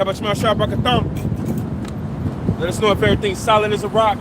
about you, Sham? Let us know if everything's solid as a rock.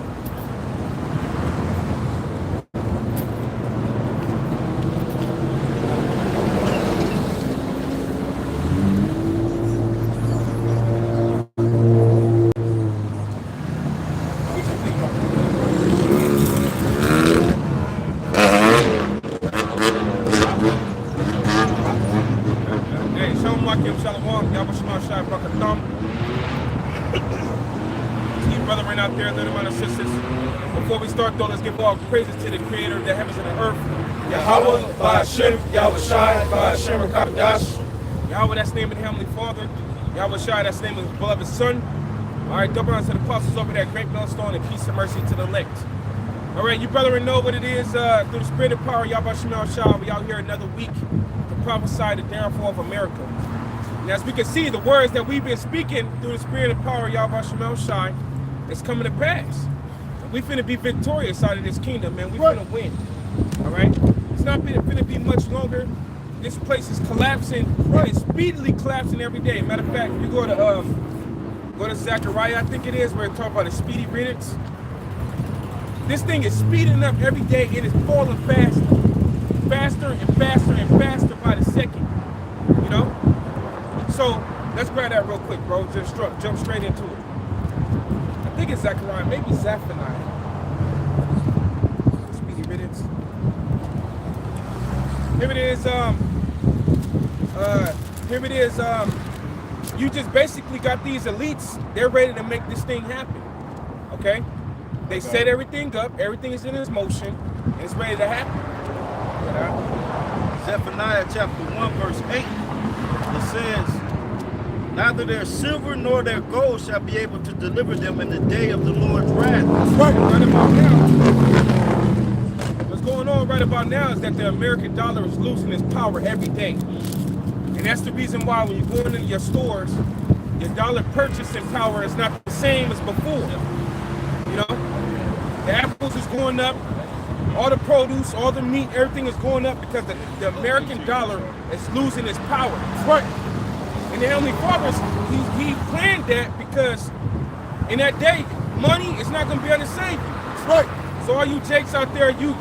Out there, little amount of sisters. Before we start though, let's give all praises to the creator of the heavens and the earth. Yahweh, Baha, Yahawashi, Baha, Yahweh, that's the name of the Heavenly Father. Yahawashi, that's the name of his beloved Son. Alright, double honors to the apostles over that great millstone, and peace and mercy to the elect. Alright, you brethren know what it is. Through the spirit and power of Yahawashi, we out here another week to prophesy the downfall of America. And as we can see, the words that we've been speaking through the spirit and power of Yahawashi, it's coming to pass. We finna be victorious out of this kingdom, man. We finna win. All right? It's not finna be much longer. This place is collapsing. Right. It's speedily collapsing every day. Matter of fact, you go to Zechariah, I think it is, where it talks about a speedy riddance. This thing is speeding up every day. It is falling faster. Faster and faster and faster by the second. You know? So let's grab that real quick, bro. Just jump straight into it. I think it's Zechariah, maybe Zephaniah. Speedy riddance. Here it is. Here it is. You just basically got these elites. They're ready to make this thing happen. Okay? They set everything up. Everything is in its motion. And it's ready to happen. Zephaniah chapter 1, verse 8. It says, neither their silver nor their gold shall be able to deliver them in the day of the Lord's wrath. Right about now. What's going on right about now is that the American dollar is losing its power every day. And that's the reason why when you go into your stores, your dollar purchasing power is not the same as before. You know? The apples is going up, all the produce, all the meat, everything is going up because the American dollar is losing its power. Right. And the Heavenly Father, he planned that because in that day, money is not going to be able to save you. Right. So all you jakes out there, you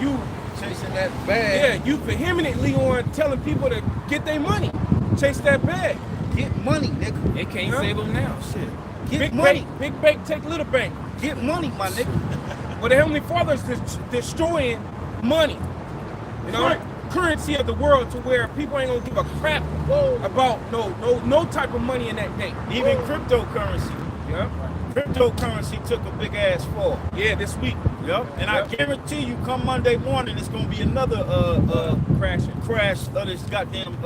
chasing that bag. Yeah, you vehemently on telling people to get their money. Chase that bag. Get money, nigga. They can't save them now. Shit. Get big money. Big bank, take little bank. Get money, my nigga. Well, the Heavenly Father is destroying money. You know? Right. Currency of the world to where people ain't gonna give a crap about no type of money in that day. Even cryptocurrency. Yeah. Cryptocurrency took a big ass fall. Yeah, this week. Yep. And I guarantee you, come Monday morning, it's gonna be another crash of this goddamn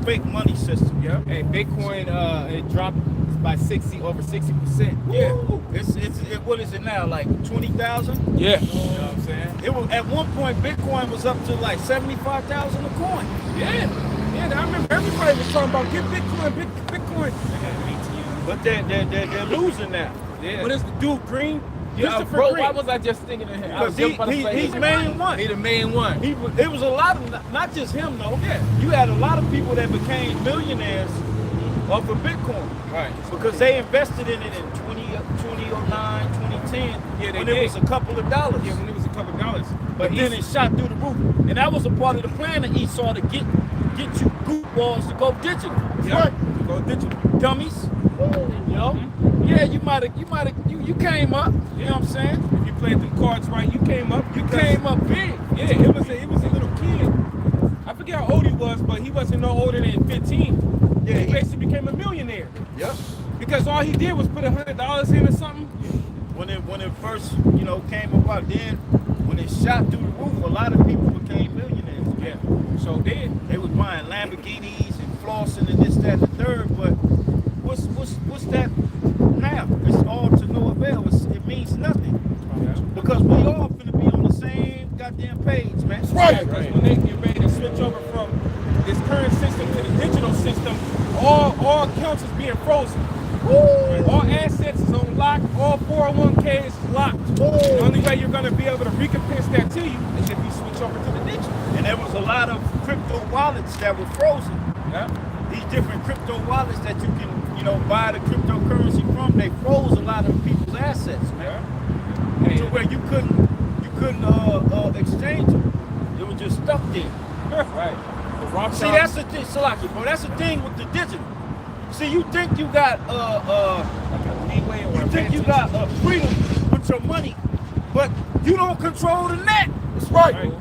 fake money system. Yeah. And Bitcoin it dropped by over 60%. Yeah. It's what is it now? Like 20,000? Yeah. You know what I'm saying? It was at one point Bitcoin was up to like 75,000 a coin. Yeah. Yeah, I remember everybody was talking about get Bitcoin. But they're losing now. Yeah. What is the dude Green? Yeah, bro, why was I just thinking of him? Because he's main one. He the main one. It was a lot of, not just him though. Yeah. You had a lot of people that became millionaires off of Bitcoin. Right. Because they invested in it in 2009, 2010. Yeah, when it was a couple of dollars. Yeah, when it was a couple of dollars. But then it shot through the roof. And that was a part of the plan of Esau to get you goop balls to go digital. Yeah. Right. Go digital. Dummies. You know? Yeah, you came up. You know what I'm saying? If you played them cards right, you came up. You came up big. Yeah, it was a little kid. I forget how old he was, but he wasn't no older than 15. Yeah, he basically became a millionaire. Yep. Because all he did was put $100 in or something. When it first, came about, then when it shot through the roof, a lot of people became millionaires. Yeah. So they was buying Lamborghinis and flossing and this, that, and the third, but what's that now? It's all to no avail. It means nothing. Because we all gonna be on the same goddamn page, man. Right. Because when they get ready to switch over from this current system to the digital system, all accounts is being frozen. All assets is on lock, all 401ks is locked. The only way you're gonna be able to recompense that to you is if you switch over to the digital. And there was a lot of crypto wallets that were frozen. Yeah. These different crypto wallets that you can you know, buy the cryptocurrency from, they froze a lot of people's assets, man. Hey, To where you couldn't exchange them. It was just stuck there. right. The Rothschild. See, that's the thing, Salaki, bro. That's the thing with the digital. See, you think you got freedom with your money, but you don't control the net. That's right.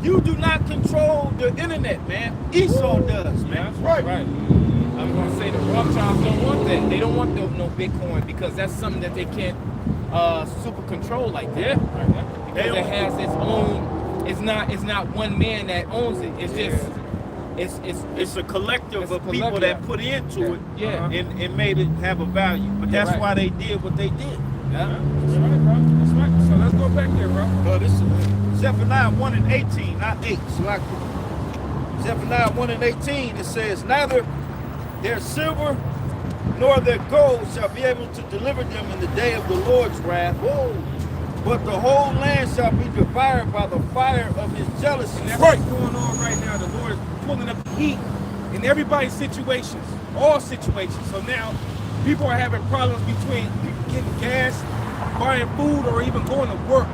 You do not control the internet, man. Esau does, man. That's right. Right. I'm gonna say the Rothschilds don't want that. They don't want no Bitcoin because that's something that they can't super control like that. Because it has its own. It's not one man that owns it. It's just It's a collective of people collective. that put into it, Yeah. and made it have a value. But that's right. why they did what they did. Yeah. That's right, bro. That's right. So let's go back there, bro. This is Zephaniah 1 and 18, not 8. Zephaniah 1 and 18, it says, neither their silver nor their gold shall be able to deliver them in the day of the Lord's wrath. But the whole land shall be devoured by the fire of his jealousy. And that's what's going on right now. The Lord is pulling up the heat in everybody's situations, all situations. So now people are having problems between getting gas, buying food, or even going to work.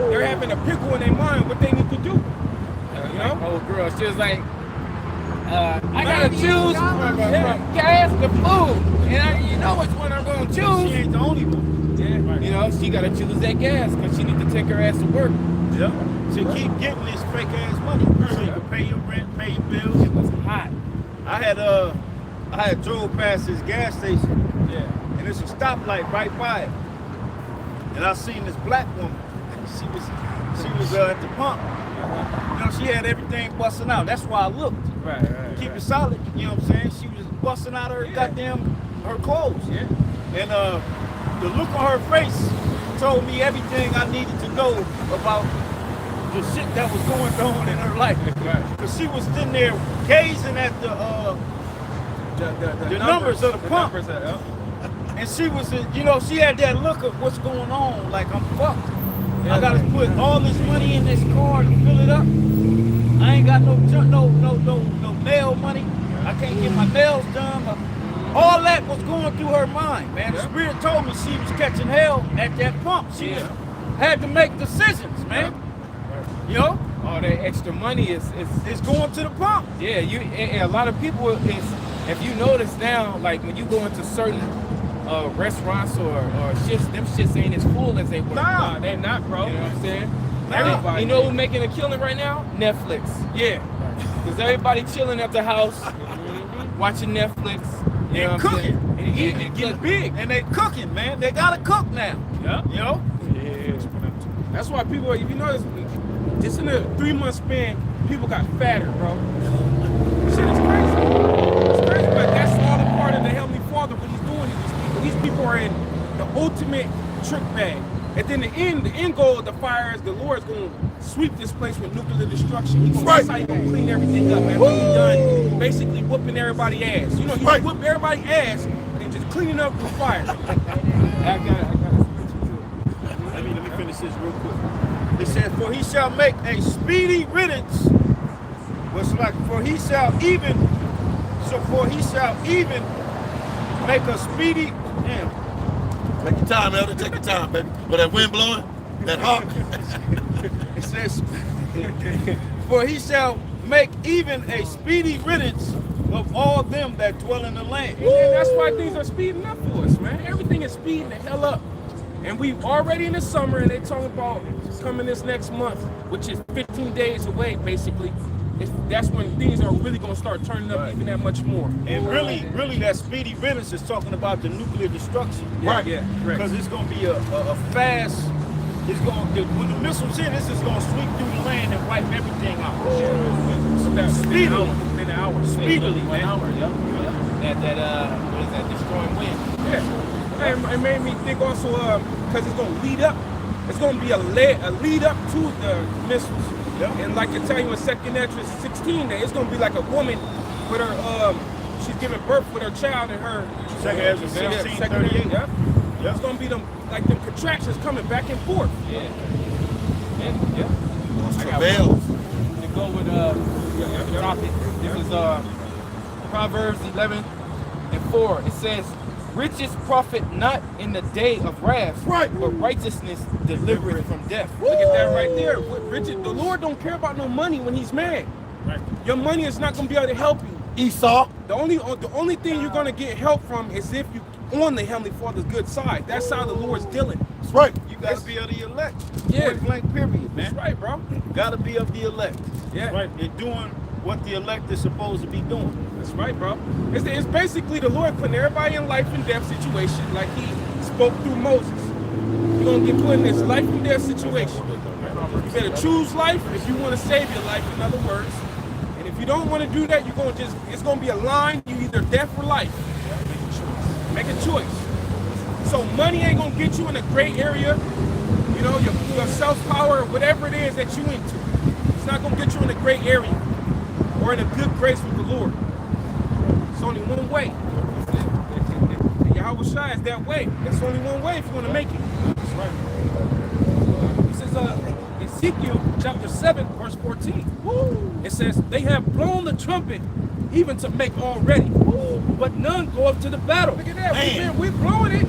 They're having a pickle in their mind what they need to do. You know? Oh, girl, she was like, I gotta choose from gas to food, and you know which one I'm gonna She choose. ain't the only one. Yeah, right. You know, she gotta choose that gas because she need to take her ass to work. Yeah. To keep getting this fake ass money, so you can pay your rent, pay your bills. It was hot. I had drove past this gas station, Yeah. and there's a stoplight right by it, and I seen this black woman. She was at the pump. You know, she had everything busting out. That's why I looked. Right. Keep it solid. You know what I'm saying? She was busting out her her clothes. Yeah. And the look on her face told me everything I needed to know about the shit that was going on in her life. Right. Cause she was sitting there gazing at the numbers of the pump. And she was, you know, she had that look of what's going on, like I'm fucked. I gotta put all this money in this car to fill it up. I ain't got no nail money. I can't get my nails done. All that was going through her mind, man. The Spirit told me she was catching hell at that pump. She had to make decisions, man. You know? All that extra money is going to the pump. Yeah, a lot of people if you notice now, like when you go into certain restaurants or shits, them shits ain't as full as they were. Nah, they're not, bro. You know what I'm saying? Everybody. You know who's making a killing right now? Netflix. Yeah. Because everybody chilling at the house, watching Netflix. You know And what I'm cooking. saying? And eating and getting big. And they cooking, man. They gotta cook now. Yeah. You know? Yeah. That's why people, if you notice, just in a 3-month span, people got fatter, bro. Shit is crazy. It's crazy, but that's all a part of the Heavenly Father, what he's doing to these people. These people are in the ultimate trick bag. And then the end goal of the fire is the Lord's going to sweep this place with nuclear destruction. He's going to clean everything up after he's done basically whooping everybody's ass. You know, he whoop everybody's ass and just cleaning up with fire. I got Let me finish this real quick. It says, for he shall make a speedy riddance. What's like, for he shall even make a speedy, Take your time, Elder. Take your time, baby. With that wind blowing, that hawk. it says, for he shall make even a speedy riddance of all them that dwell in the land. And that's why things are speeding up for us, man. Everything is speeding the hell up. And we already in the summer, and they talking about coming this next month, which is 15 days away, basically. That's when things are really going to start turning up even that much more. And really, that speedy riddance is talking about the nuclear destruction. Right. Yeah. Because it's going to be a fast. It's going to, when the missiles hit, this is going to sweep through the land and wipe everything out. Speedily. Within an hour. Speedily, 1 man. hour, yeah. What is that, destroying wind? Yeah. And it made me think also, because it's going to lead up. It's going to be a lead up to the missiles. Yep. And like I tell you in 2nd Ezra 16, it's going to be like a woman with her, she's giving birth with her child and her. 2nd Ezra 16, 38. Yeah. It's going to be them contractions coming back and forth. Yeah. And, yeah. I got Travails. one to go with the topic. This is Proverbs 11:4. It says, Riches profit not in the day of wrath, Right. but righteousness delivereth from death. Look at that right there. Richard, the Lord don't care about no money when he's mad. Right. Your money is not going to be able to help you. Esau. The only thing you're going to get help from is if you on the Heavenly Father's good side. That's how the Lord's dealing. That's right. You gotta be of the elect. Yeah. Point blank period, That's man. right, bro. Gotta be of the elect. Yeah. Right. And doing what the elect is supposed to be doing. That's right, bro. It's basically the Lord putting everybody in life and death situation like he spoke through Moses. You're going to get put in this life and death situation. You better choose life if you want to save your life, in other words. And if you don't want to do that, it's going to be a line. You either death or life. Make a choice. So money ain't going to get you in a gray area. You know, your self-power or whatever it is that you into. It's not going to get you in a gray area or in a good grace with the Lord. It's only one way. And Yahawashi is that way. That's only one way if you want to make it. That's right. This is Ezekiel chapter 7, verse 14. Woo. It says, they have blown the trumpet even to make all ready. Woo. But none go up to the battle. Look at that. We're blowing it.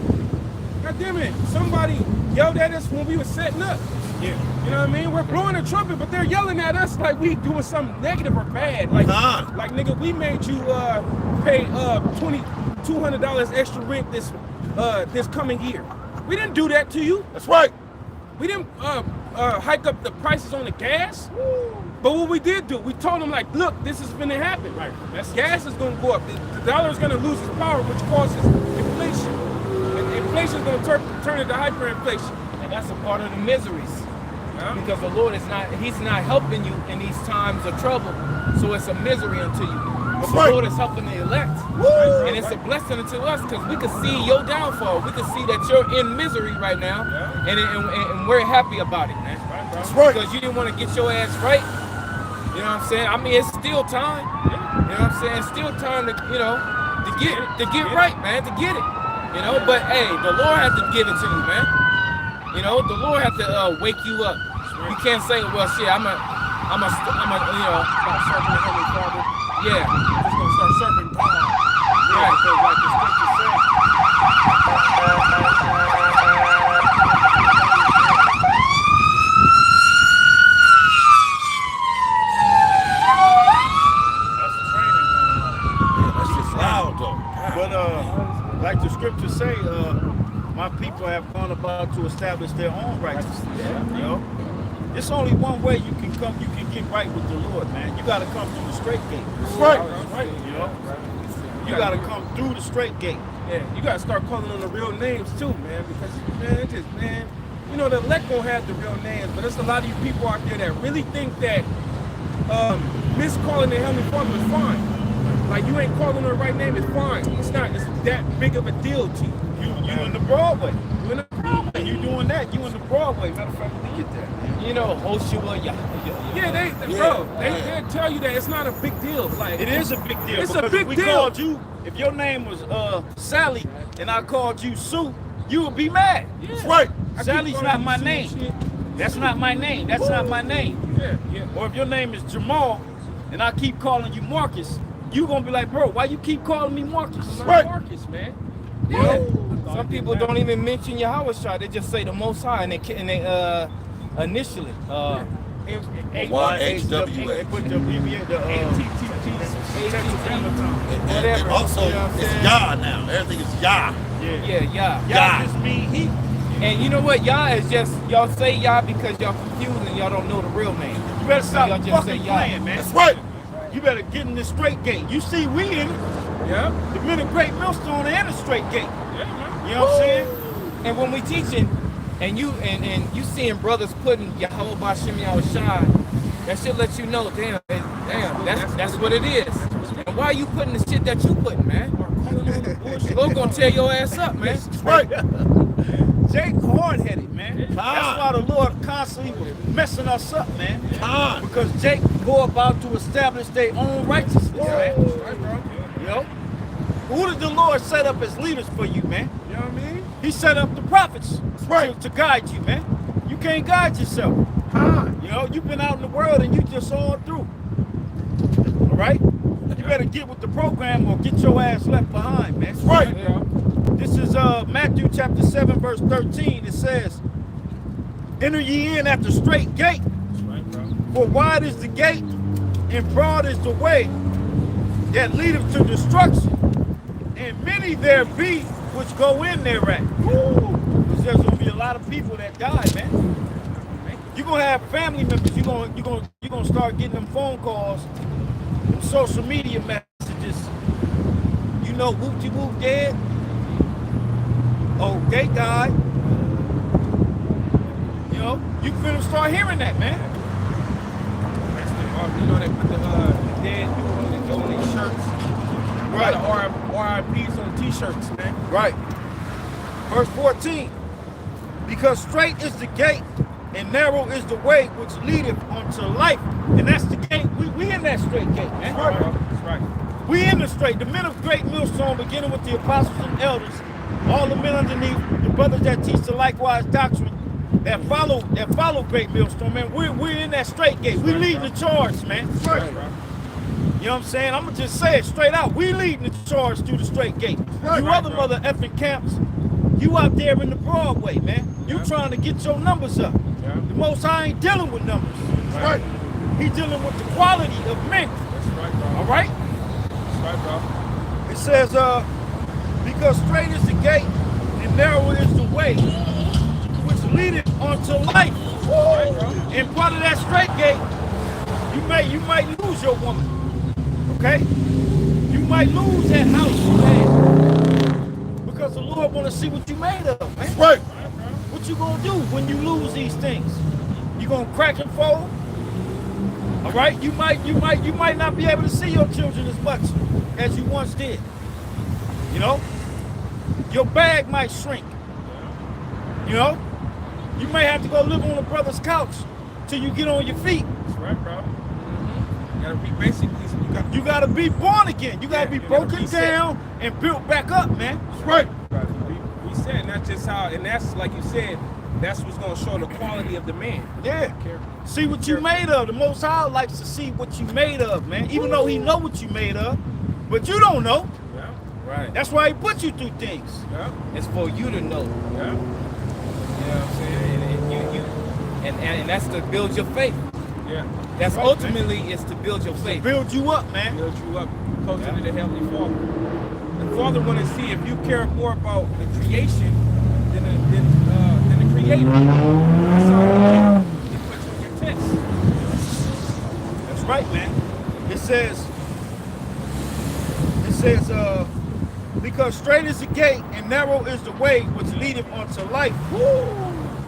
God damn it. Somebody yelled at us when we were setting up. Yeah. You know what I mean? We're blowing a trumpet, but they're yelling at us like we doing something negative or bad. Like, like nigga, we made you pay $200 extra rent this coming year. We didn't do that to you. That's right. We didn't hike up the prices on the gas. But what we did do, we told them like, look, this is gonna happen. Right. Gas is gonna go up. The dollar is gonna lose its power, which causes inflation. And inflation is gonna turn into hyperinflation. And that's a part of the miseries. Because the Lord he's not helping you in these times of trouble. So it's a misery unto you. But the Lord is helping the elect. And it's a blessing unto us because we can see your downfall. We can see that you're in misery right now. And we're happy about it, man. That's right. Because you didn't want to get your ass right. You know what I'm saying? I mean, it's still time. You know what I'm saying? It's still time to, to get right, man, to get it. You know, but hey, the Lord has to give it to you, man. You know, the Lord has to wake you up. You can't say, well, shit, I'm a, you know, Start serving the Heavenly Father. yeah. I'm just gonna start serving God. Right. Because like the scripture says, that's training going on. That's just loud though. But like the scriptures say, my people have gone about to establish their own righteousness. You know, it's only one way you can get right with the Lord, man. You got to come through the straight gate. That's right. That's right. You know, you got to come through the straight gate. Yeah, you gotta start calling them the real names too, man. Because you know, the elect won't have the real names, but there's a lot of you people out there that really think that miscalling the Heavenly Father is fine. Like you ain't calling her the right name, it's fine. It's not. It's that big of a deal to you. You in the Broadway. You in the Broadway. And you doing that, you in the Broadway. Matter of fact, let me get that. You know, Hoshua, They'll tell you that it's not a big deal. Like It is a big deal. It's a because big if we deal. called you, if your name was Sally and I called you Sue, you would be mad. That's right. I keep Sally's calling not you my Sue name. and shit. That's not my name. That's not my name. Yeah. Or if your name is Jamal and I keep calling you Marcus, you gonna be like, bro, why you keep calling me Marcus? I'm not Right. Marcus, man. you know, some people don't even mention Yahawashi. They just say the Most High, and they initially. YHWH. And also, You know what I'm it's saying? Yah now. Everything is Yah. Yeah. Y'all just mean he. And you know what? Y'all is just, y'all say y'all because y'all confused and y'all don't know the real name. You better stop Y'all just say fucking y'all. playing, man. That's right. You better get in the straight gate. You see, we in Yeah. the middle Great Millstone and the straight gate. Yeah, man. You know what I'm saying? And when we teaching, and you seeing brothers putting Yahawashi Yahawashi, that should let you know, damn, that's what it is. And why are you putting the shit that you putting, man? The Lord gonna tear your ass up, man. That's right. Jake hard-headed, man. That's why the Lord constantly was messing us up, man. Because Jake go about to establish their own righteousness, man. Right, bro. You know? Who did the Lord set up as leaders for you, man? You know what I mean? He set up the prophets to guide you, man. You can't guide yourself. You know, you've been out in the world and you just all through. All right? You better get with the program or get your ass left behind, man. Right. Yeah. This is Matthew chapter 7, verse 13. It says, enter ye in at the straight gate. That's right, bro. For wide is the gate, and broad is the way that leadeth to destruction. And many there be which go in thereat. Because there's gonna be a lot of people that die, man. You're gonna have family members, you're gonna start getting them phone calls, them social media messages. You know, whoop-de-whoop dead. Oh, they died. You know, you finna start hearing that, man. You know, they put the dead people on these shirts. Right. RIPs on t-shirts, man. Right. Verse 14. Because straight is the gate, and narrow is the way which leadeth unto life. And that's the gate. We in that straight gate, man. That's right. We in the straight. The men of great millstone, beginning with the apostles and elders, all the men underneath, the brothers that teach the likewise doctrine, that follow great millstone, man. We're in that straight gate. We leading the charge, man. Right, bro. You know what I'm saying? I'm gonna just say it straight out. We leading the charge through the straight gate. Right, You right, other bro. mother effing camps, you out there in the Broadway, man. You Yeah. trying to get your numbers up. Yeah. The Most High ain't dealing with numbers. Right. He dealing with the quality of men. That's right, bro. All right? That's right, bro. It says, because straight is the gate and narrow is the way which leadeth unto life. Right, bro. And part of that straight gate, you might lose your woman. Okay? You might lose that house you had. Because the Lord want to see what you made of, man. Right. What you gonna do when you lose these things? You gonna crack and fold? All right, you might not be able to see your children as much as you once did. You know, your bag might shrink. You know, you may have to go live on a brother's couch till you get on your feet. That's right, bro. You gotta be basically, You gotta be born again. You gotta Yeah, be you gotta broken reset. down and built back up, man. That's right. we said not just how, and that's like you said, that's what's gonna show the quality of the man. Yeah. See what you made of. The Most High likes to see what you made of, man. Even though He know what you made of, but you don't know. Yeah. Right. That's why He put you through things. Yeah. It's for you to know. Yeah. You know what I'm saying? And that's to build your faith. Yeah. That's Right, ultimately is to build your faith. Build you up, man. Build you up closer to the Heavenly Father. The Father want to see if you care more about the creation than the Creator. That's how He puts you on your test. That's right, man. It says, because straight is the gate and narrow is the way which leadeth unto life.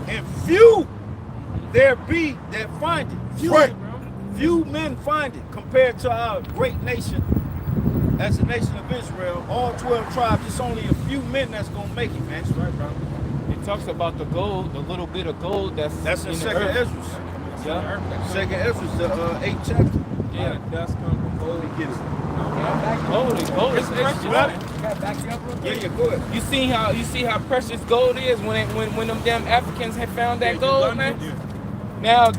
And few there be that find it. Few men find it compared to our great nation. As the nation of Israel, all 12 tribes, it's only a few men that's gonna make it, man. That's right, bro. It talks about the gold, the little bit of gold that's in the Second earth. Ezra. Yeah. Second Ezra, the 8th chapter. Yeah. Dust come from gold. Get it. Gold is You got it? Yeah, go ahead. You see how precious gold is when them damn Africans had found that gold, man. Now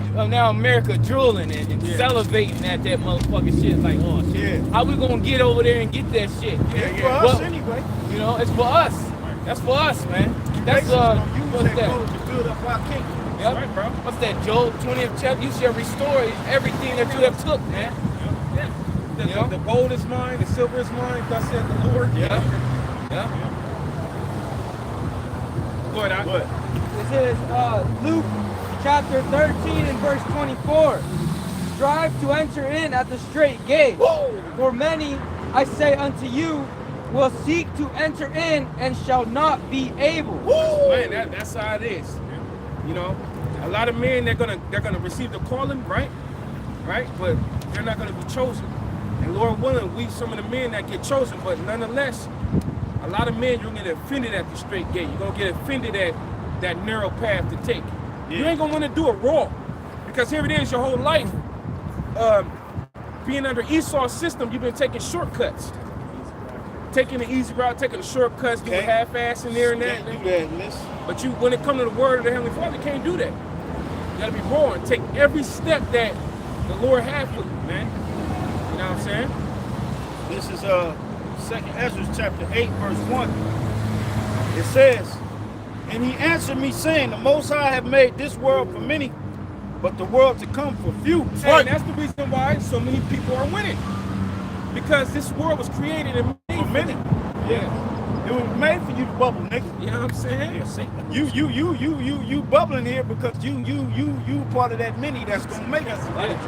America drooling and salivating at that motherfucking shit. Like, oh shit, Yeah. how we gonna get over there and get that shit? For us Well, anyway. You know, it's for us. That's for us, man. That's Use what's that that? gold to build up our kingdom. Yep. Right, bro. What's that? Job 20th chapter. You shall restore everything that you have took, man. You know? The gold is mine, the silver is mine, thus said the Lord. Yeah. Yeah. Go ahead, But This is Luke chapter 13 and verse 24. Strive to enter in at the straight gate. For many, I say unto you, will seek to enter in and shall not be able. Man, that's how it is. You know, a lot of men they're gonna receive the calling, right? But they're not gonna be chosen. And Lord willing, we some of the men that get chosen, but nonetheless, a lot of men you're gonna get offended at the straight gate. You're gonna get offended at that narrow path to take. You ain't gonna want to do it raw, because here it is your whole life. Being under Esau's system, you've been taking shortcuts. Taking the easy route, taking the shortcuts, doing half-ass in there and that. can't do that, miss. But when it comes to the word of the Heavenly Father, you can't do that. You gotta be raw and take every step that the Lord has for you, man. You know what I'm saying? This is 2nd Ezra chapter 8, verse 1. It says, and he answered me, saying, the Most High have made this world for many, but the world to come for few. And that's the reason why so many people are winning. Because this world was created and made For many. Yeah. It was made for you to bubble, nigga. You know what I'm saying? Yeah, see, you bubbling here because you part of that many that's gonna make it.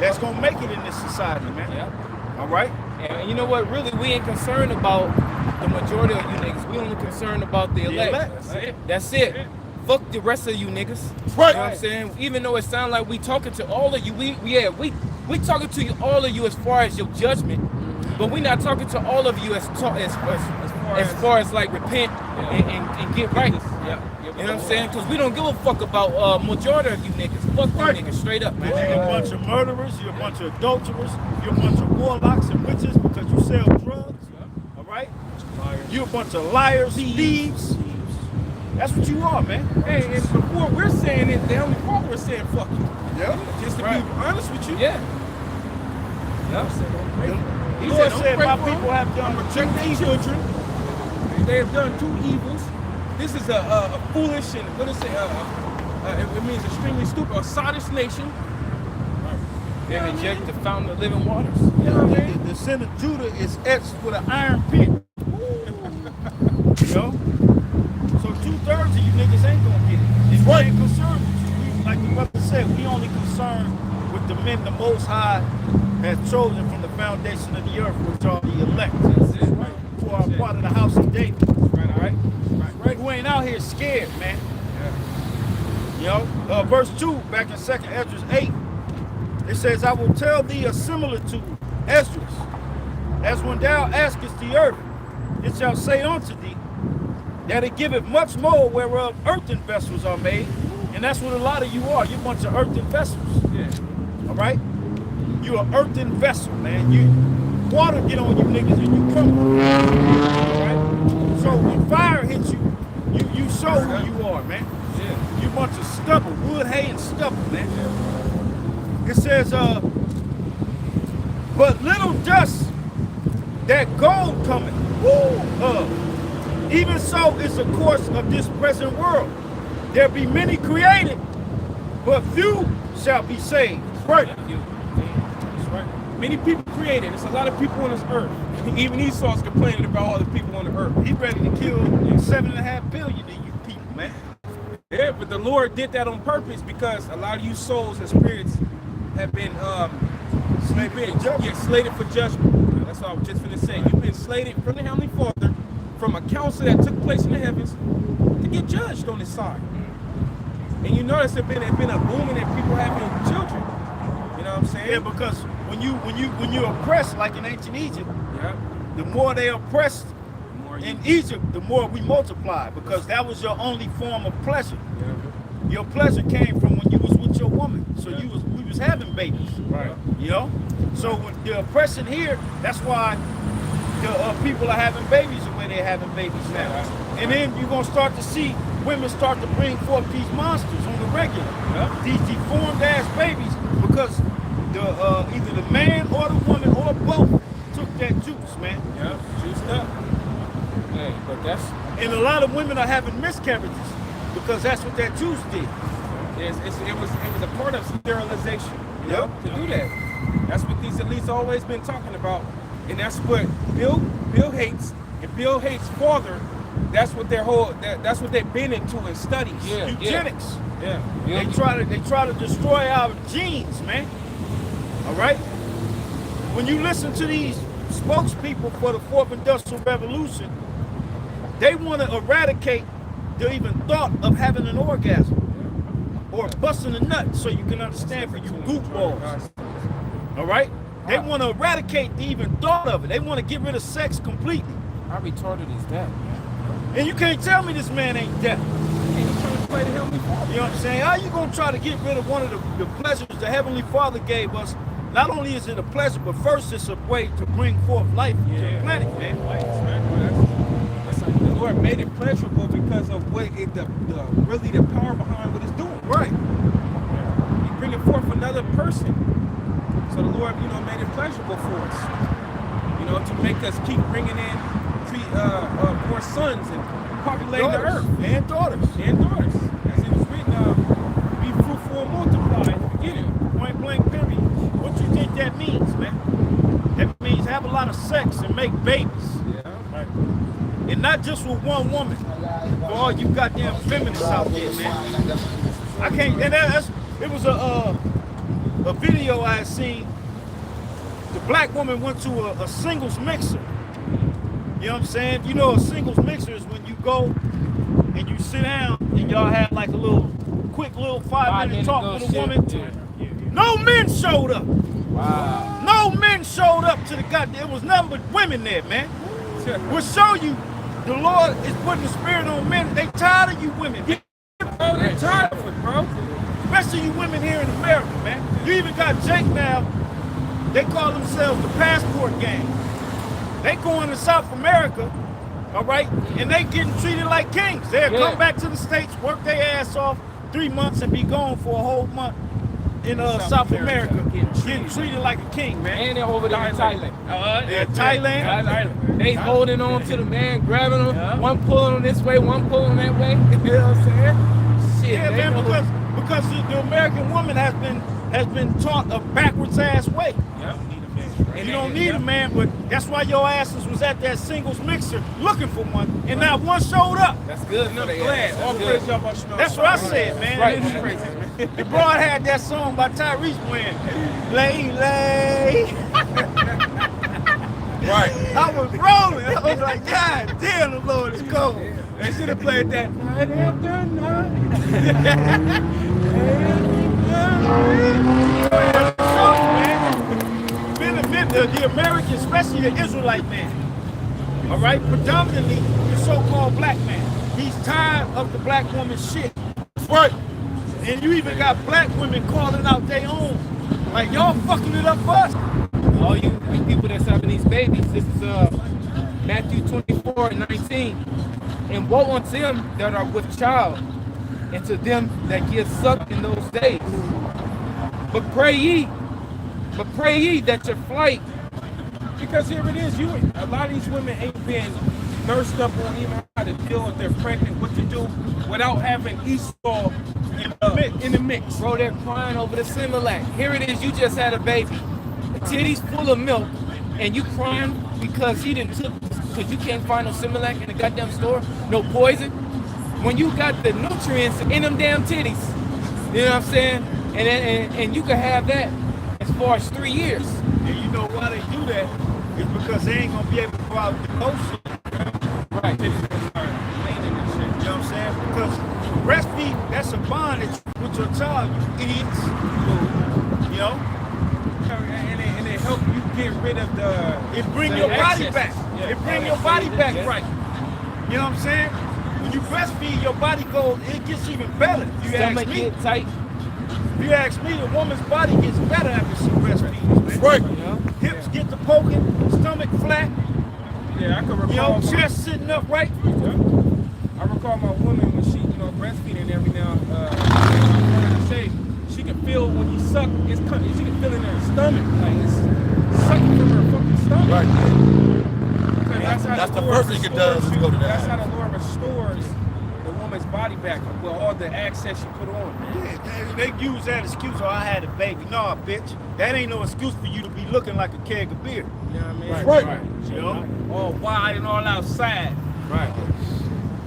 That's gonna make it in this society, man. Yeah. All right. And you know what? Really, we ain't concerned about the majority of you niggas. We only concerned about the elect. That's it. Fuck the rest of you niggas. Right. You know what I'm saying? Even though it sounds like we talking to all of you, we talking to you, all of you as far as your judgment, but we not talking to all of you as far as like repent and get right. Yeah. You know what I'm saying? Because we don't give a fuck about majority of you niggas. Fuck you niggas, straight up, man. You're a bunch of murderers. You're a bunch of adulterers. You're a bunch of warlocks and witches because you sell drugs. All right. You're a bunch of liars, thieves. That's what you are, man. Hey, and before we're saying it, the Heavenly Father is saying fuck you. Yeah. Just to be honest with you. Yeah. The Lord said, my people have done Protect their children. They have done two evils. This is a foolish and what is it? It means extremely stupid, a sottish nation. They reject the fountain of living waters. You know what I mean? The sin of Judah is etched with an iron pit. You know? So 2/3 of you niggas ain't gonna get it. If we ain't concerned with you, like the brother said, we only concerned with the men the Most High has chosen from the foundation of the earth, which are the elect. That's it, right? Who are part of the house of David. Right, all right? Right. Who ain't out here scared, man. You know? Verse 2, back in 2nd Esdras 8, it says, I will tell thee a similitude, Esdras, as when thou askest the earth, it shall say unto thee, that it giveth much more whereof earthen vessels are made. And that's what a lot of you are. You're a bunch of earthen vessels. Yeah. All right? You're an earthen vessel, man. You water get on you niggas and you come. All right? So when fire hits you, you show who you are, man. Yeah. You a bunch of stubble, wood, hay, and stubble, man. It says, but little dust that gold cometh. Even so is the course of this present world. There be many created, but few shall be saved. Right. That's right. Many people created. There's a lot of people on this earth. Even Esau's complaining about all the people on the earth. He ready to kill 7.5 billion of you people, man. Yeah, but the Lord did that on purpose because a lot of you souls and spirits have been slated for judgment. That's all I was just gonna say. You've been slated from the Heavenly Father, from a council that took place in the heavens, to get judged on this side. And you notice there's been a booming in people having children. You know what I'm saying? Yeah, because when you oppress, like in ancient Egypt, Yeah. the more they oppressed More you- in Egypt, the more we multiply, because that was your only form of pleasure. Yeah. Your pleasure came from when you was with your woman. So we was having babies. Right. You know? So with the oppression here, that's why the people are having babies the way they're having babies now. And then you're gonna start to see women start to bring forth these monsters on the regular. These deformed ass babies, because the either the man or the woman or both took that juice, man. Yeah. Juiced up. Hey, but that's And a lot of women are having miscarriages because that's what that juice did. It was a part of sterilization. You know, Yep. to do that. That's what these elites always been talking about, and that's what Bill hates, and Bill hates father. That's what that's what they've been into in studies. Yeah. Eugenics. Yeah. They try to destroy our genes, man. All right. When you listen to these spokespeople for the 4th Industrial Revolution, they want to eradicate the even thought of having an orgasm or busting a nut, so you can understand for you goofballs. All right. They want to eradicate the even thought of it. They want to get rid of sex completely. how retarded is that? And you can't tell me this man ain't deaf. And he's trying to play the Heavenly Father. You know what I'm saying? How you gonna try to get rid of one of the pleasures the Heavenly Father gave us? Not only is it a pleasure, but first it's a way to bring forth life to the planet, man. That's like the Lord made it pleasurable because of what really the power behind what it's doing. Right. He bringing forth another person. So the Lord, made it pleasurable for us. To make us keep bringing in more sons and populating the earth. And daughters. And daughters. As it was written, be fruitful and multiply. Forget it. Point blank period. What you think that means, man? That means have a lot of sex and make babies. Yeah. Right. And not just with one woman. For all you goddamn feminists out there, man. I can't, and it was a video I had seen. The black woman went to a singles mixer. You know what I'm saying? You know, a singles mixer is when you go and you sit down and y'all have like a quick little 5-minute talk with a woman. No men showed up. Wow. No men showed up to the goddamn. It was nothing but women there, man. We'll show you the Lord is putting the spirit on men. They tired of you women. Oh, they're tired of it, bro. Especially you women here in America, man. You even got Jake now. They call themselves the passport gang. They going to South America, all right, and they getting treated like kings. They'll come back to the States, work their ass off 3 months and be gone for a whole month in South America, getting treated like a king, man. And they're over there in Thailand. Thailand. They holding on to the man, grabbing him, one pulling him this way, one pulling that way. You know what I'm saying? Shit, Yeah, man, because the American woman has been taught a backwards ass way. And you don't need a man, but that's why your asses was at that singles mixer looking for one, and not one showed up. That's good. I'm glad. All praise Yahawashi. That's what I said, man. Right. The broad had that song by Tyrese playing, Lay. Right. I was rolling. I was like, God damn, the Lord is cold. They should have played that. Night after night. The American, especially the Israelite man, all right, predominantly the so-called black man. He's tired of the black woman's shit. Right. And you even got black women calling out their own. Like, y'all fucking it up for us. All you people that's having these babies, this is Matthew 24:19. And woe unto them that are with child, and to them that give suck in those days. But pray ye that your flight. Because here it is, a lot of these women ain't been nursed up on even how to deal with their pregnant, what to do without having Esau in the mix. Bro, they're crying over the Similac. Here it is, you just had a baby. The titties full of milk, and you crying because because you can't find no Similac in the goddamn store, no poison. When you got the nutrients in them damn titties, you know what I'm saying? And you can have that as far as 3 years. And you know why they do that? It's because they ain't gonna be able to go out with the motion. Right. You know what I'm saying? Because breastfeed, that's a bondage with your child, you idiots. You know? And it help you get rid of It bring your body back. Yeah. It bring your body back right. You know what I'm saying? When you breastfeed, your body goes, it gets even better. You ask Stomach me. get tight. If you ask me, the woman's body gets better after she breastfeeds, man. Right. You know? Hips get to poking, stomach flat, Yeah, I can recall. you know, my- chest sitting up right. Yeah. I recall my woman when she, breastfeeding every now. I wanted to say she can feel when you suck. It's coming. She can feel it in her stomach, like it's sucking from her fucking stomach. Right. Because That's the Lord first thing it does is go to That's that. how the Lord restores the woman's body back with all the access she put on. Yeah, they use that excuse, oh, I had a baby. No, bitch. That ain't no excuse for you to be looking like a keg of beer. You know what I mean? Right. You know? All wide and all outside. Right.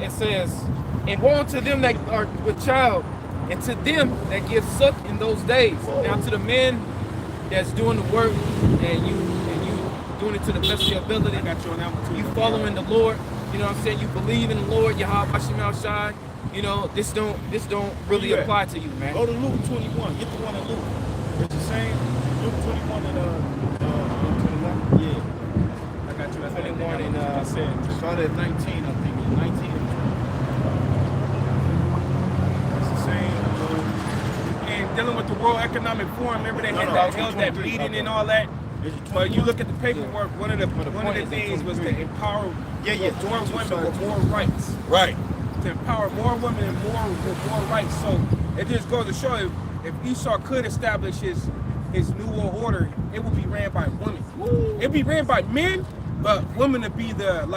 It says, and woe unto them that are with child, and to them that give suck in those days. Now to the men that's doing the work, and you doing it to the best of your ability. Got you on that one too. You following the Lord. You know what I'm saying? You believe in the Lord, Yahawashi. You know, this don't really Yeah. apply to you, man. Go to Luke 21. Get the one in Luke. It's the same. Luke 21 and Luke 21. Yeah. I got you. That's 21 and I said. Start at 19, I think. 19 and 20. That's the same. And dealing with the World Economic Forum, remember they No, held that meeting and all that. But you look at the paperwork. One of the things was to empower more women with more rights. Right. To empower more women and with more rights. So it just goes to show if Esau could establish his new world order, it would be ran by women. It'd be ran by men, but women would be the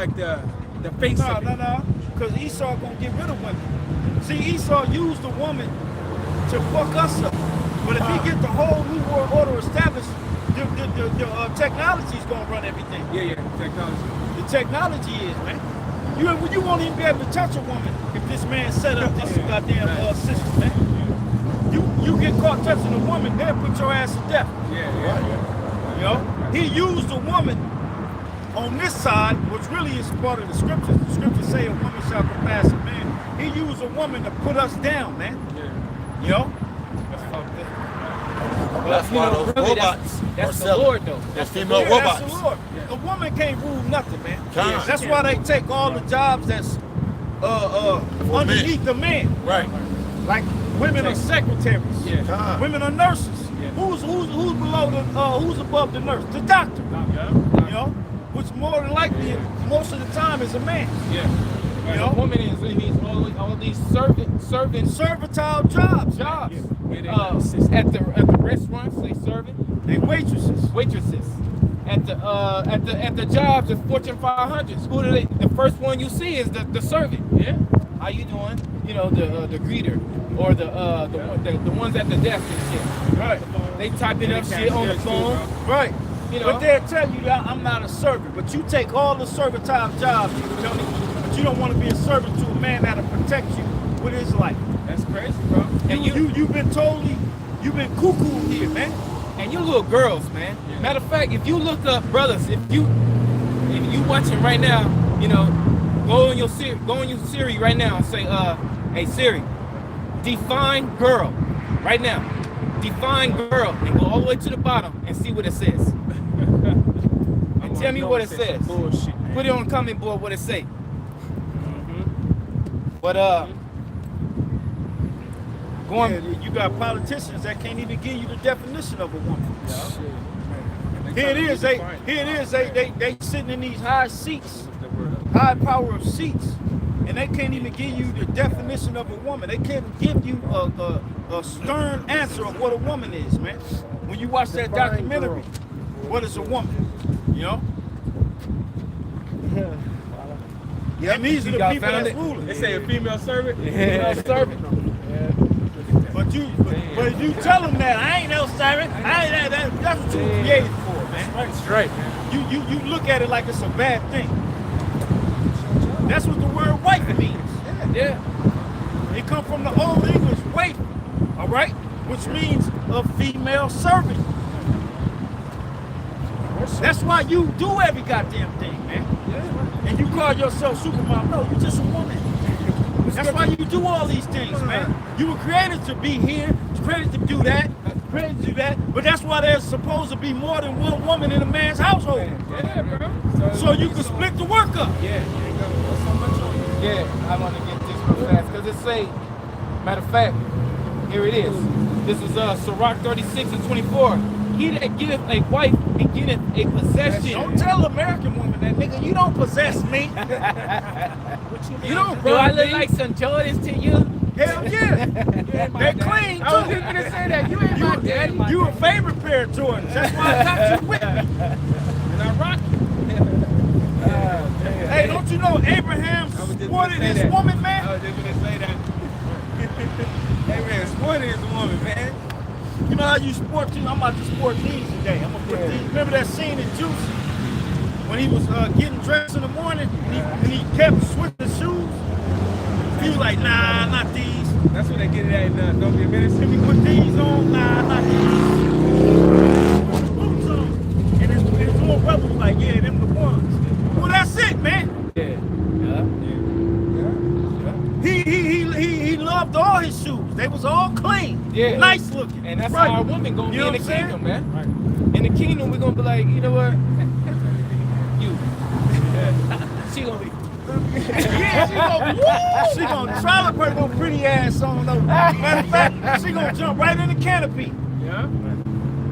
face of it. No. because Esau gonna get rid of women. See, Esau used the woman to fuck us up. But if he get the whole new world order established, the technology's gonna run everything. Yeah, technology. The technology is, man. You won't even be able to touch a woman if this man set up this goddamn system, man. You get caught touching a woman, they'll put your ass to death. Yeah. You know? He used a woman on this side, which really is part of the scriptures. The scriptures say a woman shall compass a man. He used a woman to put us down, man. Yeah. You know? That's why those really, robots that's are the Lord, selling. though. There's female Yeah, robots. that's the Lord. A woman can't rule nothing, man. Can't. That's why they take all the jobs that's underneath the man. Right. Like women are secretaries. Yeah. Can't. Women are nurses. Yeah. Who's below the who's above the nurse? The doctor. You know, which more than likely most of the time is a man. Yeah. You The know, woman is all these serving servitile jobs. jobs. Yeah, they At the restaurants, they serving. They waitresses. Waitresses. At the jobs, the Fortune 500s. Who do they? The first one you see is the servant. Yeah. How you doing? You know, the greeter or the ones at the desk and shit. Right. They typing up shit on the phone. Right. You know. But they'll tell you that I'm not a servant. But you take all the servitile jobs, Tony, but you don't want to be a servant to a man that'll protect you with his life. That's crazy, bro. And You've been cuckoo here, man. And you little girls, man. Matter of fact, if you look up, brothers, if you watching right now, you know, go on your Siri right now and say, hey Siri, define girl, right now. Define girl, and go all the way to the bottom and see what it says. And tell me what it says. Bullshit, man. Put it on the comment board what it say. But going. Yeah, you got politicians that can't even give you the definition of a woman. Yeah. Here it is. They sitting in these high seats, high power of seats, and they can't even give you the definition of a woman. They can't give you a stern answer of what a woman is, man. When you watch that documentary, what is a woman? You know? Yeah, and these are the people that's ruling. They say a female servant. Yeah, servant. But you tell them that I ain't no servant. That's what you were created for, man. That's right, man. You look at it like it's a bad thing. That's what the word wife means. Yeah. It comes from the Old English wife, all right, which means a female servant. That's why you do every goddamn thing, man. And you call yourself Supermom. No, you're just a woman. That's why you do all these things, man. You were created to be here, created to do that, created to do that. But that's why there's supposed to be more than one woman in a man's household. Yeah, bro. So you can split the work up. Yeah, you ain't gonna put so much on you. Yeah, I want to get this real fast because it say, matter of fact, here it is. This is Sirach 36 and 24. He that giveth a wife, he getteth a possession. Don't tell American woman that, nigga, you don't possess me. You don't Do I run look me. like some Jordans to you? Hell yeah. They're clean, I was just too. gonna say that. You ain't my daddy. You a favorite pair of Jordans. That's why I got you with me. And I rock it. Hey, don't you know Abraham supported his woman, I man? was just gonna say that. Hey man, sport is a woman, man. You know how you sport teams? I'm about to sport teams today. I'm gonna put these. Remember that scene in Juice when he was getting dressed in the morning and he kept switching shoes? He was like, nah, not these. That's what they get it at. Don't be a menace to Let me me. put these on. Nah, not these. Put the boots on. And his little brother was like, yeah, them the ones. Well, that's it, man. Yeah. He loved all his shoes. They was all clean. Yeah. Nice looking. And that's Right. how our women gonna You know be in the what I'm kingdom, man. In the kingdom, we're gonna be like, you know what? You. She gonna be. Yeah, she gonna try to put her pretty ass on though. Matter of fact, she gonna jump right in the canopy. Yeah.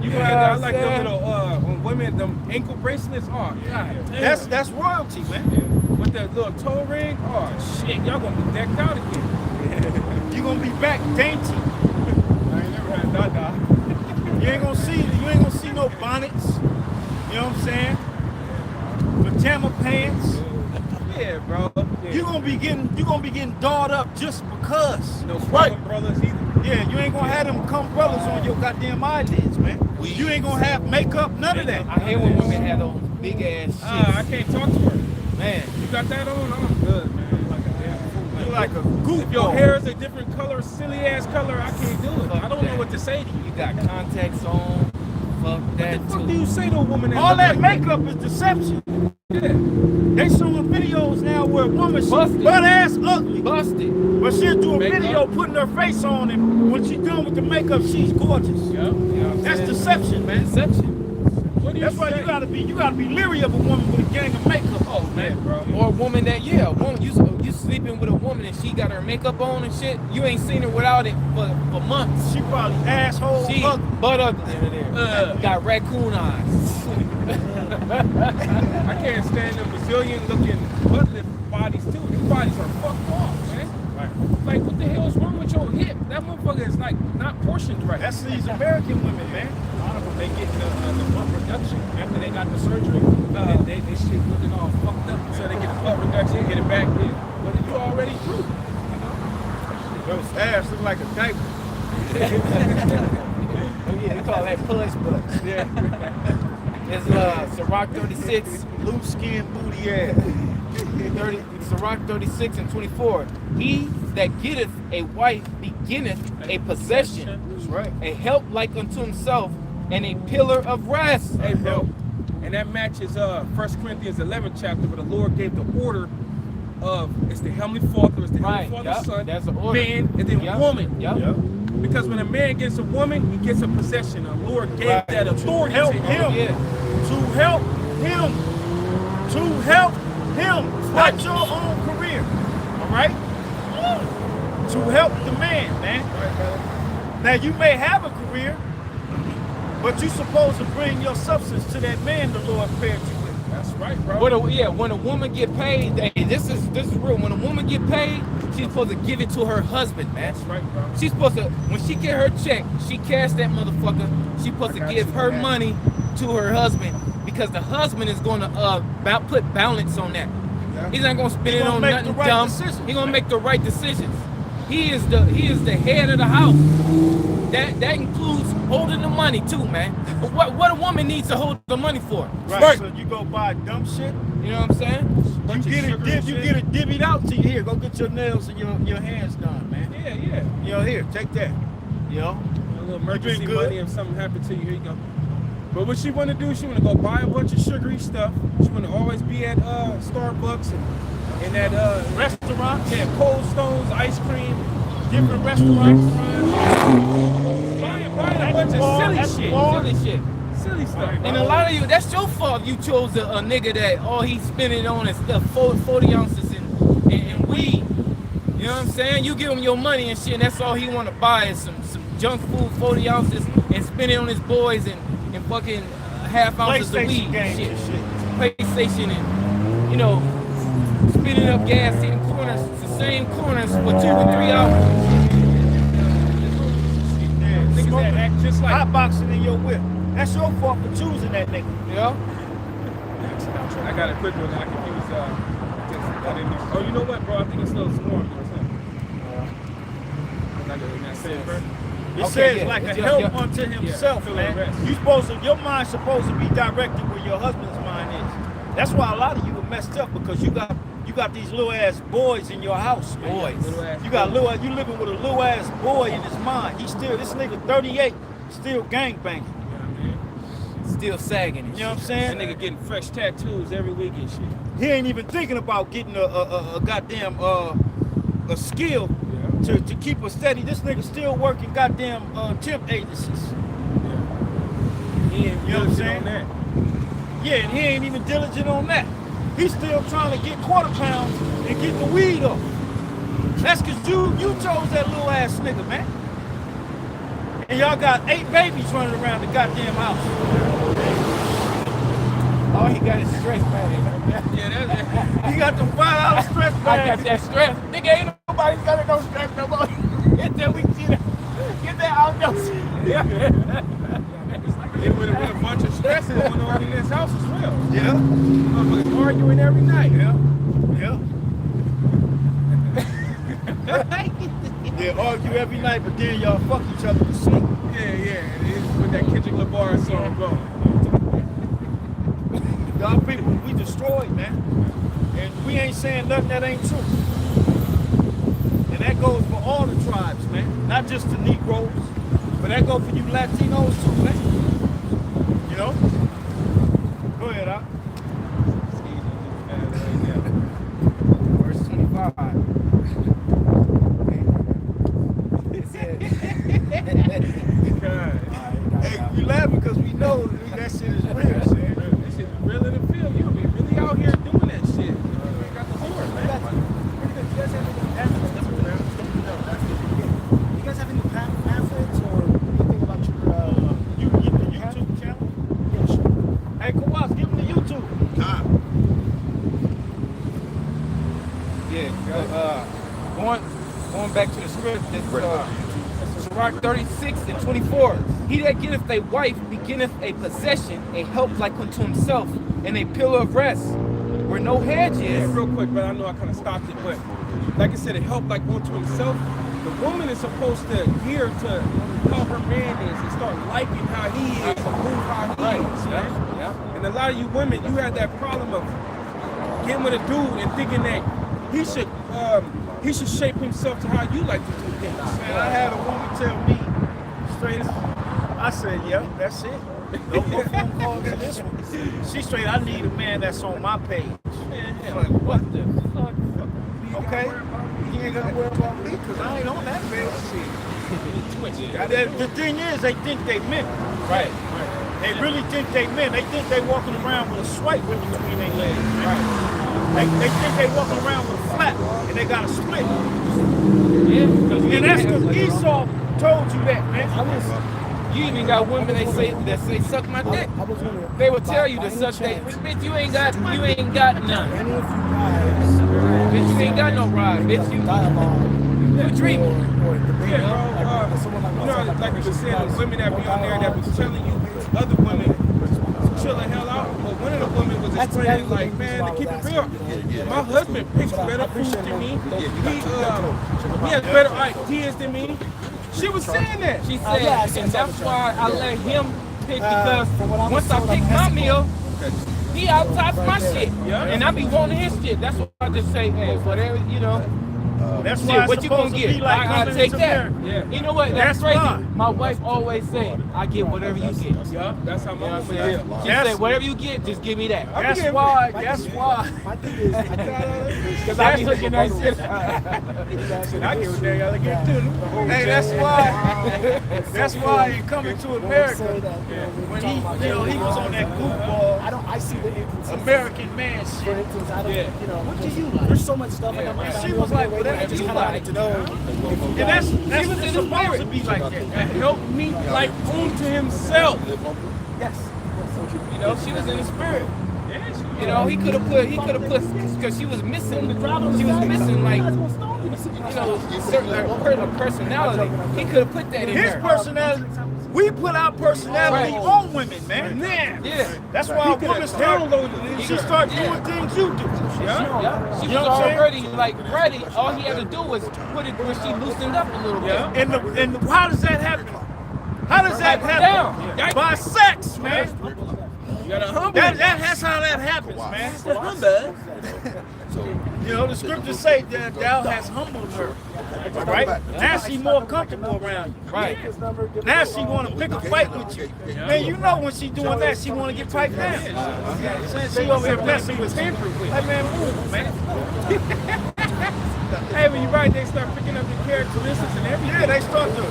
You gonna I like the little on women, them ankle bracelets. Oh god. Damn. That's royalty, man. With the little toe ring. Oh shit, y'all gonna be decked out again. You gonna be back dainty. I ain't never had that. You ain't gonna see no bonnets. You know what I'm saying? Pajama pants. Yeah, bro. Yeah. You gonna be getting dolled up just because. No Right. brothers either. Yeah, you ain't gonna have them cum brothers on your goddamn eyelids, man. You ain't gonna have makeup, none of that. I hate when women have those big ass shit. I can't talk to her. Man, You got that on? I'm good, man. Like a damn fool. You like a goof. If your hair is a different color, silly ass color, I can't do it. I don't know what to say to you. you got contacts on. Fuck that What the fuck too. do you say to a woman that All look that like makeup is deception. Yeah. They showing videos now where a woman she's Busted. butt ass ugly, Busted. but she'll do a Makeup. video putting her face on, and when she's done with the makeup, she's gorgeous. Yeah. You know what I'm That's saying? deception, man. Deception. What do you That's why say? you gotta be leery of a woman with a gang of makeup on, Yeah, man. bro. Or a woman that, a woman, you sleeping with a woman and she got her makeup on and shit. You ain't seen her without it for months. She probably asshole She ugly. butt ugly. Got raccoon eyes. I can't stand the Brazilian looking butt lift bodies too. These bodies are fucked off, man. Like, what the hell is wrong with your hip? That motherfucker is like not portioned right. That's these American women, man. A lot of them, they get the butt reduction after they got the surgery. They shit looking all fucked up. So they get the butt reduction, get it back in. But you already through. Those ass look like a diaper. Oh yeah, they call that push butt. Yeah. It's Ciroc 36, Loose skin booty ass. 30, Ciroc 36 and 24. He that getteth a wife beginneth a possession, That's right. a help like unto himself, and a pillar of rest. Hey, bro. And that matches 1 Corinthians 11 chapter where the Lord gave the order of it's the Heavenly Father, it's the Heavenly Father's Yep, son, that's the order. man, and then Yep, woman. Yep. Yep. Because when a man gets a woman, he gets a possession. The Lord gave Right. that authority Help to him. Yeah. To help him. To help him. Not your own career. All right? To help the man. Now you may have a career, but you're supposed to bring your substance to that man the Lord paired you with. That's right, bro. When a woman get paid, hey, this is real. When a woman get paid, she's supposed to give it to her husband, man. That's right, bro. She's supposed to, when she get her check, she cash that motherfucker. She's supposed to give her money to her husband because the husband is going to put balance on that. He's not going to spend He it gonna on make nothing the right dumb. decisions, He's going to man. make the right decisions. He is the head of the house. That includes holding the money too, man. But what a woman needs to hold the money for? Right. So you go buy dumb shit. You know what I'm saying? You get it divvied out to you. Here, go get your nails and your hands done, man. Yeah. You know, here, take that. You know? A little emergency good? money if something happened to you, here you go. But what she want to do, she want to go buy a bunch of sugary stuff. She want to always be at Starbucks and at Restaurants, yeah, Cold Stones, ice cream, different restaurants. buying a bunch of silly shit. Silly shit. Silly stuff. And a lot of you, that's your fault. You chose a nigga that all he's spending on is stuff 40 ounces in weed. You know what I'm saying? You give him your money and shit, and that's all he want to buy is some junk food, 40 ounces, and spend it on his boys and fucking half ounces of weed PlayStation games and and shit. shit. PlayStation and, you know, spinning up gas in corners, the same corners for 2 to 3 hours. Yeah, Niggas that smoking, act just like hot boxing in your whip. That's your fault for choosing that nigga. Yeah? I got a quick one that I can use. Just put in there. Oh, you know what, bro? I think it's a little small. It Okay, says yeah, like a it's help yeah. unto himself, feel man. the rest. Your mind's supposed to be directed where your husband's mind is. That's why a lot of you are messed up because you got these little ass boys in your house, man. Boys. You living with a little ass boy in his mind. This nigga 38, still gangbanging. Still sagging and You know what I'm shit. saying? That nigga getting fresh tattoos every week and shit. He ain't even thinking about getting a goddamn a skill to keep us steady. This nigga still working goddamn temp agencies. He ain't You know what I'm diligent saying? on that. Yeah, and he ain't even diligent on that. He's still trying to get quarter pounds and get the weed off. That's cause you chose that little ass nigga, man. And y'all got 8 babies running around the goddamn house. All he got is stress, man. Yeah, that's He got the $5 stress I got bag. that stress. Nigga, ain't nobody got no stress no more. Get that out there. with a bunch of stress going on in this house as well. Yeah, Motherfuckers arguing every night. yeah. They argue every night, but then y'all fuck each other to sleep. Yeah. It's with that Kendrick Lamar song going. Y'all people, we destroyed, man. And we ain't saying nothing that ain't true. And that goes for all the tribes, man. Not just the Negroes, but that goes for you Latinos too, man. You know? Go ahead, Al. Verse 25. Hey, we laugh because we know that shit is real, man. That shit is real in the field. You be really out here doing that shit. You ain't got the horn, man. You guys have any pamphlets or anything about your YouTube channel? Yeah, sure. Hey, Kawas, give them the YouTube. Going back to the script, it's Sirach 36 and 24. He that getteth a wife beginneth a possession, a help like unto himself, and a pillar of rest. Where no hedge Yeah, is, real quick, but I know I kind of stopped it. But like I said, it helped like onto himself. The woman is supposed to adhere to how her man is and start liking how he is and move how he is, man. yeah. And a lot of you women, you have that problem of getting with a dude and thinking that he should shape himself to how you like to do things. Man, I had a woman tell me straight up. I said, yeah, that's it. No more phone calls to this one. She straight, I need a man that's on my page. I'm like, what the fuck? Okay? You ain't gonna worry about me because I ain't on that page. The thing is, they think they men. Right. They really think they men. They think they walking around with a swipe in between their legs. Right. They think they walking around with a flap and they got a split. Yeah, And that's because Esau told you that, man. you even got women that say suck my dick. I was wondering. They will tell you by to any suck that. chance, Bitch, you ain't got none. Any of you guys, Bitch, you ain't got no ride. Bitch, you dialogue dreaming. or debate. Yeah, bro. Someone You know, like you just said, the women that be on there that was telling you other women to chill the hell out. But one of the women was explaining, like, man, to keep it real, my husband picks better food than me. He has better ideas than me. She was saying that. She yeah, I said, see and what that's you're why I let him pick because from what I'm once I told, pick I'm my ethical. meal, he out top my shit. Yeah. And I be wanting his shit. That's why I just say, hey, whatever, you know. That's Shit, why what you gonna to get? be like I coming take into that. America. Yeah. You know what? That's That's crazy. why. My wife always say, I get whatever you get. Yeah, that's how my You know what I'm woman saying? is. She That's- say, whatever you get, just give me that. That's getting- why. My thing is, Because I be looking at shit. I get what they gotta get to. Hey, that's why. That's why in coming to America, when he was on that goofball I see the inconsistency. American man For shit. instance, I don't, Yeah. what do you like? There's so much stuff. Like, I'm She was like, whatever I just you kind of like. wanted to know. And that's was in supposed the to spirit. be like that. And help me like unto himself. Yes. You know, she was in the spirit. You know, he could have put, because she was missing, like, you know, certain her personality. He could have put that in His there. personality, we put our personality Right. on women, man. Yeah. That's why a woman start she start doing things you do. Yeah. She You was know what I'm saying? already like ready. All he had to do was put it where she loosened up a little bit. And how does that happen? How does that happen? Down. By sex, man. You gotta humble. That's how that happens, man. You know, the scriptures say that thou hast humbled her. Right? Now she more comfortable around you. Right. Now she want to pick a fight with you. Man, you know when she doing that, she want to get piped down. She over here messing with him. Hey, man, move, man. Hey, when you right, they start picking up your characteristics and everything. Yeah, they start to,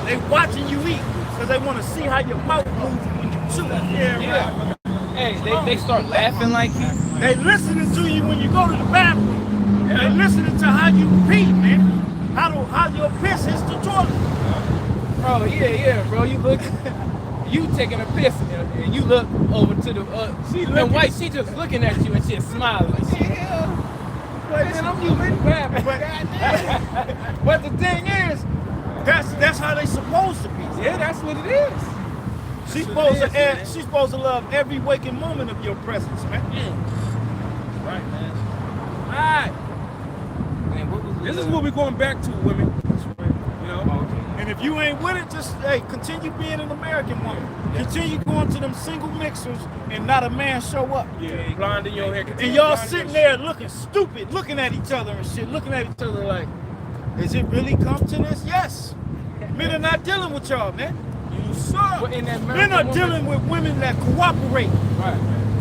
they watching you eat because they want to see how your mouth moves when you chew. Yeah. Hey, they start laughing like you. They listening to you when you go to the bathroom. They listening to how you pee, man. How your piss hits the toilet. Bro, yeah, bro. You look, you taking a piss and you look over to the, and white, she just looking at you and she smiling. Like, yeah. Like, man, I'm using But the thing is, that's how they supposed to be. Yeah, that's what it is. She's supposed to love every waking moment of your presence, man. Right, man. Alright. Man, what was This is what we're going back to, women. You know? And if you ain't with it, just continue being an American woman. Continue going to them single mixers and not a man show up. Yeah, blonde in your hair. And y'all sitting there looking stupid, looking at each other and shit, looking at each other like, is it really come to this? Yes. Men are not dealing with y'all, man. You suck. But in that Men are American dealing with women that cooperate.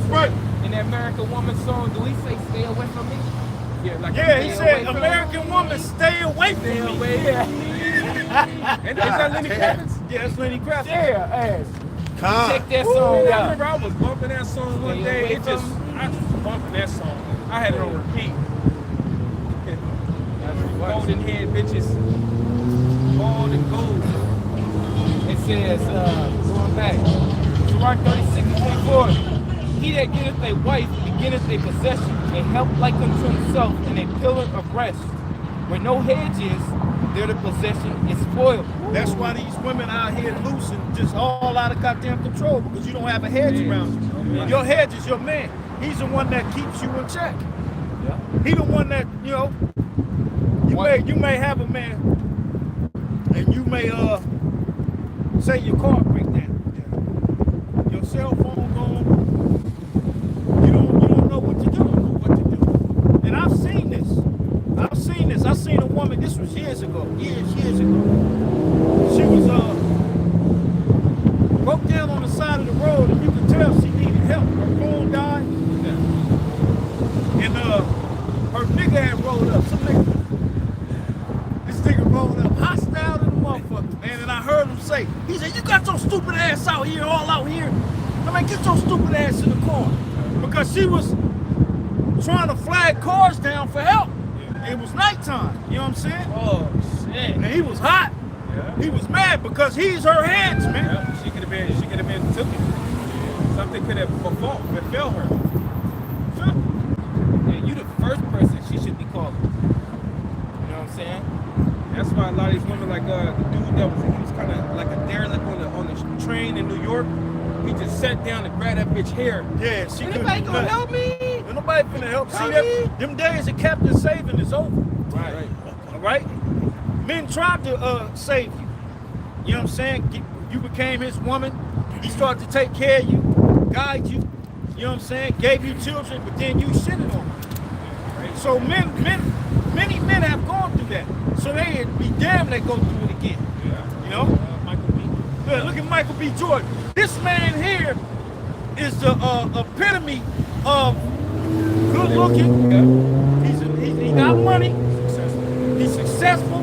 Right. In that American Woman song, do he say stay away from me? Yeah, like Yeah, he Stay said, away from American woman, stay away from me. And is that Lenny Kravitz? Yeah, it's Lenny Kravitz. Yeah, ass. Con. Check that Ooh, song I out. remember I was bumping that song one Stay day. away I was just bumping that song. I had it on repeat. Golden head bitches. Bald and gold. It says, going back, Sirach 36 and 24, he that getteth a wife beginneth a possession, a help like unto himself, and a pillar of rest. Where no hedge is, there the possession is spoiled. That's why these women out here loose and just all out of goddamn control because you don't have a hedge around you. Your hedge is your man. He's the one that keeps you in check. He the one that, you know, you may have a man and you may say your car break down. Your cell phone gone. You don't know what to do. And I've seen this. I seen a woman, this was years ago. She was broke down on the side of the road and you could tell she needed help. Her phone died. And her nigga had rolled up. This nigga rolled up hostile to the motherfucker, man. And I heard him say, he said, you got your stupid ass out here, all out here. I mean, get your stupid ass in the car. Because she was trying to flag cars down for help. It was nighttime, you know what I'm saying? Oh, shit. And he was hot. Yeah. He was mad because he's her hands, man. Yeah, she could have been took it. Something could have befell her. Yeah, you the first person she should be calling. You know what I'm saying? That's why a lot of these women, like the dude that was kind of like a derelict on the train in New York. He just sat down and grabbed that bitch hair. Yeah, she couldn't Anybody do gonna nothing. help me? Ain't nobody finna help. See, them days of Captain Saving is over. Right. All right? Men tried to save you. You know what I'm saying? You became his woman. He started to take care of you, guide you. You know what I'm saying? Gave you children, but then you shitted on them. Right? So many men have gone through that. So they'd be damned they go through it again. Yeah. You know? Michael B. Look at Michael B. Jordan. This man here is the epitome of good looking. He got money. He's successful.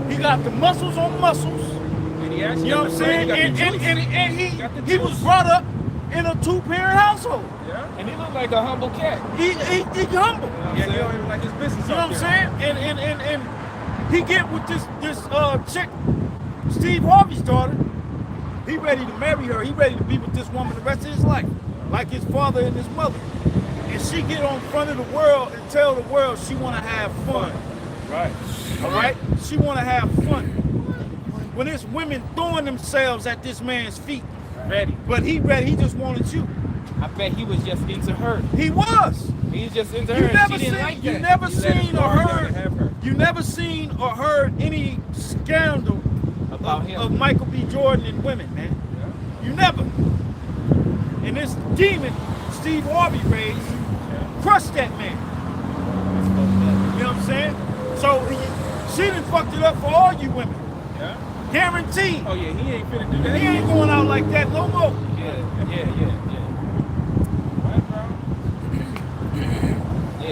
He got the muscles on muscles. And he actually, You know what I'm saying? And he was brought up in a 2-parent household. Yeah. And he looked like a humble cat. He humble. Yeah, he don't even like his business. You know what I'm saying? And he get with this chick, Steve Harvey's daughter. He ready to marry her. He ready to be with this woman the rest of his life, like his father and his mother. And she get on front of the world and tell the world she want to have fun. Right. All right? She want to have fun. When it's women throwing themselves at this man's feet. Ready. But he ready. He just wanted you. I bet he was just into her. He was. He was just into You her. never She didn't seen. like You that. never He let his seen or guard down to have her. heard. You never seen or heard any scandal About him. of Michael B. Jordan and women, man. You never. And this demon, Steve Harvey raised, crushed that man. You know what I'm saying? So she done fucked it up for all you women. Yeah. Guaranteed. Oh yeah, he ain't finna do that. He ain't going out like that no more. Yeah,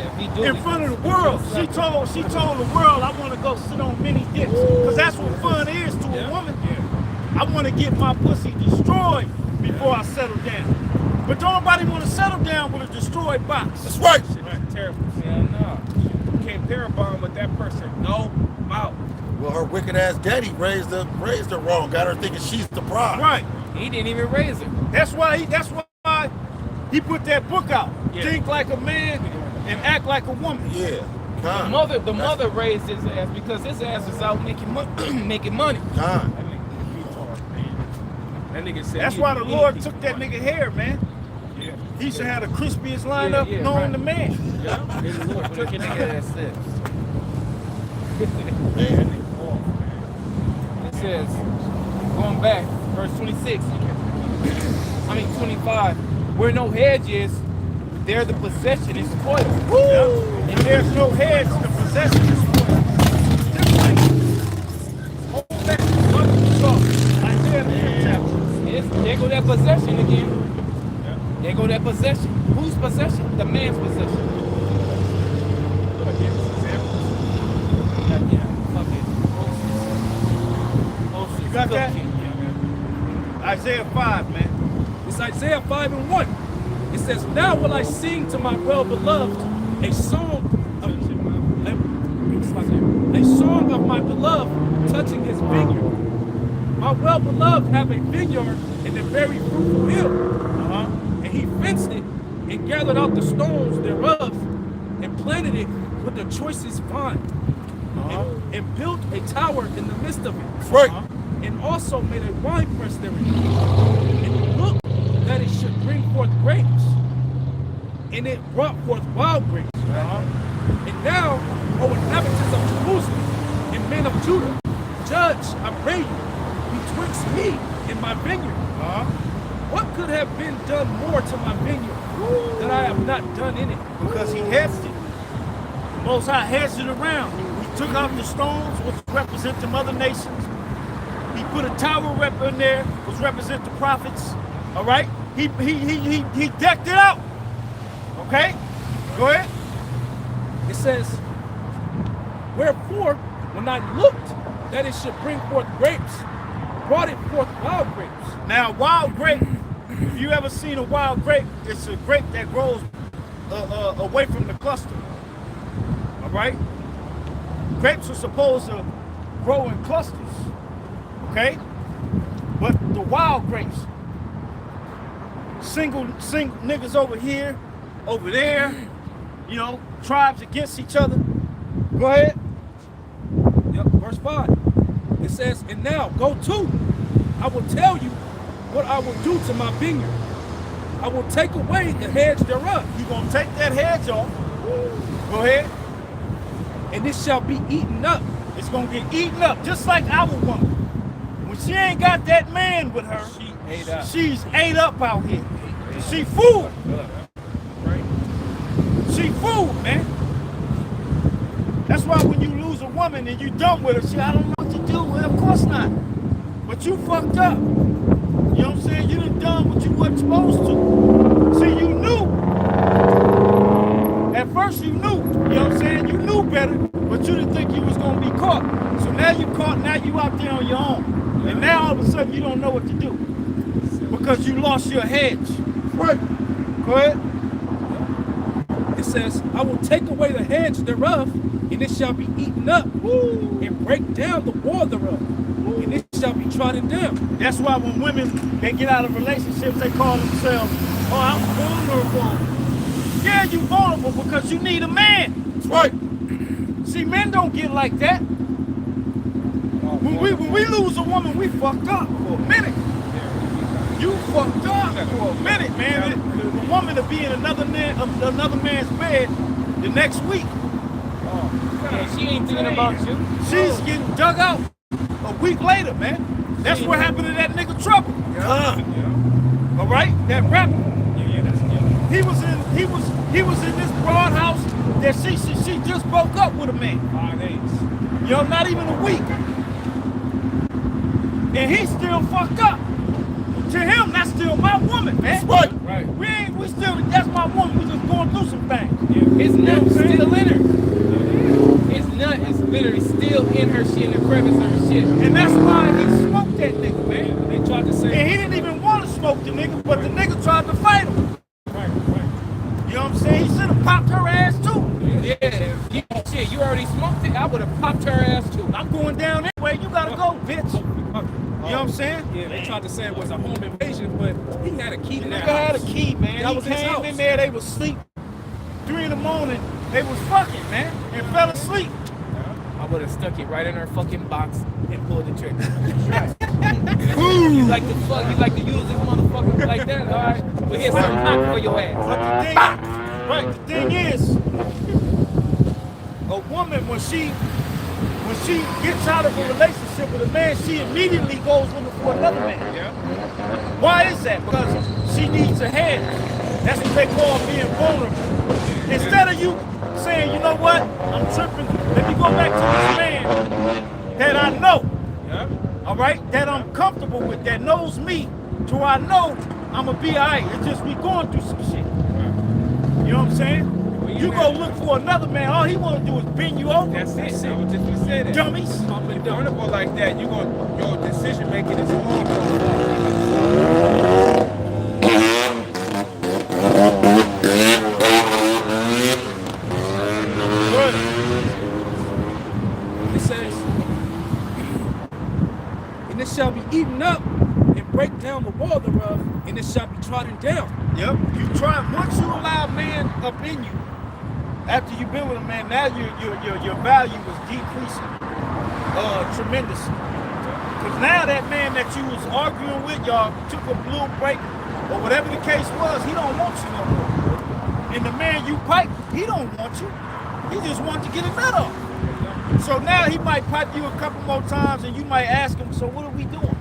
if he do In it, front of the world. She told the world, I want to go sit on many dicks. Because that's what fun is to a woman. I want to get my pussy destroyed before I settle down. But don't nobody want to settle down with a destroyed box. That's right. That's terrible. hell no. You can't pair a bond with that person. No mouth. Well, her wicked ass daddy raised her wrong. Got her thinking she's the bride. Right. He didn't even raise her. That's why he put that book out. Yeah. Think like a man and act like a woman. Yeah. The mother raised his ass because his ass was out making money. Con. That nigga said. That's why the Lord took that nigga hair, man. Yeah. He should have the crispiest lineup known right. to man. Yeah. The Lord took your nigga ass there. Man. It says, going back, verse 26, 25, where no hedge is, there the possession is spoiled. Woo! And there's no hedge, the possession is spoiled. Hold back. Isaiah the 5th chapter. There go that possession again. There go that possession. Whose possession? The man's possession. You got that? Isaiah 5, man. It's Isaiah 5 and 1. It says, now will I sing to my well-beloved a song of my beloved touching his vineyard. My well-beloved have a vineyard in a very fruitful hill. And he fenced it and gathered out the stones thereof and planted it with the choicest vine. And built a tower in the midst of it. Right. And also made a winepress therein. And looked that it should bring forth grapes. And it brought forth wild grapes. And now, O inhabitants of Jerusalem and men of Judah, judge, I pray you, betwixt me and my vineyard. What could have been done more to my vineyard that I have not done in it? Because he hedged it. The Most High hedged it around. He took out the stones, which represent the other nations. He put a tower in there, which represent the prophets. All right? He decked it out. Okay? Go ahead. It says, wherefore, when I looked that it should bring forth grapes, brought it forth wild grapes. Now, wild grape, if you ever seen a wild grape, it's a grape that grows away from the cluster. All right? Grapes are supposed to grow in clusters. Okay? But the wild grapes, single niggas over here, over there, you know, tribes against each other. Go ahead. Yep, verse 5. It says, and now go to. I will tell you what I will do to my vineyard. I will take away the hedge thereof. You're going to take that hedge off. Go ahead. And it shall be eaten up. It's going to get eaten up, just like our woman. When she ain't got that man with her, she's ate up out here. She food. She food, man. That's why when you lose a woman and you done with her, I don't know what to do. Well, of course not. But you fucked up. You know what I'm saying? You done what you wasn't supposed to. See, you knew. At first you knew. You know what I'm saying? You knew better, but you didn't think you was going to be caught. So now you caught, now you out there on your own. And now all of a sudden you don't know what to do. Because you lost your hedge. Right. Go ahead. It says, I will take away the hedge thereof, and it shall be eaten up, and break down the wall thereof, and it shall be trodden down. That's why when women, they get out of relationships, they call themselves, oh, I'm vulnerable. Yeah, you vulnerable because you need a man. That's right. See, men don't get like that. When we lose a woman, we fucked up for a minute. You fucked up for a minute, man. The woman to be in another man's bed the next week. Yeah, she ain't thinking about you. She's getting dug out a week later, man. That's what happened to that nigga Trouble. All right, that rapper. He was in this broad house that she just broke up with a man. 5 days. You know, not even a week. And he still fucked up. To him, that's still my woman, man. Right. We still, that's my woman. We just going through some things. His nut is still in her. His nut is literally still in her shit, in the crevice of her shit. And that's why he smoked that nigga, man. They tried to say, And he didn't even want to smoke the nigga, but the nigga tried to fight him. right. You know what I'm saying? He should have popped her ass too. Yeah, shit, you already smoked it. I would have popped her ass too. I'm going down anyway. You gotta go, bitch. You know what I'm saying? Yeah, they tried to say it was a home invasion, but he had a key to The that nigga had a house. key, man. That He was his came house. in there, they was asleep. 3 in the morning, they was fucking, man, and fell asleep. I would have stuck it right in her fucking box and pulled the trigger. You like to fuck, you like to use this motherfucker like that, all right? But here's some knock for your ass. But the thing is, a woman when she when she gets out of a relationship with a man, she immediately goes looking for another man. Yeah. Why is that? Because she needs a hand. That's what they call being vulnerable. Instead of you saying, you know what, I'm tripping, let me go back to this man that I know, Yeah. all right, that I'm comfortable with, that knows me, till I know I'm going to be all right. It's just we going through some shit. You know what I'm saying? You go look for another man, all he want to do is bend you over. That's it. I was just gonna say that. Dummies. If you're vulnerable like that, your decision making is wrong. It says, and it shall be eaten up and break down the wall thereof, and it shall be trodden down. Yep. You try, once you allow a man up in you, after you've been with a man, now your value is decreasing tremendously. Because now that man that you was arguing with, y'all took a little break, or whatever the case was, he don't want you no more. And the man you pipe, he don't want you. He just wants to get a nut off. So now he might pipe you a couple more times, and you might ask him, so what are we doing?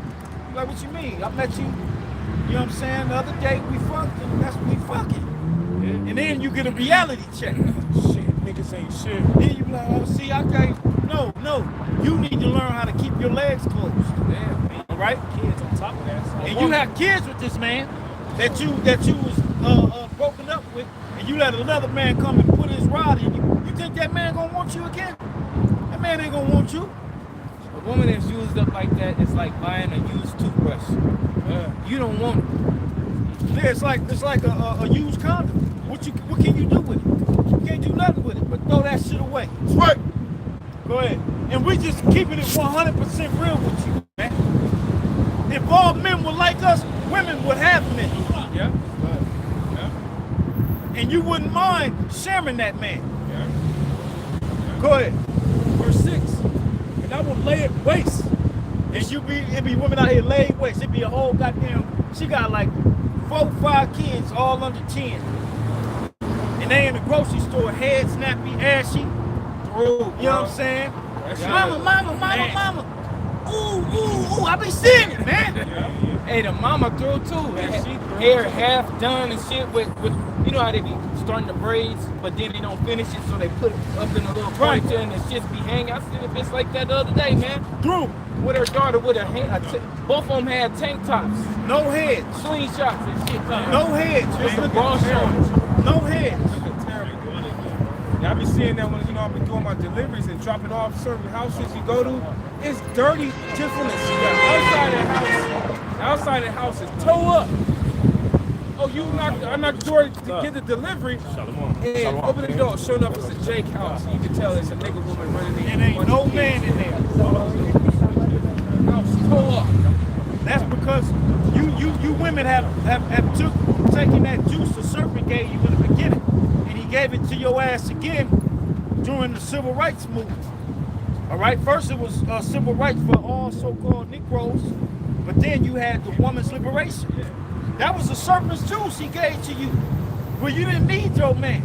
You're like, what you mean? I met you, you know what I'm saying, the other day we fucked, and that's we fucking. And then you get a reality check. Shit, niggas ain't shit. Then you be like, oh, see, I can't. No. You need to learn how to keep your legs closed. Yeah. All right? Kids on top of that. So And you have kids with this man that you was broken up with, and you let another man come and put his rod in you. You think that man gonna want you again? That man ain't gonna want you. A woman that's used up like that is like buying a used toothbrush. You don't want it. Yeah, it's like a used condom. What can you do with it? You can't do nothing with it, but throw that shit away. That's right. Go ahead. And we just keeping it 100% real with you, man. If all men were like us, women would have men. Yeah. And you wouldn't mind sharing that man. Yeah. Go ahead. Verse 6, and I will lay it waste. And it be women out here laid waste. It be a whole goddamn, she got like 4, 5 kids all under 10. And they in the grocery store, head snappy, ashy. Through, you know what I'm saying? Mama. Ooh, I be seeing it, man. Hey, the mama through too. Hair half done and shit with you know how they be starting the braids, but then they don't finish it, so they put it up in a little Right. ponytail and it just be hanging. I seen a bitch like that the other day, man. Through. With her daughter with both of them had tank tops, No heads. screenshots and shit. No heads, Just the man. ball showing. No heads. Yeah, I be seeing that when I be doing my deliveries and dropping off certain houses you go to. It's dirty, difference. You got outside the house is toe up. Oh, I knocked the door to get the delivery. And open the door. Sure enough, it's a Jake house. You can tell it's a nigga woman running in. And ain't no man in there. House toe up. That's because you women have taken that juice the serpent gave you in the beginning, and he gave it to your ass again during the civil rights movement. All right, first it was civil rights for all so-called Negroes, but then you had the woman's liberation. That was the serpent's juice he gave to you, where you didn't need your man.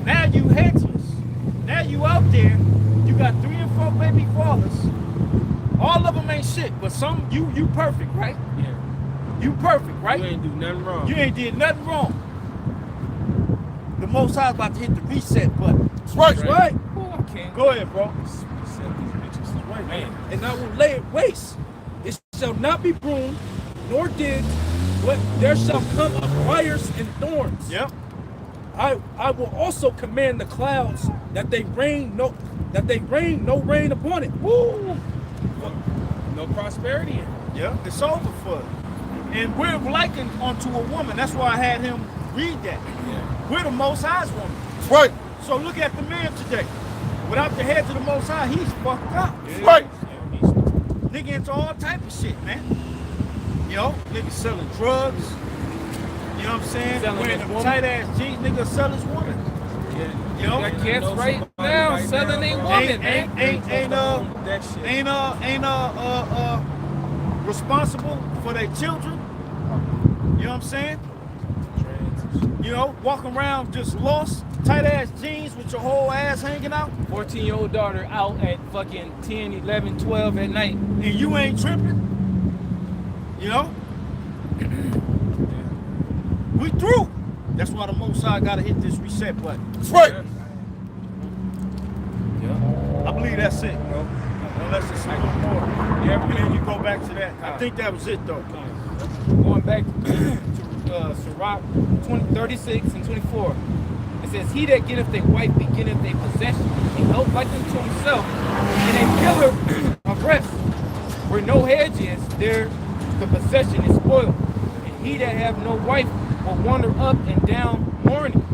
Now you headless. Now you out there, you got 3 and 4 baby fathers. All of them ain't shit, but some you perfect, right? Yeah. You perfect, right? You ain't do nothing wrong. You ain't did nothing wrong. The Most High about to hit the reset button. That's right. Right? Oh, I can't. Go ahead, bro. Man. And I will lay it waste. It shall not be pruned, nor digged, but there shall come up briars and thorns. Yep. I will also command the clouds that they rain no rain upon it. Woo! No prosperity. Yep. It's over for it. And we're likened unto a woman. That's why I had him read that. Yeah. We're the Most High's woman. That's right. So look at the man today. Without the head to the Most High, he's fucked up. That's right. Nigga into all type of shit, man. You know, nigga selling drugs. You know what I'm saying? Selling Wearing his them woman. tight ass jeans, nigga sell his woman. Yeah. You know? Got cats right now selling a woman, man. Ain't responsible for their children. You know what I'm saying? You know, walking around just lost. tight ass jeans with your whole ass hanging out, 14-year-old daughter out at fucking 10, 11, 12 at night. and you ain't tripping. You know? We through. That's why the Most High gotta hit this reset button. That's right. I believe that's it, bro. Unless it's something more. Yeah, and then you go back to that. I think that was it, though. Going back to Sirach 36 and 24. It says, he that getteth a wife beginneth a possession, and help like unto himself, and a pillar of rest. Where no hedge is, there the possession is spoiled. And he that have no wife will wander up and down mourning.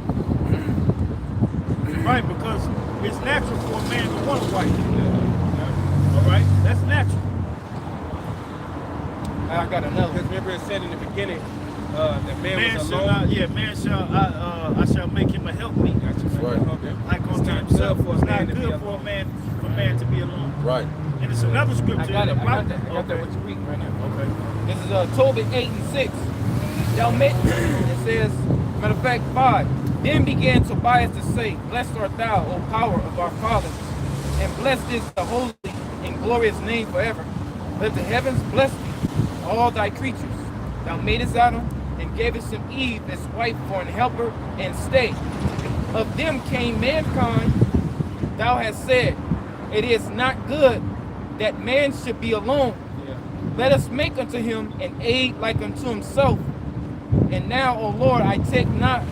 Right, because it's natural for a man to want a wife. All right? That's natural. I got another. Because remember it said in the beginning that man was shall alone. not, yeah, man shall, I shall make him a helpmeet. That's right. Okay. Like It's unto not himself. good for a It's not man to be good for a man to be alone. Right. And it's another scripture. I got it. in I the got that. I got Bible. that what you're reading right now. Okay. This is Tobit 8 and 6. Thou it says, matter of fact, 5. Then began Tobias to say, blessed art thou, O power of our fathers, and blessed is the holy and glorious name forever. Let the heavens bless thee, all thy creatures. Thou madest Adam and gavest him Eve as wife for an helper and stay. Of them came mankind. Thou hast said, it is not good that man should be alone. Let us make unto him an aid like unto himself. And now, O Lord, I take not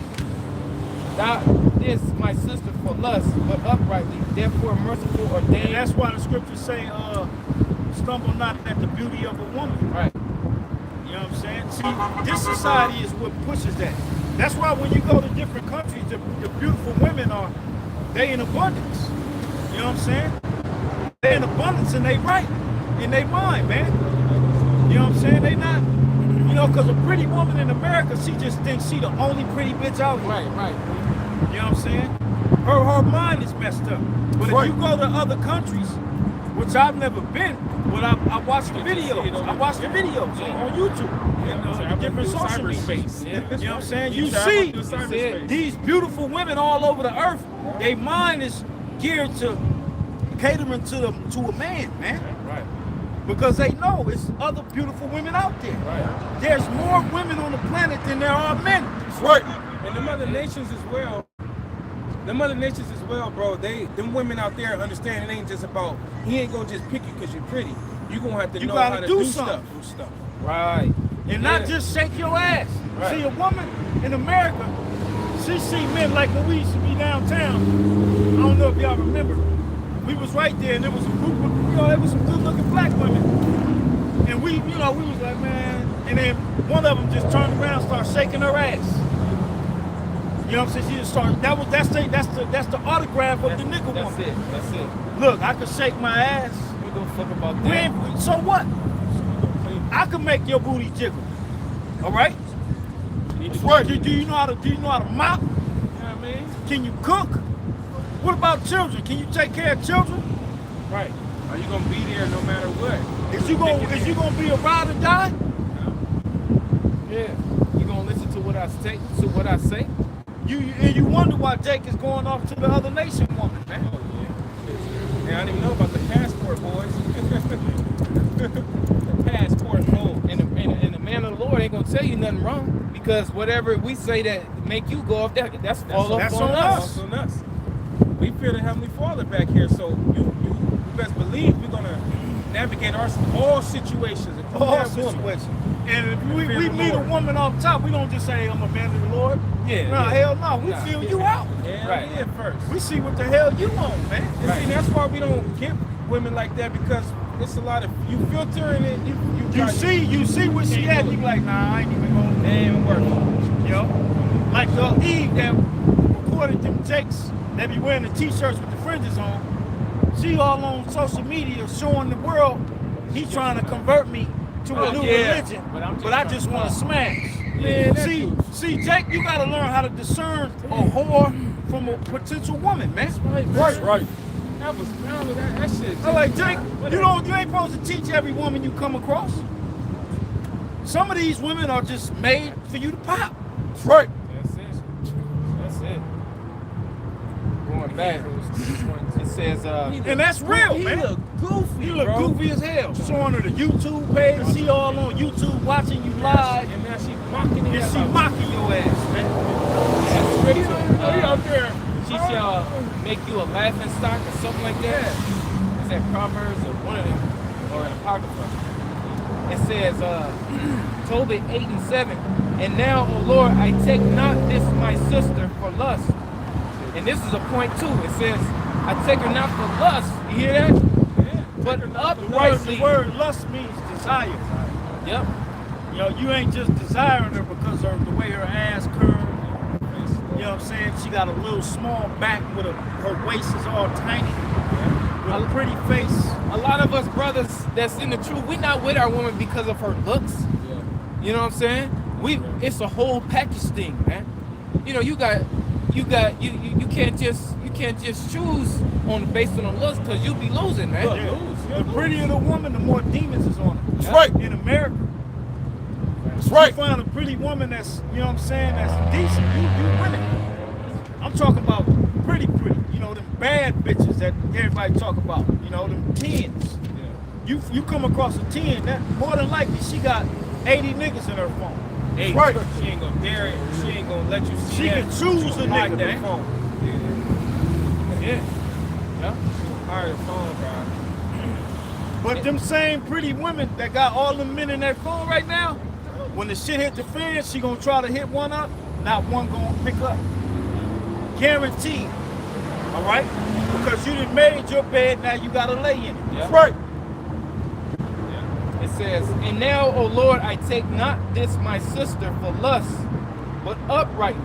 thou this my sister for lust, but uprightly, therefore merciful ordained. And that's why the scriptures say, stumble not at the beauty of a woman. Right. You know what I'm saying? See, this society is what pushes that. That's why when you go to different countries, the beautiful women they in abundance. You know what I'm saying? They're in abundance and they right in their mind, man. You know what I'm saying? They not, you know, because a pretty woman in America, she just thinks she the only pretty bitch out here. Right. You know what I'm saying? Her mind is messed up. But if you go to other countries, which I've never been, but I watch the videos. I watch the videos on YouTube and different social media. You know what I'm saying? You see these beautiful women all over the earth. Their mind is geared to catering to a man. Right. Because they know it's other beautiful women out there. Right. There's more women on the planet than there are men. That's right. And the Mother Nations as well. The Mother Nations as well, bro. Them women out there understand it ain't just about, he ain't gonna just pick you because you're pretty. You gonna have to know how to do stuff. Right. And not just shake your ass. Right. See, a woman in America, she see men like when we used to be downtown. I don't know if y'all remember. We was right there and there was a group of, there was some good looking black women. And we was like, man. And then one of them just turned around and started shaking her ass. You know what I'm saying? She just started, that's the autograph of the nigga woman. That's it. Look, I could shake my ass. We don't fuck about that. Man, so what? I can make your booty jiggle. All right? That's right. Do you know how to mop? You know what I mean? Can you cook? What about children? Can you take care of children? Right. Are you gonna be there no matter what? Is you gonna be a ride or die? Yeah. You gonna listen to what I say? You wonder why Jake is going off to the other nation woman, man. Oh yeah. Yeah, I didn't even know about the passport, boys. The passport mode. And the man of the Lord ain't gonna tell you nothing wrong, because whatever we say that make you go off, that's all that's on us. That's on us. We fear the Heavenly Father back here, so you best believe we're gonna navigate all situations. All situations. And if we meet a woman off top, we don't just say, I'm a man of the Lord. Yeah. No, hell no. We feel you out. Yeah, Right. yeah, first. We see what the hell you on, man. And see, that's why we don't get women like that, because it's a lot of, you filtering it. You see what she had, you like, nah, I ain't even gonna. It ain't working. Yo, like the Eve that recorded them Jakes that be wearing the t-shirts with the fringes on. She all on social media showing the world he trying to convert me to a new religion, but I just want to smash. Man, see, Jake, you gotta learn how to discern a whore from a potential woman, man. Right. That was that shit. I'm like, Jake, you ain't supposed to teach every woman you come across. Some of these women are just made for you to pop. That's right. That's it. going back. It says, and that's real, He man. look goofy, He look bro. goofy as hell. Showing her the YouTube page. She all on YouTube watching you live. And now she mocking it. And she mocking your ass, man. that's scripture. He out there. She shall make you a laughing stock or something like that. Is that Proverbs or one of them, or an Apocrypha? It says, Tobit 8:7. And now, O Lord, I take not this my sister for lust. And this is a point too. It says, I take her not for lust. You hear that? But uprightly. The word lust means desire. Yep. You know, you ain't just desiring her because of the way her ass curves. You know what I'm saying? She got a little small back with her waist is all tiny. With a pretty face. A lot of us brothers that's in the truth, we not with our woman because of her looks. You know what I'm saying? It's a whole package thing, man. You know, you can't just choose based on the looks, because you'll be losing, man. The prettier the woman, the more demons is on her. That's right. In America. That's right. You find a pretty woman that's, you know what I'm saying, that's decent, you winning. I'm talking about pretty, you know, them bad bitches that everybody talk about, you know, them 10s. You come across a 10, that more than likely she got 80 niggas in her phone. Hey, Right. She ain't gonna dare it. She ain't gonna let you see She that. can choose a Hide nigga, that man. phone. Yeah. Hide the phone, bro. But them same pretty women that got all them men in their phone right now, when the shit hit the fan, she gonna try to hit one up, not one gonna pick up. Guaranteed. All right? Because you done made your bed, now you gotta lay in it. That's right. It says, and now, O Lord, I take not this my sister for lust, but uprightly.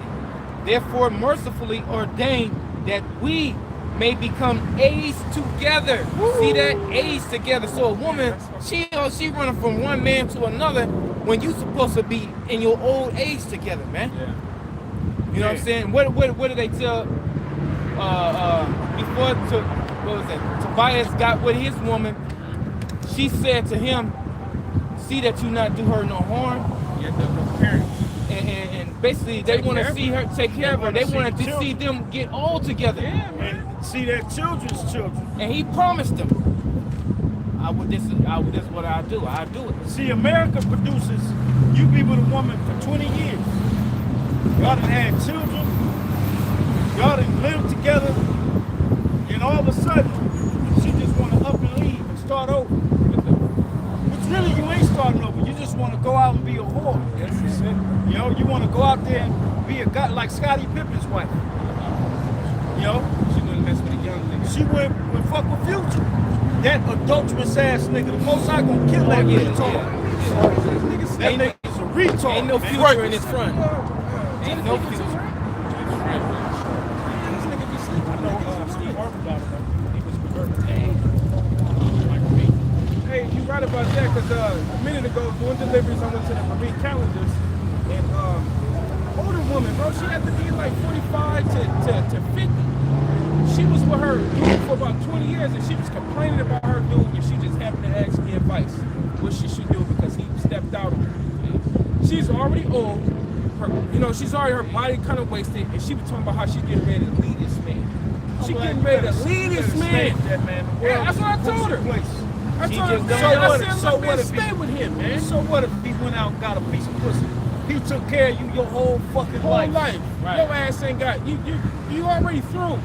Therefore mercifully ordain that we may become aids together. See that? Aids together. So a woman, she running from one man to another when you supposed to be in your old age together, man. You know what I'm saying? What did they tell before what was that? Tobias got with his woman, she said to him, see that you not do her no harm. Yeah, the parents. And basically they want to see her, take care of her. They want to see them get all together. And see their children's children. And he promised them, this is what I do. I do it. See, America produces, you be with a woman for 20 years. Y'all done had children. Y'all done lived together. And all of a sudden, she just want to up and leave and start over. But really, you ain't starting over. You just want to go out and be a whore. You know, you want to go out there and be a guy like Scottie Pippen's wife. You know? She wouldn't mess with a young nigga. She went fuck with Future. That adulterous ass nigga. The most I gonna kill that retard. That nigga's a retard. Ain't no man. future in his front. Ain't no future. Hey, you right about that, because a minute ago, doing deliveries, I went to the Marine calendars, and older woman, bro, she had to be like 45 to 50. She was with her dude for about 20 years, and she was complaining about her dude, and she just happened to ask me advice, what she should do, because he stepped out on her. She's already old, she's already, her body kind of wasted, and she was talking about how she's getting ready to lead this man. She getting ready to lead this man. Yeah, that's what I told her. I told her, so what if stay with him, man? So what if he went out and got a piece of pussy? He took care of you your whole fucking life. Right. Your ass ain't got, you already through.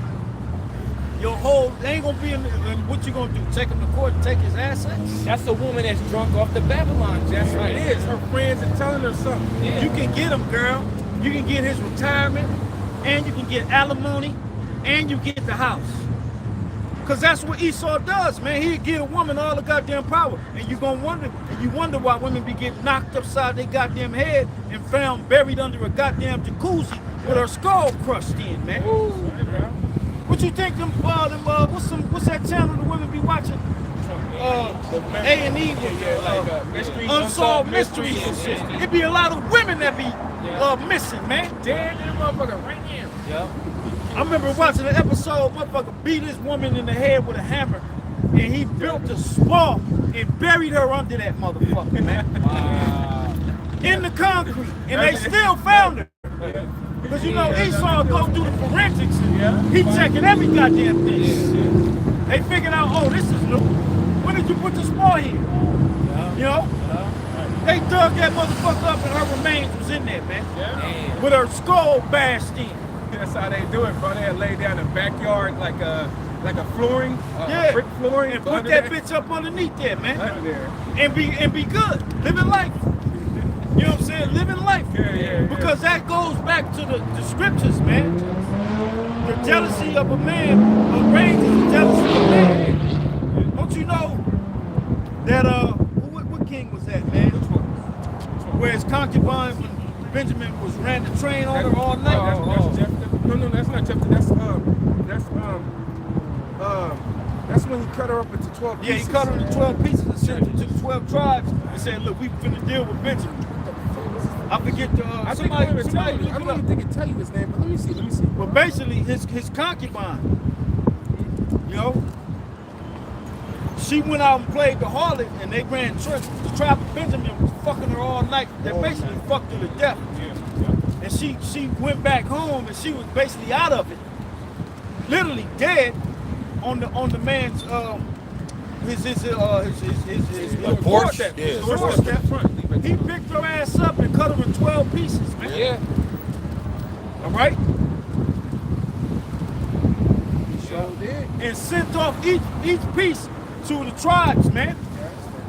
Your whole, they ain't gonna be in, what you gonna do? Take him to court and take his assets? That's a woman that's drunk off the Babylon. That's what it is. Her friends are telling her something. Yeah. You can get him, girl. You can get his retirement, and you can get alimony, and you get the house. Cause that's what Esau does, man. He'd give a woman all the goddamn power. And you wonder why women be getting knocked upside their goddamn head and found buried under a goddamn jacuzzi with her skull crushed in, man. Ooh. What you think what's that channel the women be watching? A&E, Unsolved Mysteries and shit. It be a lot of women that be missing, man. Damn, that motherfucker right now. Yep. I remember watching an episode, motherfucker beat this woman in the head with a hammer, and he built a spa and buried her under that motherfucker, man. Wow. In the concrete, and they still found her. Because you know Esau go through the forensics. He checking every goddamn thing. They figured out, oh, this is new. When did you put the spoil here? You know? They dug that motherfucker up and her remains was in there, man. With her skull bashed in. That's how they do it, bro. They lay down in the backyard like a flooring, brick flooring, and put that bitch up underneath there, man. And be good, living life. You know what I'm saying? Living life. Because that goes back to the scriptures, man. The jealousy of a man arranges the jealousy of a man. Don't you know that what king was that, man? Where his concubine when Benjamin was ran the train on her all night. That's Jephthah. No, that's not Jephthah. That's when he cut her up into 12 pieces. Yeah, he cut her into 12 pieces and sent her to the 12 tribes and said, look, we finna deal with Benjamin. I forget the I don't even think it tell you his name, but let me see. But basically his concubine, you know, she went out and played the harlot and they ran church. The tribe of Benjamin was fucking her all night. They basically fucked her to death. And she went back home and she was basically out of it. Literally dead on the man's his doorstep. He picked her ass up and cut her in 12 pieces, man. Yeah. All right? He sure did. And sent off each piece to the tribes, man.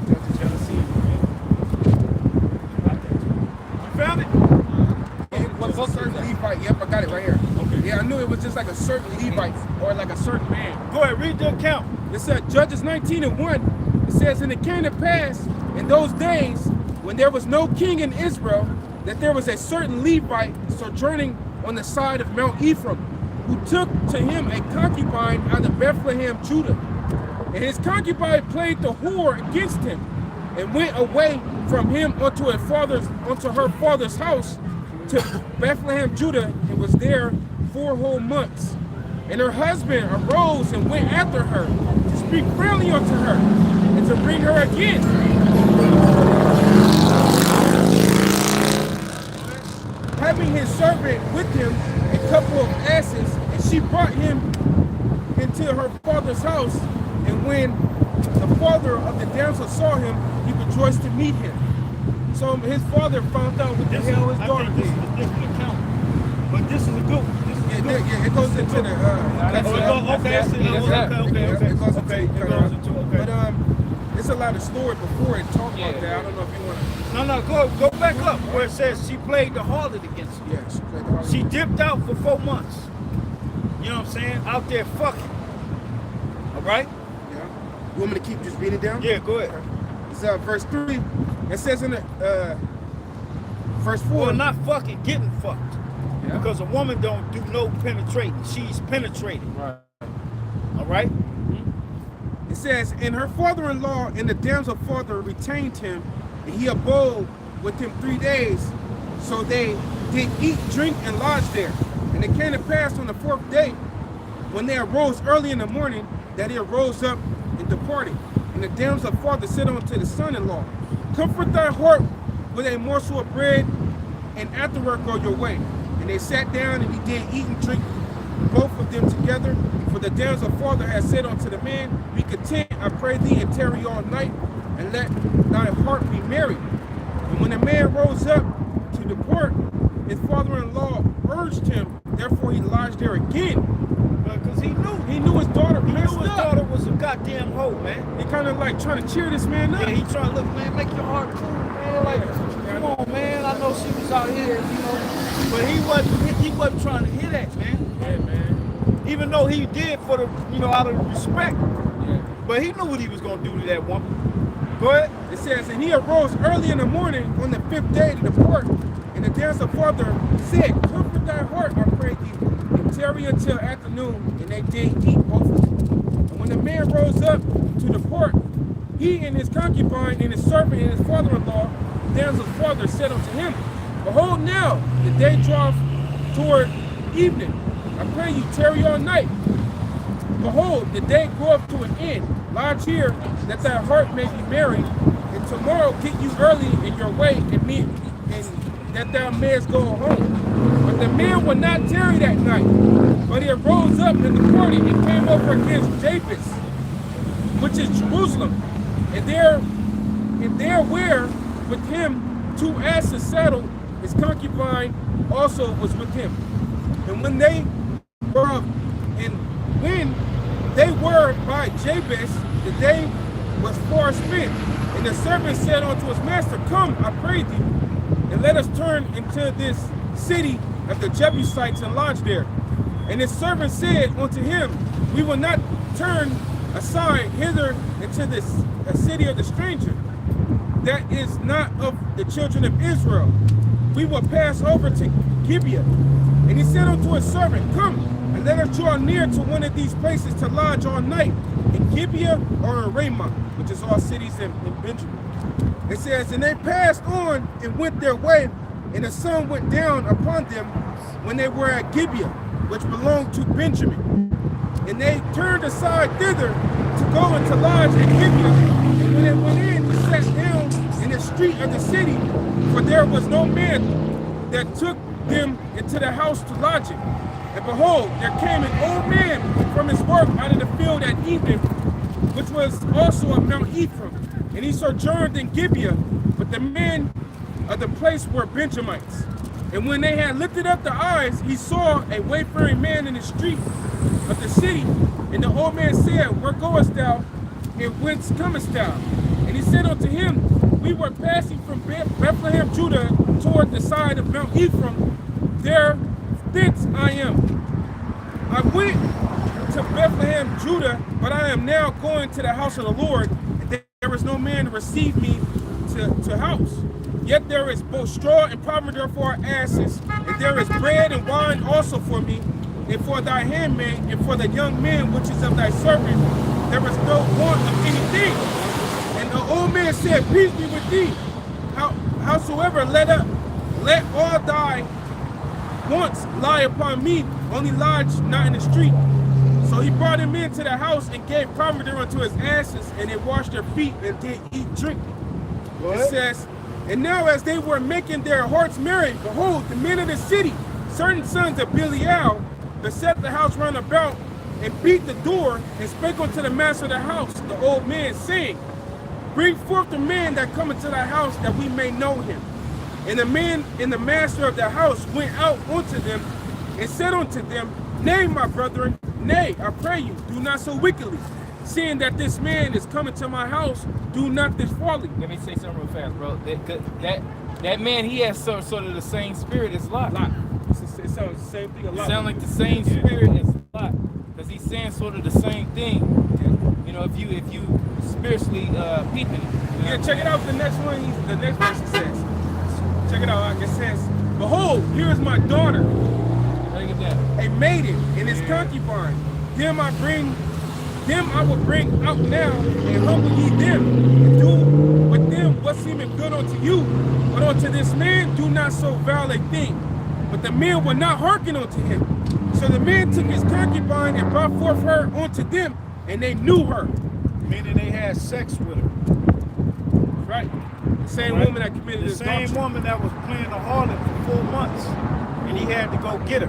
That's jealousy, man. You found it? What's a certain Levite? Yep, I got it right here. Okay. Yeah, I knew it was just like a certain Levite or like a certain man. Go ahead, read the account. It said Judges 19:1. It says, and it came to pass in those days when there was no king in Israel, that there was a certain Levite sojourning on the side of Mount Ephraim, who took to him a concubine out of Bethlehem, Judah. And his concubine played the whore against him, and went away from him unto her father's house to Bethlehem, Judah, and was there 4 whole months. And her husband arose and went after her to speak freely unto her, and to bring her again. Having his servant with him a couple of asses, and she brought him into her father's house. And when the father of the damsel saw him, he rejoiced to meet him. So his father found out what the hell his daughter did. This is a different account. But this is a good one. Yeah, it goes into the. But it's a lot of story before it talk about that. I don't know if you want to. No, go back up where it says she played the harlot against him. Yeah, she played the harlot. She dipped out for 4 months. You know what I'm saying? Out there fucking. All right? Yeah. You want me to keep just reading it down? Yeah, go ahead. It's verse 3. It says in the verse 4. Well, not fucking, getting fucked. Yeah. Because a woman don't do no penetrating. She's penetrating. Right. All right? It says, and her father-in-law and the damsel father retained him, and he abode with him 3 days. So they did eat, drink, and lodge there. And it came to pass on the 4th day, when they arose early in the morning, that he arose up and departed. And the damsel father said unto the son-in-law, comfort thy heart with a morsel of bread, and afterward go your way. And they sat down, and he did eat and drink, both of them together. For the damsel father had said unto the man, be content, I pray thee, and tarry all night, and let thy heart be merry. And when the man rose up to depart, his father-in-law urged him, therefore he lodged there again. Because he knew his daughter He knew messed his up. daughter was a goddamn hoe, man. He kind of like trying to cheer this man up. Yeah, he trying to look, man, make your heart cool, man. Like, come on, man. I know she was out here, you know. But he wasn't trying to hear that, man. Yeah, man. Even though he did for the, you know, out of respect. Yeah. But he knew what he was gonna do to that woman. Go ahead. It says, and he arose early in the morning on the 5th day to depart. And the damsel father said, comfort thy heart, I pray thee, and tarry until afternoon. And they did eat both of them. And when the man rose up to depart, he and his concubine and his servant and his father-in-law, the damsel's father, said unto him, behold now, the day draweth toward evening. I pray you tarry all night. Behold, the day goeth to an end. Lodge here, that thy heart may be merry, and tomorrow get you early in your way, and that thou mayest go home. But But the man would not tarry that night, but he arose up in the morning and came over against Jabez, which is Jerusalem, and there were with him 2 asses saddled. His concubine also was with him. And when they were by Jabez, the day was far spent. And the servant said unto his master, Come, I pray thee, and let us turn into this city of the Jebusites and lodge there. And his servant said unto him, We will not turn aside hither into this city of the stranger, that is not of the children of Israel. We will pass over to Gibeah. And he said unto his servant, Come, and let us draw near to one of these places to lodge all night, in Gibeah or in Ramah, which is all cities in Benjamin. It says, And they passed on and went their way, and the sun went down upon them when they were at Gibeah, which belonged to Benjamin. And they turned aside thither to go into lodge in Gibeah. And when they went in, he sat down in the street of the city, for there was no man that took them into the house to lodging. And behold, there came an old man from his work out of the field at evening, which was also of Mount Ephraim. And he sojourned in Gibeah, but the men of the place were Benjamites. And when they had lifted up their eyes, he saw a wayfaring man in the street of the city. And the old man said, Where goest thou, and whence comest thou? And he said unto him, We were passing from Bethlehem, Judah, toward the side of Mount Ephraim. Thence I am. I went to Bethlehem, Judah, but I am now going to the house of the Lord. And there is no man to receive me to house. Yet there is both straw and provender for our asses, and there is bread and wine also for me, and for thy handmaid, and for the young man which is of thy servant. There is no want of anything. And the old man said, Peace be with thee. Howsoever, let all thy wants lie upon me, only lodge not in the street. So he brought him into the house and gave provender unto his asses, and they washed their feet and did eat drink. It says, And now as they were making their hearts merry, behold, the men of the city, certain sons of Belial, beset the house round about, and beat the door, and spake unto the master of the house, the old man, saying, Bring forth the man that cometh to thy house, that we may know him. And the man and the master of the house went out unto them, and said unto them, Nay, my brethren, nay, I pray you, do not so wickedly. Seeing that this man is coming to my house, do not this folly. Let me say something real fast, bro. That man, he has sort of the same spirit as Lot. It sounds the same thing a lot. It sounds like the same spirit as Lot, because he's saying sort of the same thing. You know, if you spiritually peeping it. Yeah, check it out. The next one, the next verse it says. Check it out. It says, Behold, here is my daughter, a maiden, and his concubine. Them I will bring out now, and humble ye them, and do with them what seemeth good unto you. But unto this man do not so foul a thing. But the men would not hearken unto him. So the man took his concubine and brought forth her unto them, and they knew her. Meaning they had sex with her. Right. The same woman that committed this adultery. The same woman that was playing the harlot for 4 months, and he had to go get her.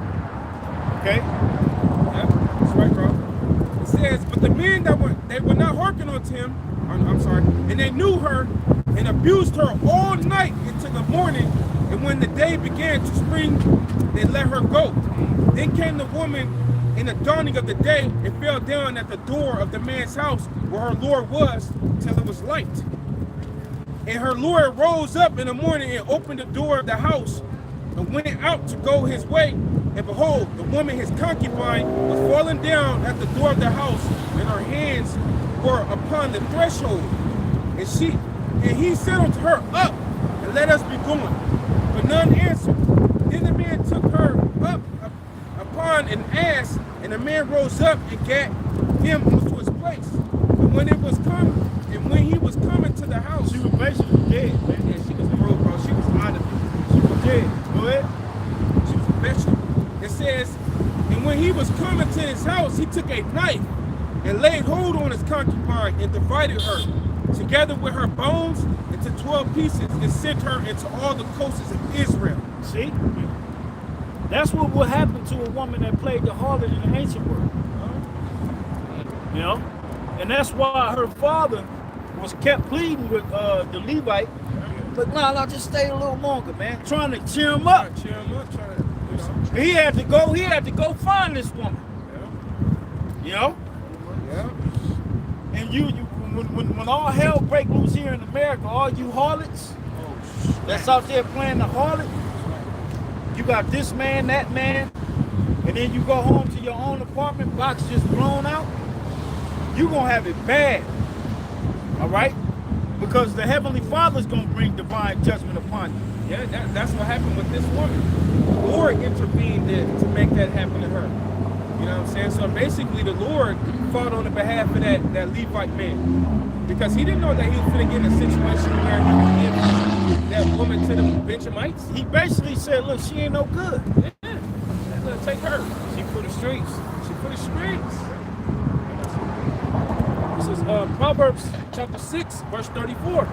Okay? Yeah, that's right, bro. It says, but the men they were not hearken unto him, I'm sorry, and they knew her and abused her all night into the morning, and when the day began to spring, they let her go. Then came the woman in the dawning of the day and fell down at the door of the man's house where her lord was till it was light. And her lord rose up in the morning and opened the door of the house and went out to go his way. And behold, the woman, his concubine, was fallen down at the door of the house, and her hands were upon the threshold. And he said unto her, Up, and let us be going. But none answered. Then the man took her up upon an ass, and the man rose up and gat him into his place. And when he was coming to the house, she was basically dead, man. Yeah, she was broke, bro. She was out of it. She was dead. Go ahead. She was a vegetable. It says, and when he was coming to his house, he took a knife and laid hold on his concubine and divided her, together with her bones, into 12 pieces, and sent her into all the coasts of Israel. See? That's what would happen to a woman that played the harlot in the ancient world. You know? And that's why her father was kept pleading with the Levite. But no, just stay a little longer, man. Trying to cheer him up. Cheer him up, trying to, He had to go find this woman. You know? Yeah. And when all hell break loose here in America, all you harlots that's out there playing the harlot, you got this man, that man, and then you go home to your own apartment, box just blown out, you gonna have it bad. All right? Because the Heavenly Father's gonna bring divine judgment upon you. Yeah, that's what happened with this woman. The Lord intervened to make that happen to her. You know what I'm saying? So basically the Lord fought on the behalf of that Levite man. Because he didn't know that he was going to get in a situation where he would give that woman to the Benjamites. He basically said, look, she ain't no good. Yeah. Take her. She for the streets. She for the streets. This is Proverbs chapter 6, verse 34.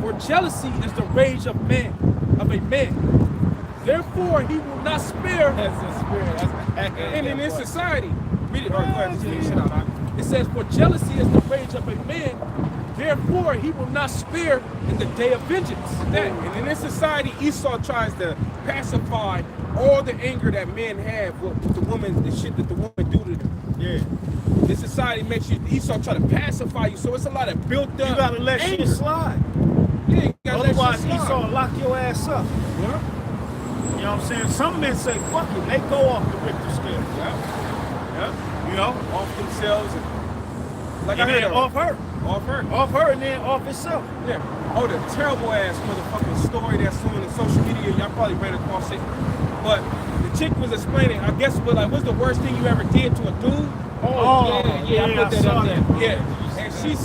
For jealousy is the rage of a man. Therefore, he will not spare. That's the spirit. And in this society, read it. Go ahead, just finish it out. It says, for jealousy is the rage of a man. Therefore, he will not spare in the day of vengeance. And in this society, Esau tries to pacify all the anger that men have with the woman, the shit that the woman do to them. Yeah. This society makes you, Esau try to pacify you. So it's a lot of built up You gotta let anger. shit slide. Yeah, you gotta let Otherwise, shit slide. Esau lock your ass up. Yeah. You know what I'm saying? Some men say, fuck it, they go off the Richter scale. Yeah. You know? Off themselves. And, like And I heard then off her. Off her. Off her and then off itself. Yeah. Oh, the terrible ass motherfucking story that's on social media. Y'all probably ran across it. But the chick was explaining, I guess, what's the worst thing you ever did to a dude? Yeah, I put that up there. Yeah. And she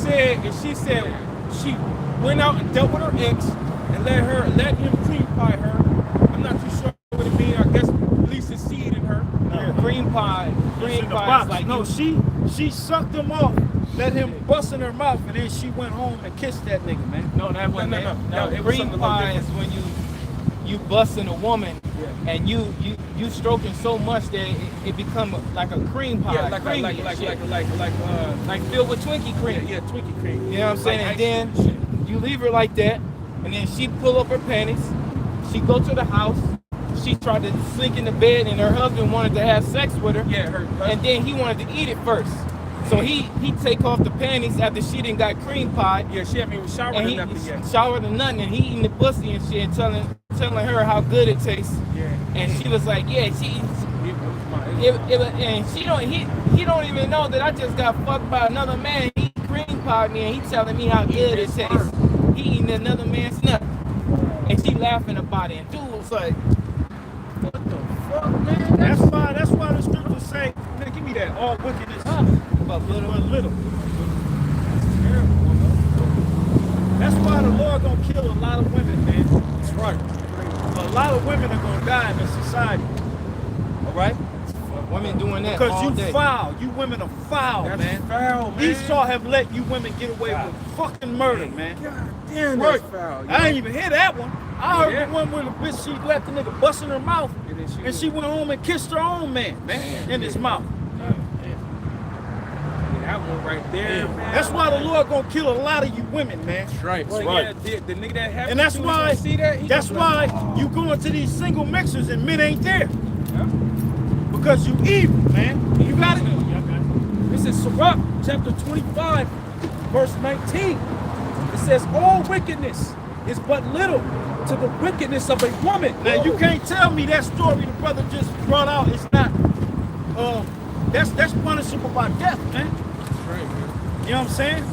said she went out and dealt with her ex and let him cream pie her. I'm not too sure what it means. I guess release his seed in her. Cream pie. It's Cream in the pie box. is like No, she sucked him off, let him bust in her mouth, and then she went home and kissed that nigga, man. No, that wasn't No, it. no, it was Cream something pie like is when you busting a woman and you stroking so much that it become like a cream pie. Yeah, like filled with Twinkie cream. Yeah, Twinkie cream. You know what I'm saying? Like And ice cream then you leave her like that, and then she pull up her panties. She go to the house. She tried to sneak in the bed, and her husband wanted to have sex with her. Yeah, her husband. And then he wanted to eat it first. So he take off the panties after she didn't got cream pie. Yeah, she haven't even showered And or he nothing yet. showered or nothing, and he eating the pussy and shit, and telling her how good it tastes. Yeah. And she was like, yeah, and he don't even know that I just got fucked by another man. He cream pie me, and he telling me how good it tastes. He eating another man's nut, and she laughing about it. And dude was like, what the fuck, man? That's why the scriptures say, man, give me that all wickedness, But little. That's why the Lord gonna kill a lot of women, man. That's right. A lot of women are gonna die in this society. All right? women doing that Because all you day. foul. You women are foul, That's man. foul, man. Esau have let you women get away with fucking murder, man. God damn, Right. that's foul. I didn't even hear that one. I heard Yeah. the one where the bitch, she left the nigga bust in her mouth, And then and she went home and kissed her own man, in his mouth. That one right there, man. That's why the Lord gonna kill a lot of you women, man. right. Well, right. yeah, the nigga that happened And that's to why, see that? that's why you go into these single mixers and men ain't there. Because you evil, man. You got it? This is Sirach, chapter 25, verse 19. It says, all wickedness is but little to the wickedness of a woman. Now you can't tell me that story the brother just brought out is not that's punishable by death, man. You know what I'm saying?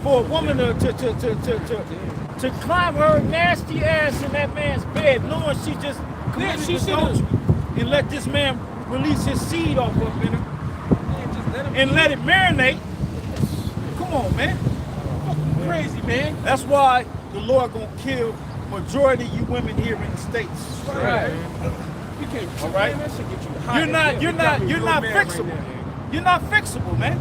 For a woman to climb her nasty ass in that man's bed, knowing she just committed adultery, and let this man release his seed off up in her, and let it marinate. Come on, man. Crazy, man. That's why the Lord gonna kill majority of you women here in the States. Right. You can't, all right? Man, that should get you hot. You're not fixable. You're not fixable, man.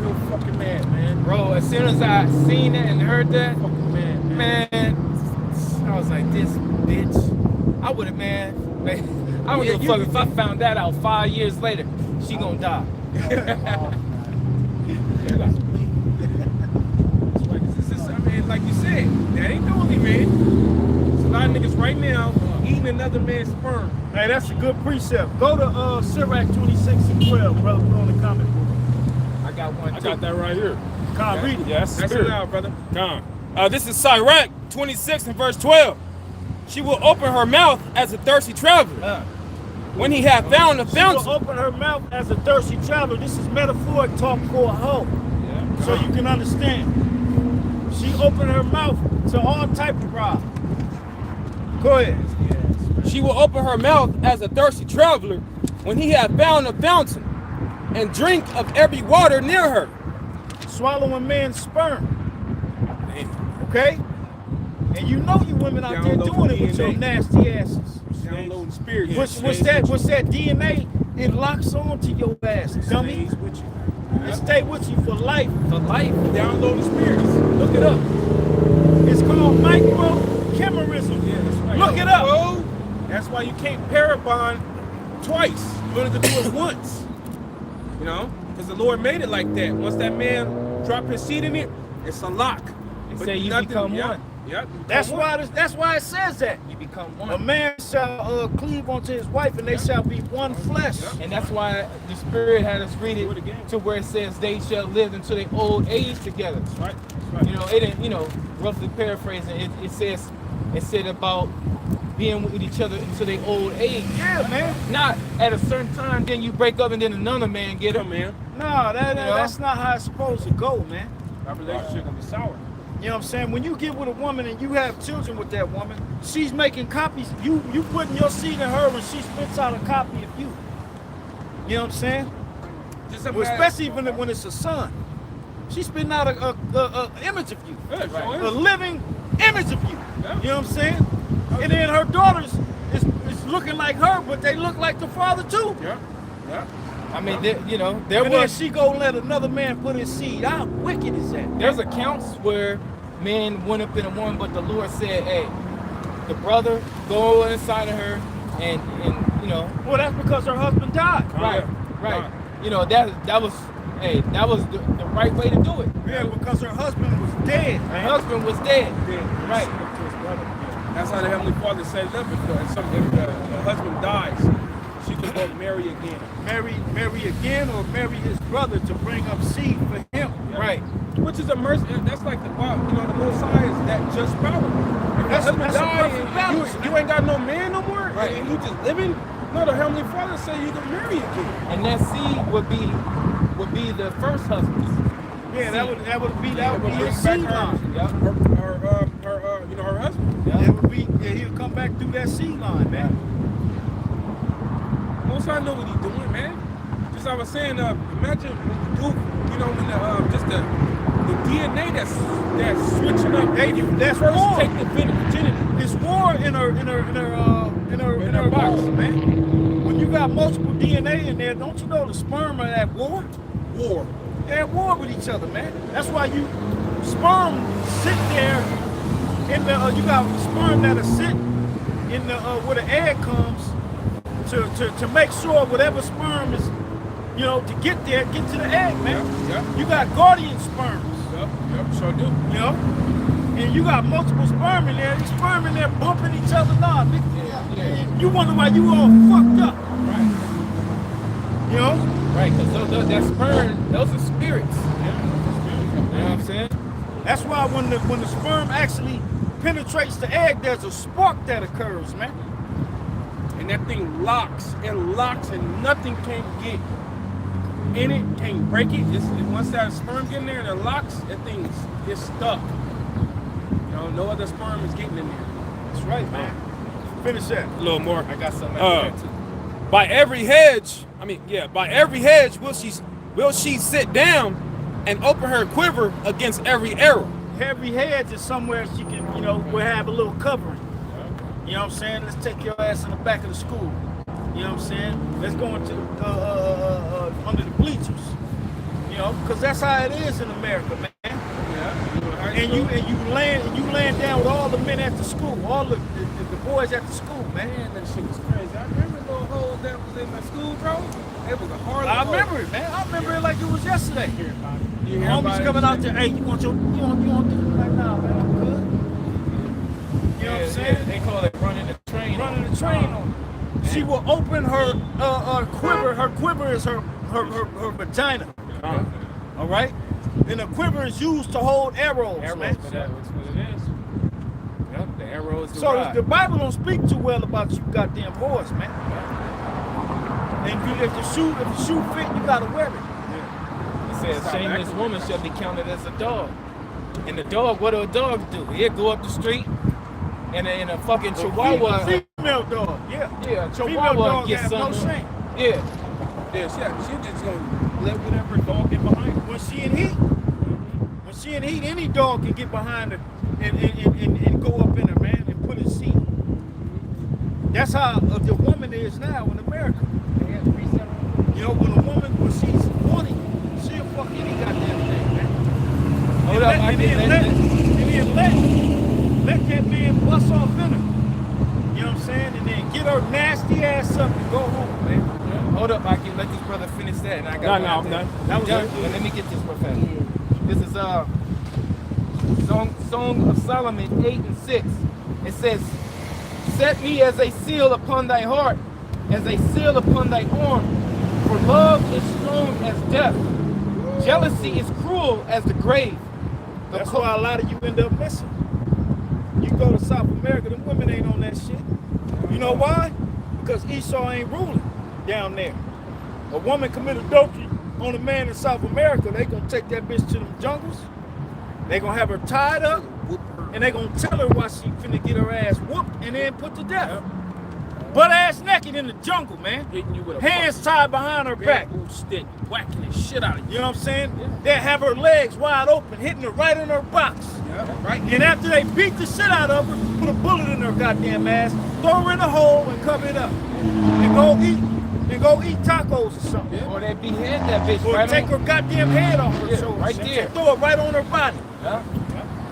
Real fucking mad, man. Bro, as soon as I seen that and heard that, Fucking mad, man, I was like, this bitch. I would have, man, I don't give a fuck if I found that out 5 years later. She gonna die. I mean, like you said, that ain't the only man. There's a lot of niggas right now eating another man's sperm. Hey, that's a good precept. Go to Sirach 26:12, brother. Put on the comment book. I got one. I got that right here. Can't read it. Yeah, that's it spirit. out, brother. Come. This is Sirach 26 and verse 12. She will open her mouth as a thirsty traveler. When he had found a She will fountain. open her mouth as a thirsty traveler. This is metaphoric talk for a hoe. So you can understand. She opened her mouth to all type of rob. Go ahead. She will open her mouth as a thirsty traveler when he had found a fountain and drink of every water near her. Swallowing man's sperm. Okay? And you know you women out there doing it with your nasty asses. Downloading spirits. What's that DNA? It locks on to your ass, dummy. Stays with you. It stay with you for life. For life. Downloading spirits. Look it up. It's called microchimerism. Yeah, that's right. Look it up. Oh, that's why you can't parabond twice. You only can do it once. You know? Because the Lord made it like that. Once that man drop his seed in it, it's a lock. They But say you become one. Yep. That's why it says that. You become A one. man shall cleave unto his wife, and they shall be one flesh. And that's why the Spirit had us read it to where it says they shall live until their old age together. That's right. That's right. You know, it didn't, you know, roughly paraphrasing, it said about being with each other until their old age. Yeah, man. Not at a certain time, then you break up and then another man get Come, him. man. No, know? that's not how it's supposed to go, man. Our relationship gonna be sour. You know what I'm saying? When you get with a woman and you have children with that woman, she's making copies. You putting your seed in her and she spits out a copy of you. You know what I'm saying? Just Well, especially when it's a son. She's spitting out a image of you. Yeah, sure A is. living image of you. Yeah. You know what I'm saying? And then her daughters is looking like her, but they look like the father too. Yeah. Yeah. I mean, there And then was she go let another man put his seed. How wicked is that? there's accounts where men went up in a woman, but the Lord said, "Hey, the brother go inside of her, and you know, Well, that's because her husband died. right, you know that was the right way to do it. Yeah, because her husband was dead. Her husband was dead, right? That's how the Heavenly Father set it up. If the husband dies, she can go marry again. Marry again or marry his brother to bring up seed for him. Yeah. Right. Which is a mercy. That's like the the Most High is that just power. If That's- the husband that's a died perfect and balance, you ain't got no man no more, Right. and you just living. No, the Heavenly Father said you can marry again. And that seed would be the first husband's. Yeah, that would be his Bring seed back line. Yep. her husband. Yep. It would be he'll come back through that seed line, man. Most I know what he's doing, man. Just I was saying, imagine when you do, when the DNA that's switching up. Hey, that's first war. take the virginity. It's war in her box, man. When you got multiple DNA in there, don't you know the sperm are at war? War. They're at war with each other, man. That's why sperm sit there in the you got sperm that'll sit in the where the egg comes to make sure whatever sperm is, to get there, get to the egg, man. Yeah. You got guardian sperms, Yep, sure do. and you got multiple sperm in there. These sperm in there bumping each other now. Yeah. You wonder why you all fucked up, Right. Right, because that sperm, those are spirits. Yeah. You know what I'm saying? That's why when the sperm actually penetrates the egg, there's a spark that occurs, man. And that thing locks and nothing can get in it, can't break it. Once that sperm get in there and it locks, that thing is stuck. No other sperm is getting in there. That's right, man. Finish that. A little more. I got something after that too. By every hedge will she sit down and open her quiver against every arrow. Every hedge is somewhere she can, will have a little covering. You know what I'm saying? Let's take your ass in the back of the school. You know what I'm saying? Let's go into under the bleachers. Because that's how it is in America, man. Yeah. And you land down with all the men at the school, all the boys at the school, man. Man, that shit was crazy. I remember little hoes that was in my school, bro. It was a hard. I remember it, man. I remember it like it was yesterday. You hear Homies about it? coming out there, hey, you want this? Like, nah, man, I'm good. You know what I'm saying? They call it running the train. Running the train on her. She will open her quiver. Her quiver is her vagina. All right? And the quiver is used to hold arrows, man. That's what it is. Yep, the arrows. So the Bible don't speak too well about you goddamn boys, man. And if the shoe fit, you gotta wear it. It says, shameless woman shall be counted as a dog. And the dog, what do a dog do? He'll go up the street and a fucking chihuahua. Female dog, yeah. Yeah, Female chihuahua dogs gets have no something. shame. Yeah. Yeah, she just gonna let whatever dog get behind her. When she in heat, any dog can get behind her and go up in her, man, and put his seat. That's how the woman is now in America. You know, when she's 20, she'll fuck any goddamn thing, man. Hold up, I can let that man bust off in her. You know what I'm saying? And then get her nasty ass up and go home, man. Hold up, I can let this brother finish that, and I got. No, I'm done. That was Yeah, it. let me get this, Professor. This is Song of Solomon 8:6. It says, "Set me as a seal upon thy heart, as a seal upon thy arm. For love is strong as death. Jealousy is cruel as the grave." That's why a lot of you end up missing. You go to South America, them women ain't on that shit. You know why? Because Esau ain't ruling down there. A woman commit adultery on a man in South America, they gonna take that bitch to them jungles. They gonna have her tied up, and they gonna tell her why she finna get her ass whooped and then put to death. Butt ass naked in the jungle, man. Hitting you with a Hands tied behind her back. bamboo stick, whacking the shit out of you. You know what I'm saying? They have her legs wide open, hitting her right in her box. Yeah, right. And after they beat the shit out of her, put a bullet in her goddamn ass, throw her in a hole and cover it up. And go eat tacos or something. Or they behead that bitch Or right take on. her goddamn head off her Yeah, shoulders. right and there. throw it right on her body. Yeah.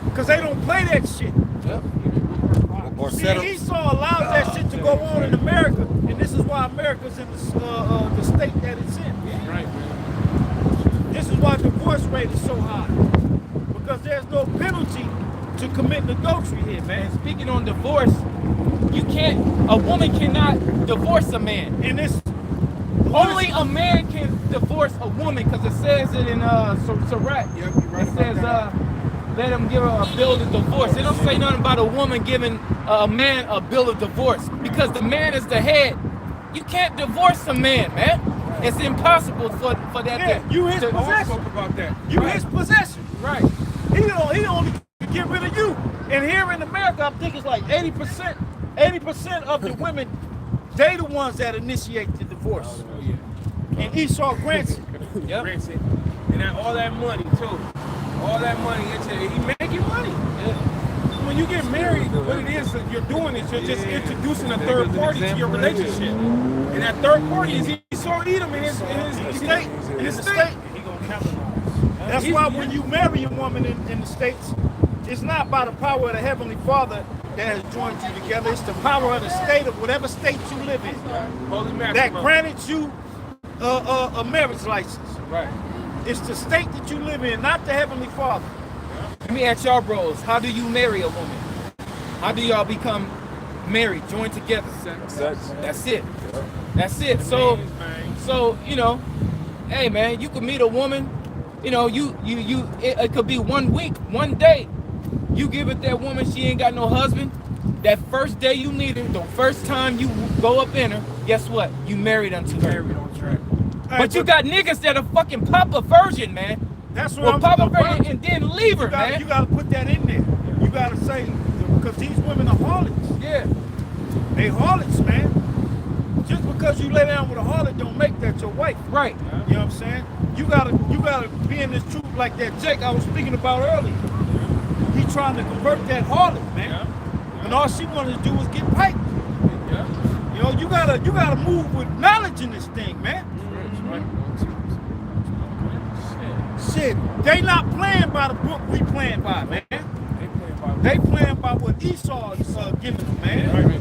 Because they don't play that shit. Or See, set up. Esau allows that shit to go on in America. And this is why America's in the state that it's in. Right, man. This is why divorce rate is so high. Because there's no penalty to committing adultery here, man. And speaking on divorce, a woman cannot divorce a man. And this Only a man can divorce a woman, because it says it in Surah. Yep, you're right It about says, that. let him give her a bill of divorce. It don't say nothing about a woman giving a man a bill of divorce, because the man is the head. You can't divorce a man, man. It's impossible for that. Yeah, you his I possession. spoke about that. You his possession. Right. He only can get rid of you. And here in America, I think it's like 80% of the women, they the ones that initiate the divorce. Oh, yeah. And Esau grants it. Yep. Rents it. And then all that money, too. All that money, he making money. Yeah. When you get married, what it is that you're doing is you're just introducing a third party to your relationship. And that third party is Esau Edom in his state. In his state. He gonna capitalize. That's why when you marry a woman in the States, it's not by the power of the Heavenly Father that has joined you together. It's the power of the state of whatever state you live in Holy that matrimony. granted you a marriage license. Right. It's the state that you live in, not the Heavenly Father. Let me ask y'all bros, how do you marry a woman? How do y'all become married, joined together? That's it. That's it. So you know, hey man, you could meet a woman, you know, it could be 1 week, 1 day. You give it that woman, she ain't got no husband. That first day you meet her, the first time you go up in her, guess what? You married unto her. Married on track. But you got niggas that are fucking pop a virgin, man. That's what Well, I'm pop a talking virgin and then leave her, man. You gotta put that in there. You gotta say, because these women are harlots. Yeah. They harlots, man. Just because you lay down with a harlot don't make that your wife. Right. You know what I'm saying? You gotta be in this truth like that Jake I was speaking about earlier. He trying to convert that harlot, man. And all she wanted to do was get piped. You know, you gotta move with knowledge in this thing, man. Shit, they not playing by the book we playing by, man. They playing by what Esau is giving them, man.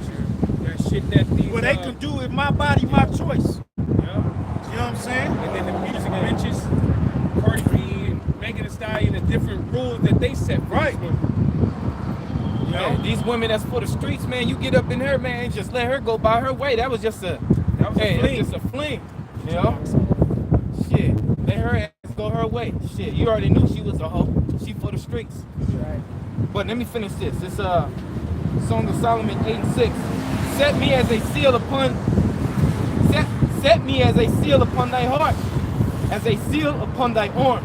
That shit that these. What they can do is my body, my choice. Yeah. You know what I'm saying? And then the music bitches, Cardi B and Megan Thee Stallion, the different rules that they set for Right. these women. You know? Man, these women that's for the streets, man, you get up in her, man, and just let her go by her way. That was just a fling. just a fling. You know? Shit. Let her ass go her way. Shit. You already knew she was a hoe. She for the streets. Right. But let me finish this. It's Song of Solomon 8:6. Set me as a seal upon thy heart, as a seal upon thy arm.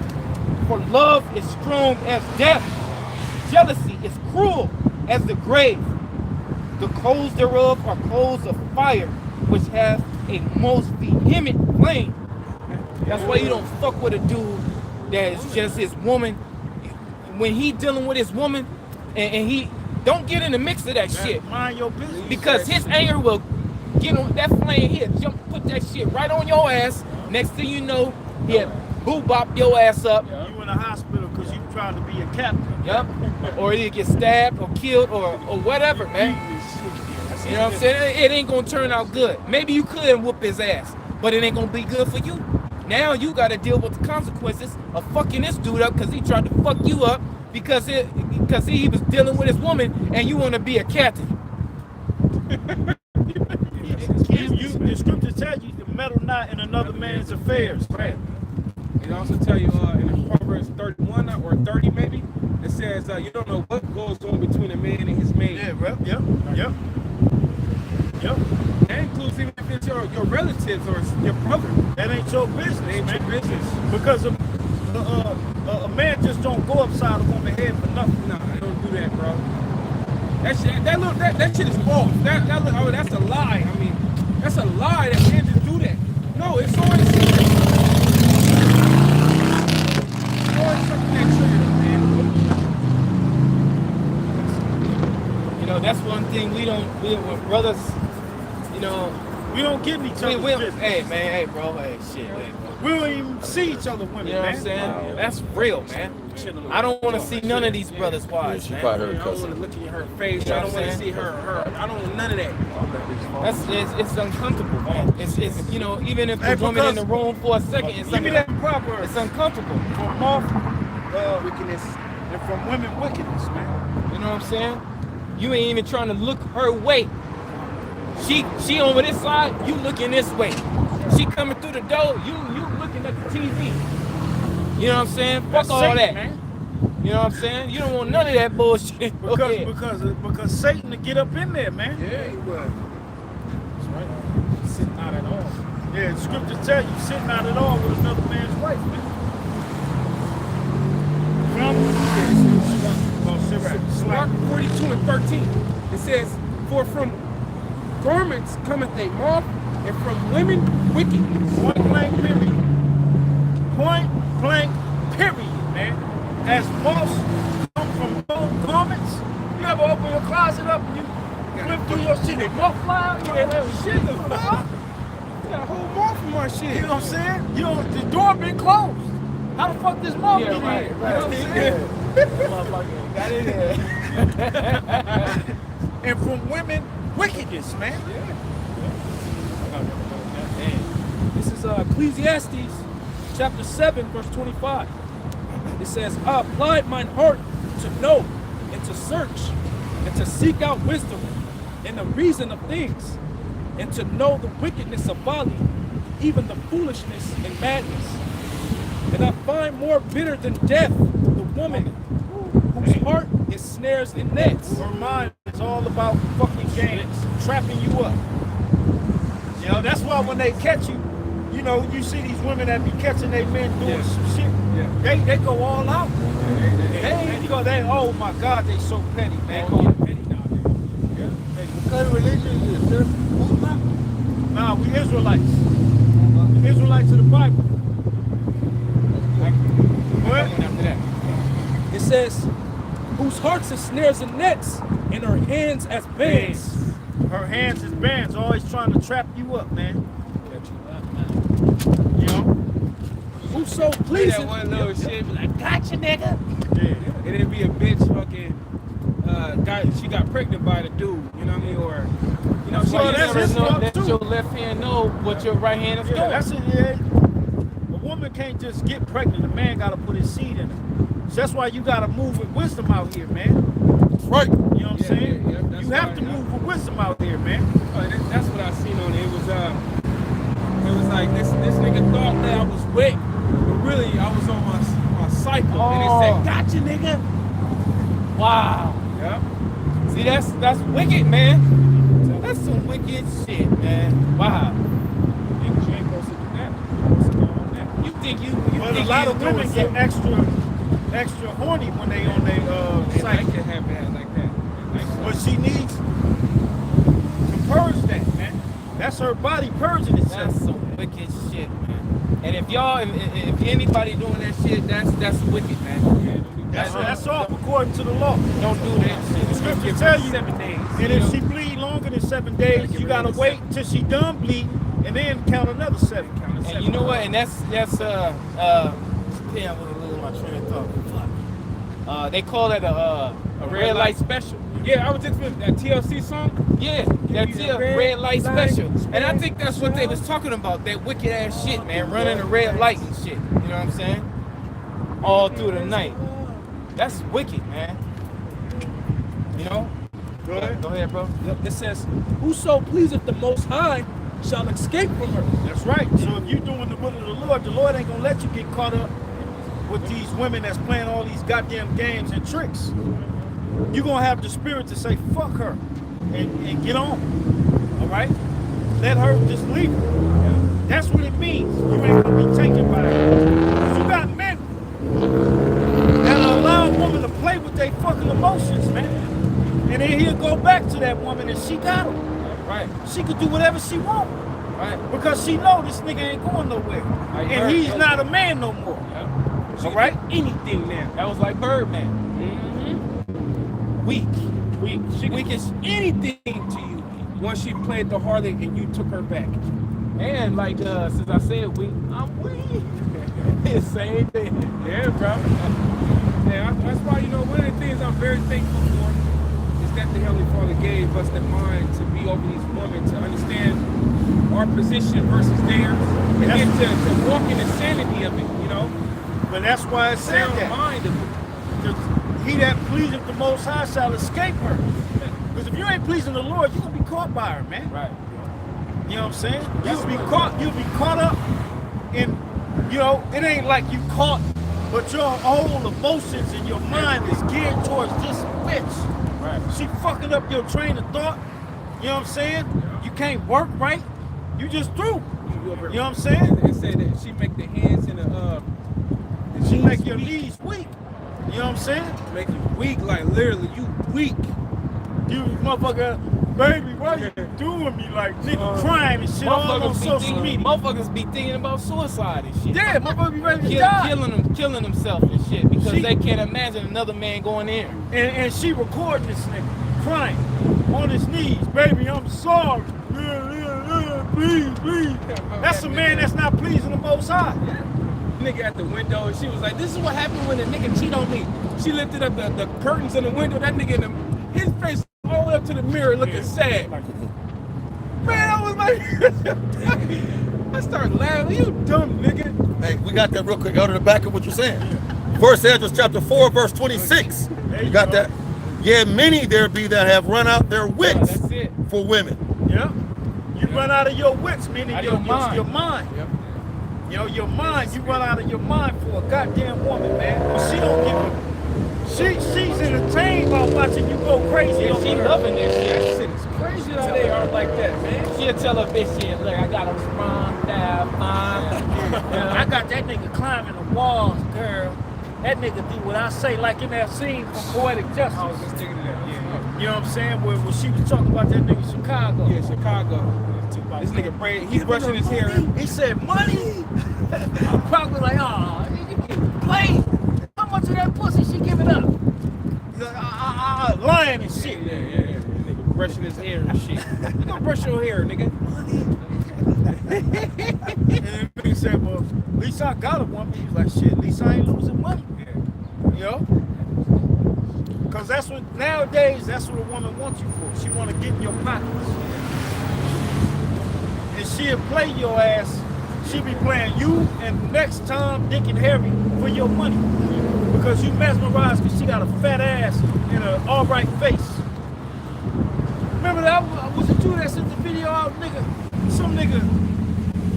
For love is strong as death. Jealousy is cruel as the grave. The coals thereof are coals of fire, which have a most vehement flame. That's why you don't fuck with a dude that is just his woman. When he dealing with his woman, and he don't get in the mix of that shit, Mind your business. because his anger will get on that flame here, jump, put that shit right on your ass. Next thing you know, he'll boo bop your ass up. You in the hospital because you trying to be a captain. Yep. Or he'll get stabbed or killed or whatever, man. You know what I'm saying? It ain't gonna turn out good. Maybe you could whoop his ass, but it ain't gonna be good for you. Now you gotta deal with the consequences of fucking this dude up because he tried to fuck you up because he was dealing with his woman and you wanna be a captain. The scripture tells you to meddle not in another man's affairs. Right. It also tell you in Proverbs 31 or 30 maybe, it says you don't know what goes on between a man and his maid. Yeah, bro. Yep. That includes even if it's your relatives or your brother. That ain't your business, It ain't man. your business. Because a man just don't go upside a woman's head for nothing. No, I don't do that, bro. That shit is false. That's a lie. I mean, that's a lie that men just do that. No, it's always secret. It's always something that triggers, man. You know, that's one thing we when brothers, you know, We don't get in each other's business. hey man, hey bro, hey shit, hey bro. We don't even see each other women, You know what man. I'm saying? That's real, man. I don't want to see none of these brothers' wives, man. I don't want to look in her face. You know I don't what I'm want to see saying? her. I don't want none of that. It's uncomfortable, man. It's you know, even if the Hey, woman in because- the room for a second, it's Give me that proverb. it's uncomfortable. From moth wickedness and from women wickedness, man. You know what I'm saying? You ain't even trying to look her way. She over this side, you looking this way. She coming through the door, you looking at the TV. You know what I'm saying? Fuck That's all Satan, that. man. You know what I'm saying? You don't want none of that bullshit. Because Satan to get up in there, man. Yeah, he was. That's right. Sitting out at all. Yeah, the scripture tell you sitting out at all with another man's wife, man. Mark 42 and 13. It says, "For from garments cometh a moth, and from women wickedness." Point blank period. Point blank period, man. As moths come from old garments, you ever open your closet up and you flip through your shit and moth fly out? You ain't never shit the fuck. You got a whole moth in my shit. You know what I'm saying? The door been closed. How the fuck this moth Yeah, get in? right, You know what I'm saying? Got in there. And from women, wickedness, man. This is Ecclesiastes chapter 7, verse 25. It says, "I applied mine heart to know and to search and to seek out wisdom and the reason of things and to know the wickedness of folly, even the foolishness and madness. And I find more bitter than death the woman whose heart is snares and nets." Her mind is all about fucking games, trapping you up. You know, that's why when they catch you, you know, you see these women that be catching their men doing some shit. Yeah. They go all out. Oh my God, they so petty, man. What kind of religion is this? Nah, we Israelites. Israelites of the Bible. What? After that. It says, "Whose hearts are snares and nets, and her hands as bands." Her hands is bands, always trying to trap you up, man. You know? Whoso pleaseth. That one little shit be like, gotcha, nigga. Yeah. And it'd be a bitch fucking she got pregnant by the dude, you know what I mean? Or You know, So she you that's never his know, fault, let too. your left hand know what your right hand is Yeah, doing. that's it. Yeah. A woman can't just get pregnant. A man got to put his seed in her. So that's why you got to move with wisdom out here, man. Right. You know what I'm Yeah, saying? yeah, that's You have why, to move with wisdom out here, man. That's what I seen on it. It was like this nigga thought that I was wet, but really I was on my cycle. And it said, "Gotcha, nigga." Wow. Yep. See, that's wicked, man. That's some wicked shit, man. Wow. She ain't supposed to do that. Supposed to go on that. You think you But a think lot you of women doing get something. extra horny when they on their They like cycle. to have that like that. They like But she needs to purge that, man. That's her body purging itself. That's some wicked shit, man. And if y'all, if anybody doing that shit, that's wicked, man. That's all according to the law. Don't do that shit. The scriptures tell you. 7 days. And if she bleed longer than 7 days, you gotta wait till she done bleeding and then count another 7. And you know what? And that's damn, I was losing my train of thought. Fuck. They call that a red light special. Yeah, I was just with that TLC song. Yeah, that's you a the red light special. And I special. think that's what they was talking about, that wicked ass shit, man, running a red light and shit. You know what I'm saying? All through the night. That's wicked, man. You know? Go ahead. Go ahead, bro. Yep. It says, "Whoso pleaseth the Most High shall escape from her." That's right. So if you're doing the will of the Lord ain't gonna let you get caught up with these women that's playing all these goddamn games and tricks. You're gonna have the spirit to say, fuck her, and get on. All right? Let her just leave her. That's what it means. You ain't gonna be taken by her. You got men that allow a woman to play with their fucking emotions, man. And then he'll go back to that woman and she got him. Right, She could do whatever she wants. right. Because she know this nigga ain't going nowhere. Like And her. he's not a man no more. She All right? can do anything now. That was like Birdman. Weak. Weak. She Weak can as anything to you once she played the harlot and you took her back. And like since I said weak, I'm weak. It's same thing. Yeah, bro. Yeah, that's why, you know, one of the things I'm very thankful for is that the Heavenly Father gave us the mind to be over these women, to understand our position versus theirs, and then to walk in the sanity of it, you know? But that's why it said Sound that. mind of it. He that pleaseth the Most High shall escape her. Because if you ain't pleasing the Lord, you're going to be caught by her, man. Right. You know what I'm saying? You'll be caught up in, you know, it ain't like you caught, but your whole emotions and your mind is geared towards this bitch. Right. She fucking up your train of thought. You know what I'm saying? You can't work right. You just through. You know what I'm saying? It said that she make the hands and the She make your knees weak. You know what I'm saying? make you weak, like literally you weak. You motherfucker, baby, why you doing me like nigga crying and shit all on social media? Motherfuckers be thinking about suicide and shit. Yeah, motherfucker be ready to die. Killing themselves and shit because She- they can't imagine another man going there. And she recording this nigga crying on his knees, baby, I'm sorry. Please. That's a man that's not pleasing the Most High. Nigga at the window, and she was like, "This is what happened when a nigga cheat on me." She lifted up the curtains in the window. That nigga, his face all the way up to the mirror, looking sad. Man, I was like, I started laughing. You dumb nigga. Hey, we got that real quick. Out of the back of what you're saying. First Ezra chapter 4, verse 26. You got that? Yeah, many there be that have run out their wits That's it. for women. Yeah. You run out of your wits, meaning Out of your your mind. mind. Yep. You know, your mind, you run out of your mind for a goddamn woman, man. But she don't give a... She's entertained by watching you go crazy. Yeah, over she her. loving this That shit. shit is crazy how they are like that, man. She'll tell her bitch shit, look, I got him sprung down, I got that nigga climbing the walls, girl. That nigga do what I say, like in that scene from Poetic I was Justice. just thinking that. Yeah, You know what I'm saying? Where she was talking about that nigga Chicago. yeah, Chicago. This nigga braid, he's brushing his hair. He said, money? Pac was like, oh, play. How much of that pussy she giving up? He's like, lying and shit. Yeah. Nigga brushing his hair and shit. You gonna brush your hair, nigga? And then he said, well, at least I got a woman. He was like, shit, at least I ain't losing money. You know? Because that's what, nowadays, that's what a woman wants you for. She want to get in your pockets. and she'll play your ass. She'll be playing you and next Tom, Dick, and Harry for your money. Because you mesmerized because she got a fat ass and an alright face. Remember that? Was it you that sent the video out, nigga? Some nigga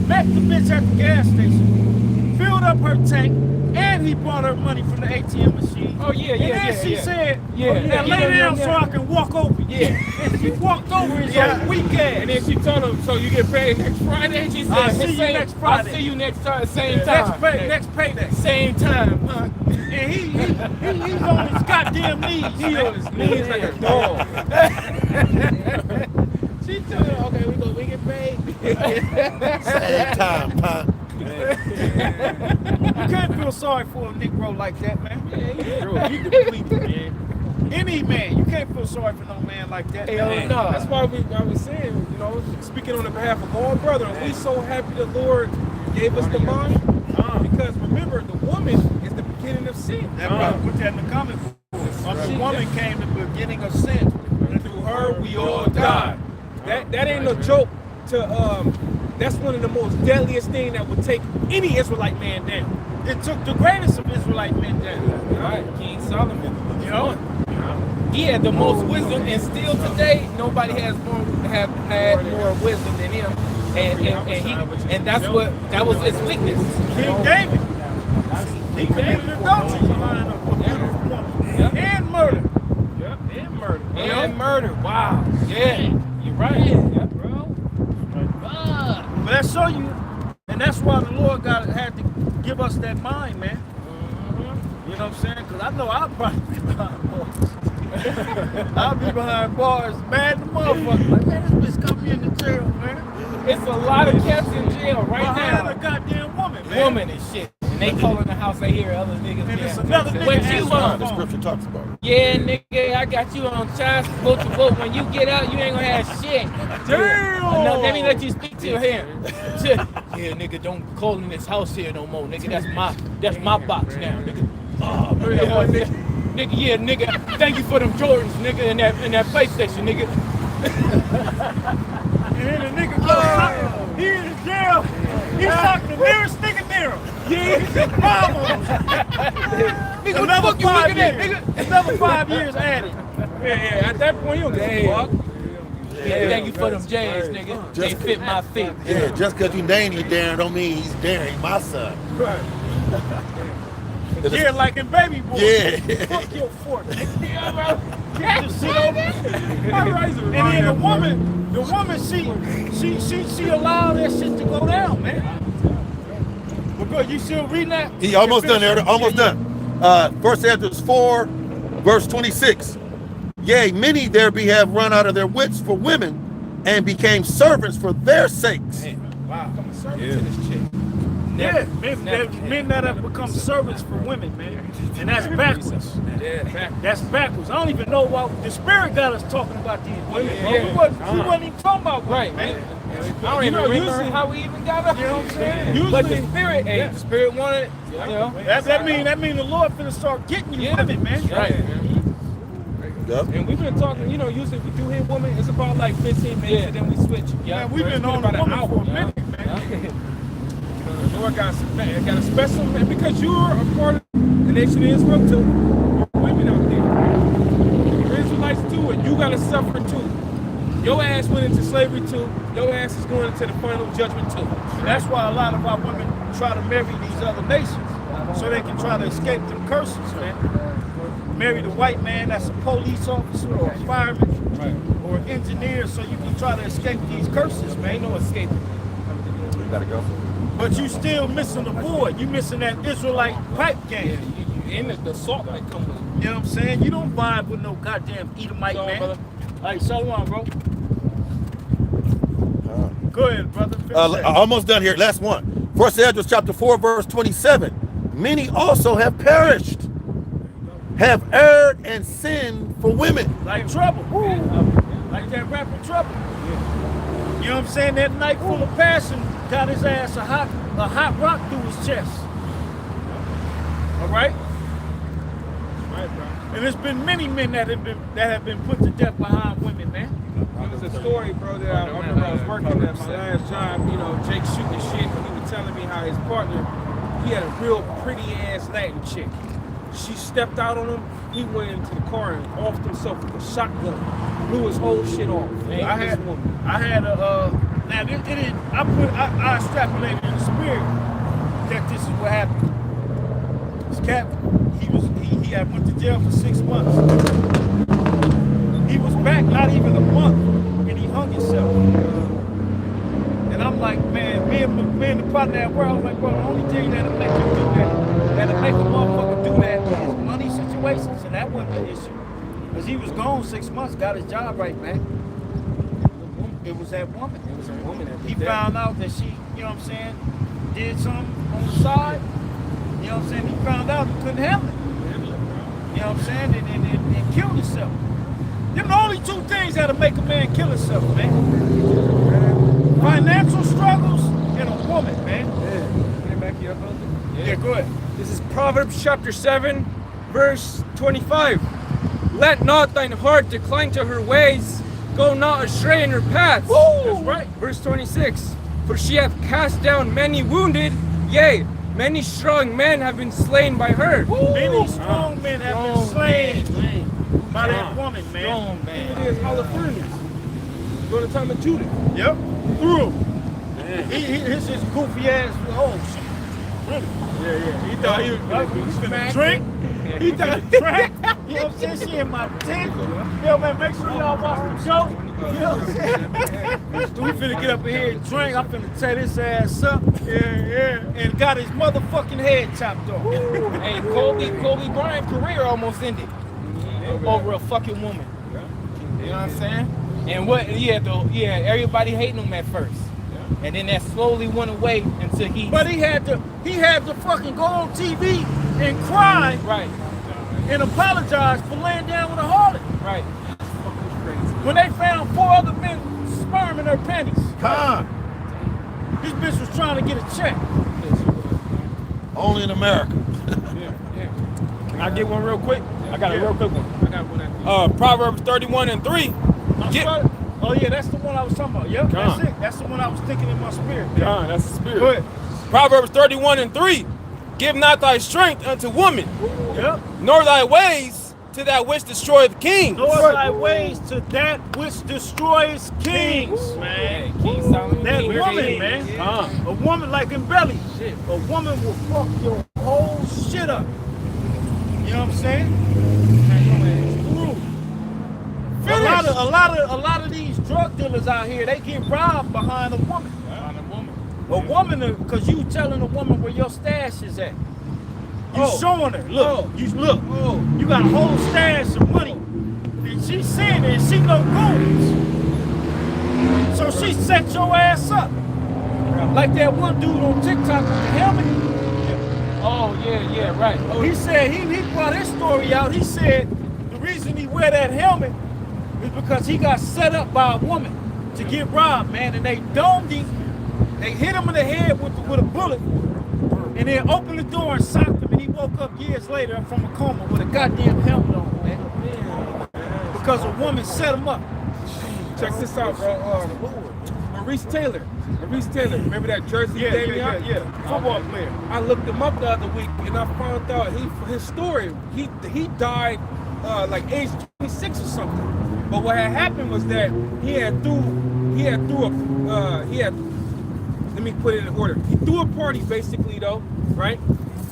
met the bitch at the gas station, filled up her tank, and he bought her money from the ATM machine. Oh yeah, And then she said, now lay down so I can walk over you. Yeah. And she walked over his weak ass. And then she told him, so you get paid next Friday? She said, I'll see you next Friday. I'll see you next time, same time. Next payday. Same time, huh? And he's on his goddamn knees. He on his knees like a dog. She told him, okay, we get paid. Same time, punk. You can't feel sorry for a Negro like that, man. Yeah, he complete, man. Any man, you can't feel sorry for no man like that. Hell man. no. That's why I was saying, you know, speaking on the behalf of all brothers, we so happy the Lord gave us the mind. Because remember, the woman is the beginning of sin. That brother put that in the comment book. The woman came the beginning of sin. And through her, we all died. That ain't no joke. That's one of the most deadliest things that would take any Israelite man down. It took the greatest of Israelite men down. Right, King Solomon. You know? He had the most wisdom, and still today, nobody has had more wisdom than him. And that was his weakness. King David. He committed adultery behind a beautiful woman. And murder. Yep, and murder. And murder. Wow. Yeah. You're right. Yeah, bro. But that show you, and that's why the Lord had to give us that mind, man. You know what I'm saying? Because I know I'll probably be behind bars. I'll be behind bars, mad the motherfucker. Like, man, this bitch got me in the jail, man. It's a lot of cats in jail right Behind now. a goddamn woman, man. Woman and shit. And they calling the house, they hear other niggas. And it's yeah. another nigga What you answering want? the The phone. scripture talks about it. Yeah, nigga, I got you on child support to vote. When you get out, you ain't gonna have shit. Damn! No, let me let you speak to him. Yeah, nigga, don't call in this house here no more, nigga. That's my box now, nigga. Oh, nigga. Nigga, yeah, nigga. Thank you for them Jordans, nigga, in that PlayStation, nigga. And then the nigga goes, he in jail. He sucked the nearest nigga near him. Yeah, he's in problems. Nigga, what the fuck you looking at, nigga? Another 5 years added. Yeah, at that point, you don't give a fuck. Yeah, thank you for them J's, nigga. They fit my feet. Yeah, just because you named me Darren don't mean he's Darren. He's my son. Right. Yeah, like in Baby Boy. Yeah. Fuck your fork. Yeah, bro. Just sit over. All right, And then the woman, she allowed that shit to go down, man. Because you still reading that? He almost done there. Almost done. 1 Samuel 4, verse 26. Yea, many there be have run out of their wits for women and became servants for their sakes. Wow, I'm a servant to this chick. Yeah, men that have become servants for women, man. And that's backwards. Yeah, That's backwards. I don't even know why the Spirit got us talking about these women, bro. Yeah. We wasn't even talking about women, Right, man. I don't even remember usually- how we even got up. You know what I'm saying? But the Usually- spirit, the spirit wanted, you know. That mean the Lord finna start getting you women, man. Right. Yep. And we've been talking, usually if we do hit women, it's about like 15 minutes and then we switch. Yeah, we've been on the woman for a minute, man. The Lord got a special, man, because you're a part of the nation of Israel too. Women out there. You're Israelites too, and you gotta suffer too. Your ass went into slavery too. Your ass is going into the final judgment too. And that's why a lot of our women try to marry these other nations so they can try to escape them curses, man. Marry the white man that's a police officer or a fireman or an engineer so you can try to escape these curses, man. Ain't no escaping. You gotta go. But you still missing the board. You missing that Israelite pipe game. And the salt might come with it. You know what I'm saying? You don't vibe with no goddamn Edomite, So, man. brother. Like, so on, bro. Go ahead, brother. Finish that. Almost done here. Last one. 1 Samuel chapter 4, verse 27. Many also have perished, have erred and sinned for women. Like Trouble. Like that rapper Trouble. You know what I'm saying? That night full of passion got his ass a hot rock through his chest. All right? Right, bro. And there's been many men that have been put to death behind women, man. It was a story, bro, that I remember I was working at my last job, you know, Jake shooting shit, and he was telling me how his partner, he had a real pretty ass Latin chick. She stepped out on him, he went into the car and offed himself with a shotgun, blew his whole shit off. I had now it is, I extrapolated in the spirit that this is what happened. This cat, he had went to jail for 6 months. He was back not even a month, and he hung himself. And I'm like, man, me and the partner at work, I was like, bro, the only thing that'll make you do that'll make a motherfucker do that is money situations, and that wasn't the issue. Because he was gone 6 months, got his job right back. It was that woman. It was a woman that He did that. found out that she, you know what I'm saying, did something on the side. You know what I'm saying? He found out he couldn't handle it. You know what I'm saying? And killed himself. Them the only two things that'll make a man kill himself, man. Financial struggles and a woman, man. Get it back here, brother. Yeah, go ahead. This is Proverbs chapter 7, verse 25. Let not thine heart decline to her ways, go not astray in her paths. That's right. Verse 26. For she hath cast down many wounded, yea, many strong men have been slain by her. Many strong men have been slain by that woman, man. Strong Here man. it is, Holofernes. During the time of Judith. Yep. Through. His goofy ass. Oh shit. Really? Yeah. He thought he was finna drink. He thought he drank. You know what I'm saying? She in my tent. Yo, man, make sure y'all watch the show. You know what I'm saying? We finna get up in here and drink. I'm finna tear this ass up. Yeah. And got his motherfucking head chopped off. Hey, Kobe Bryant's career almost ended over a fucking woman. You know what I'm saying? And everybody hating him at first. And then that slowly went away until he. But he had to fucking go on TV and cry Right, and apologize for laying down with a harlot. right. When they found 4 other men sperm in her panties. This bitch was trying to get a check. Only in America. Can I get one real quick? I got a real quick one. I got one after. Proverbs 31:3. Oh yeah, that's the one I was talking about. Yep, that's it. That's the one I was thinking in my spirit. Man. That's the spirit. Go ahead. Proverbs 31:3. Give not thy strength unto woman, Yep. nor thy ways to that which destroyeth kings. Nor thy ways to that which destroys kings, man. King Solomon. That King woman, David. man. Yeah. A woman like in belly. A woman will fuck your whole shit up. You know what I'm saying? A lot of these drug dealers out here, they get robbed behind a woman. A woman, because you telling a woman where your stash is at. You showing her, look, you got a whole stash of money. And she's seeing it and she no goons. So she set your ass up. Like that one dude on TikTok with the helmet. Oh yeah, right. He said, he brought his story out. He said the reason he wear that helmet is because he got set up by a woman to get robbed, man. And they domed him. They hit him in the head with a bullet. And then opened the door and socked him. And he woke up years later from a coma with a goddamn helmet on, man. Because a woman set him up. Check this out, bro. Maurice Taylor. Remember that jersey he gave me out? Yeah. Football player. I looked him up the other week and I found out his story. He died like age 26 or something. But what had happened was that let me put it in order. He threw a party basically though, right?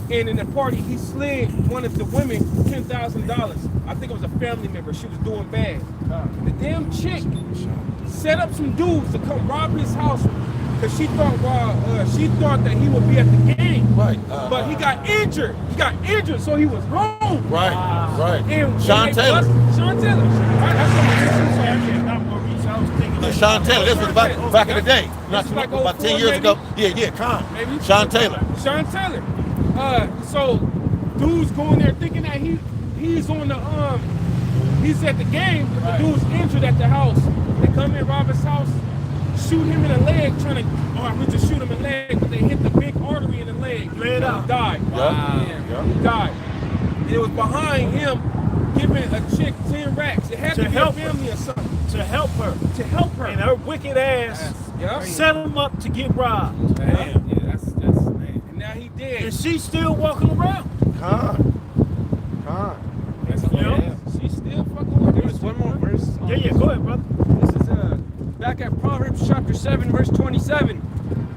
And in the party he slid one of the women $10,000. I think it was a family member. She was doing bad. The damn chick set up some dudes to come rob his house because she thought that he would be at the game. Right. But he got injured. So he was home. Right. And Sean Taylor. Sean Taylor. Right, that's what Not Maurice. I was thinking Sean Taylor. This was back in the day. Not This is like about 10 04 years ago. maybe? Yeah, Con. Maybe. Sean Taylor. Sean Taylor. So dudes going there thinking that he's on the he's at the game, but the dude's injured at the house. They come in, rob his house, shoot him in the leg, we just shoot him in the leg, but they hit the big artery in the leg. Laid out. He died. Yeah. He died. And it was behind him giving a chick 10 racks. It had To to be help a her. family or something. To help her. To help her. And her wicked ass Yeah. set him up to get robbed. Damn. Yeah, that's man. And now he And dead. she's still walking around. Con. That's You know? She's still fucking with There's one more verse. Yeah, go ahead, brother. This is back at Proverbs chapter 7, verse 27.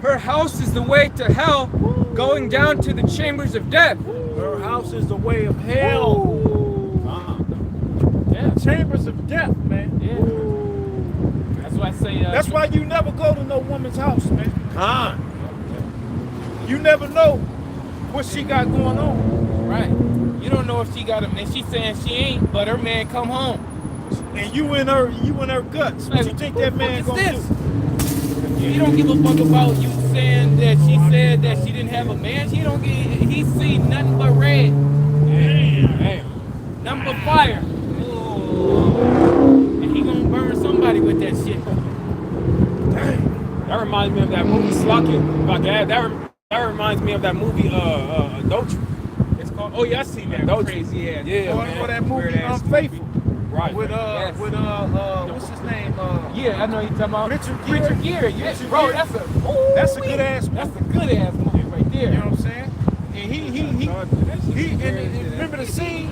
Her house is the way to hell, going down to the chambers of death. Her house is the way of hell. Yeah. Chambers of death, man. Yeah. That's why I say. That's why you never go to no woman's house, man. Con. You never know what she got going on. Right. You don't know if she got him, and she's saying she ain't, but her man come home. And you in her guts. What you think that man What gonna is do? He don't give a fuck about you saying that she said that she didn't have a man. He don't get. He see nothing but red. Damn. Nothing but fire. And he gonna burn somebody with that shit. That reminds me of that movie Slockin'. That reminds me of that movie Adultery. It's called. Oh yeah, I seen that. Crazy ass. Yeah, Or that movie Unfaithful. Right. With Yes. what's his name? Yeah, I know you talking about Richard Gere. Richard Gere. Yes, Richard bro. Gere. That's a good ass movie. That's a good ass movie right there. You know what I'm saying? And he and remember the scene?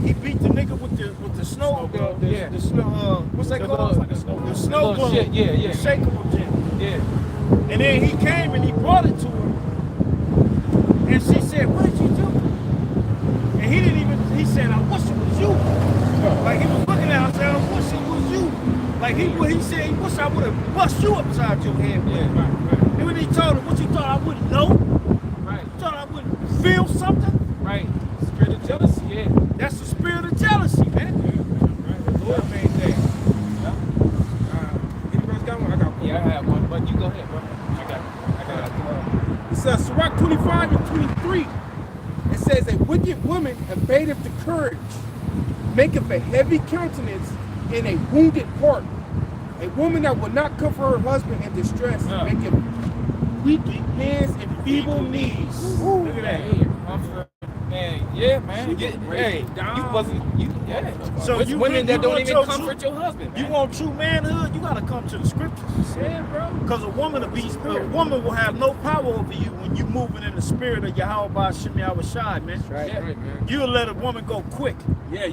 He beat the nigga with the snow, Yeah. the snow, what's that The called? little- like a snow- The snow little globe. shit, yeah. The shakeable shit. Yeah. And then he came and he brought it to her. And she said, "What did you do?" And he didn't even, he said, "I wish it was you." Like he was looking at her and said, "I wish it was you." Like he said, he wish I would have bust you upside your head with. Yeah. And when he told her, what you thought I wouldn't know? Right. You thought I wouldn't feel something? Right. Spirit of jealousy. Yeah. That's the spirit of jealousy, man. The Lord made that. Anybody got one? I got one. Yeah, I have one, but you go ahead, bro. I got it. It says Sirach 25 and 23. It says a wicked woman abateth the courage, maketh a heavy countenance in a wounded heart. A woman that will not comfort her husband in distress, maketh weak hands and feeble knees. Look at that. Man, yeah, man. Hey, you wasn't you. Yeah. So It's you women really- that you don't want even your comfort your husband. You Man. want true manhood? You gotta come to the scriptures. Yeah, bro. Because a woman will have no power over you when you moving in the spirit of Yahawashi, man. Right, Yeah. right, man. You'll let a woman go quick. Yeah,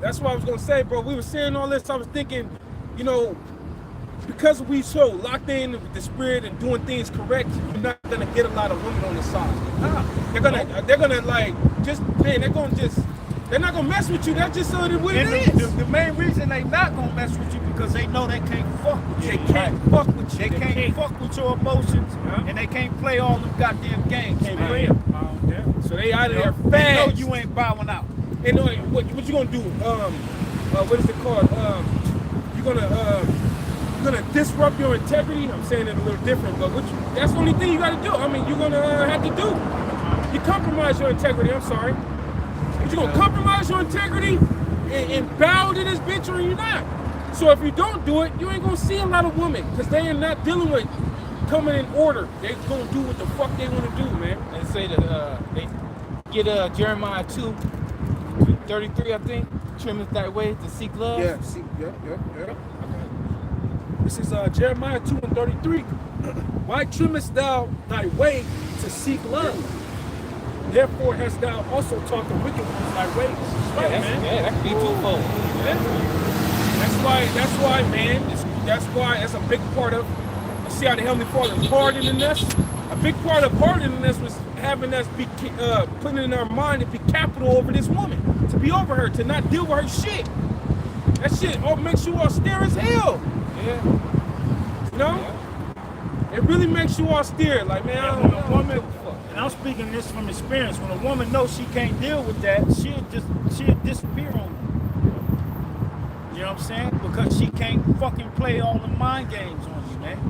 that's what I was gonna say, bro. We were saying all this. I was thinking, you know, because we so locked in with the spirit and doing things correct, you're not gonna get a lot of women on the side. Nah, they're gonna like just man, they're not gonna mess with you. That's just what it And is. the main reason they not gonna mess with you because they know they can't fuck with you. They can't fuck with you. They can't fuck with your emotions, and they can't play all them goddamn games. Can't play 'em. So they out of there They know fast. you ain't bowing out. And what you gonna do? What is it called? You're gonna disrupt your integrity. I'm saying it a little different, but that's the only thing you gotta do. I mean, you're gonna have to do. You compromise your integrity. I'm sorry. But you're gonna compromise your integrity and bow to this bitch, or you're not. So if you don't do it, you ain't gonna see a lot of women because they are not dealing with coming in order. They gonna do what the fuck they wanna do, man. And say that they get Jeremiah 2:33, I think. Trimmeth thy way to seek love. Yeah. This is Jeremiah 2 and 33. Why trimmest thou thy way to seek love? Therefore hast thou also taught the wicked ones thy ways. Right, man. Yeah, that could be twofold. That's why, man. That's why that's a big part of. You see how the Heavenly Father pardoning us. A big part of pardoning us was having us be putting in our mind to be capital over this woman, to be over her, to not deal with her shit. That shit makes you austere as hell. Yeah. You know? It really makes you austere. Like, man, I And don't when a woman, and I'm speaking this from experience, when a woman knows she can't deal with that, she'll disappear on you. You know what I'm saying? Because she can't fucking play all the mind games on you, man.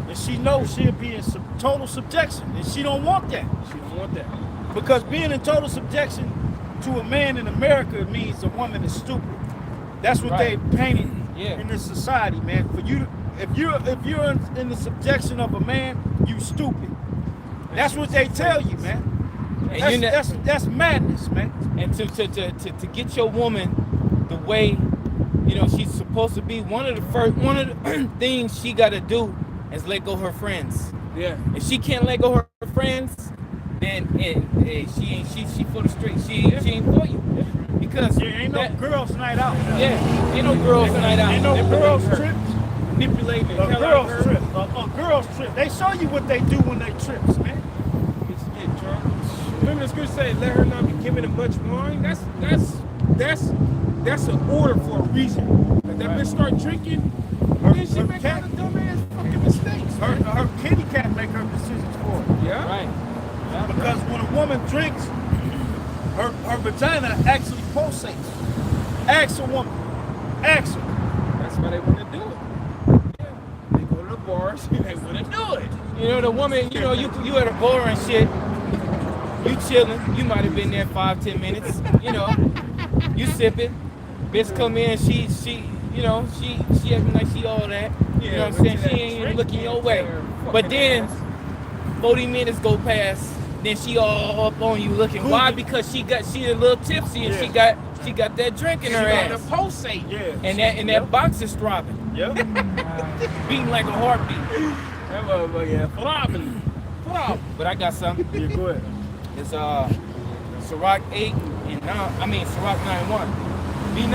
And she knows she'll be in total subjection, and she don't want that. She don't want that. Because being in total subjection to a man in America means a woman is stupid. That's what Right. they painted Yeah. in this society, man. For you, if you're in the subjection of a man, you stupid. That's what they tell you, man. And That's madness, man. and to get your woman the way she's supposed to be, one of the things she got to do is let go her friends. Yeah. If she can't let go her friends, then she for the street. She ain't for you. Because There ain't no girls' night out. yeah, ain't no girls night out. Ain't no girls' trips. Manipulating the A hell out of girls' her. trip. A girls' trip. They show you what they do when they trips, man. Bitch get drunk. Remember the scripture say, let her not be given him much wine? That's an order for a reason. If that bitch start drinking, then she make all the dumbass fucking mistakes. Her kitty cat make her decisions for her. Yeah. Right. Yeah, Because when a woman drinks, her vagina actually pulsates. Ask a woman. Ask her. That's why they want to do it. Yeah. They go to the bars and they want to do it. the woman, you at a bar and shit. You chilling. You might have been there 5-10 minutes. You sipping. Bitch come in. She acting like she all that. You know what I'm saying? She ain't even looking your way. But then 40 minutes go past. Then she all up on you looking. Why? Because she a little tipsy and she got that drink in her ass. Pulsate. Yeah. And that box is throbbing. Yep. Beating like a heartbeat. That motherfucker, throbbing. But I got something. Yeah, go ahead. It's Sirach 8 and 9. Sirach 9:1. Be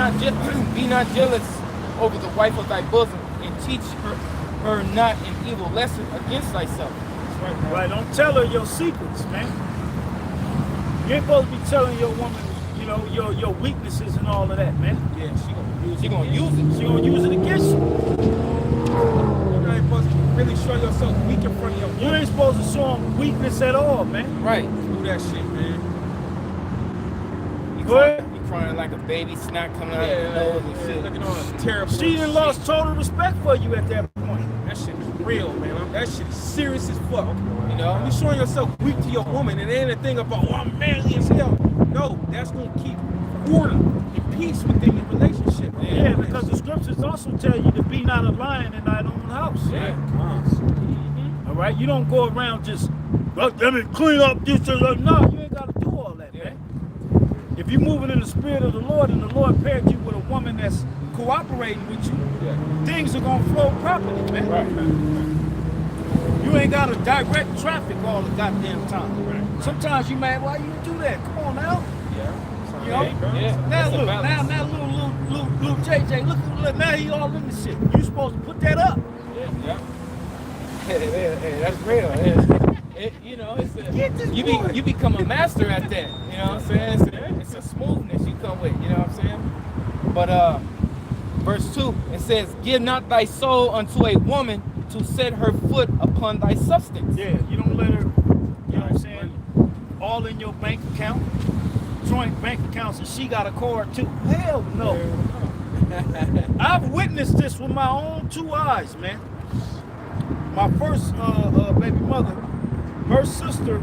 not jealous over the wife of thy bosom, and teach her not an evil lesson against thyself. That's right, man. Right, don't tell her your secrets, man. You ain't supposed to be telling your woman, your weaknesses and all of that, man. Yeah, she gonna She gonna use it. She gonna use it against you. You ain't supposed to really show yourself weak in front of your You ain't supposed to show them weakness at all, man. Right. do that shit, man. You Go ahead. crying like a baby, snot coming out of your nose and shit. Looking all terrible. She done lost total respect for you at that point. That shit is real, man. That shit is serious as fuck. You You showing yourself weak to your woman, and it ain't a thing about, I'm manly as hell. No, that's gonna keep order and peace within your relationship. Yeah, because the scriptures also tell you to be not a lion in thine own house. Yeah. All right, you don't go around just, let me clean up this and that. No, you ain't got to do all that, man. If you're moving in the spirit of the Lord and the Lord paired you with a woman that's cooperating with you, things are going to flow properly, man. Right. You ain't got to direct traffic all the goddamn time. Right. Sometimes you mad, why you do that? Come on now. You know? Yeah. Now That's a look, balance. now little JJ, look, now he all in the shit. You supposed to put that up. Yeah. Hey, that's real. You become a master at that. You know what I'm saying? It's a smoothness you come with. You know what I'm saying? But verse 2, it says, "Give not thy soul unto a woman to set her foot upon thy substance." Yeah, you don't let her, you know what I'm saying, all in your bank account, joint bank accounts, and she got a card too. Hell no. I've witnessed this with my own 2 eyes, man. My first baby mother, her sister,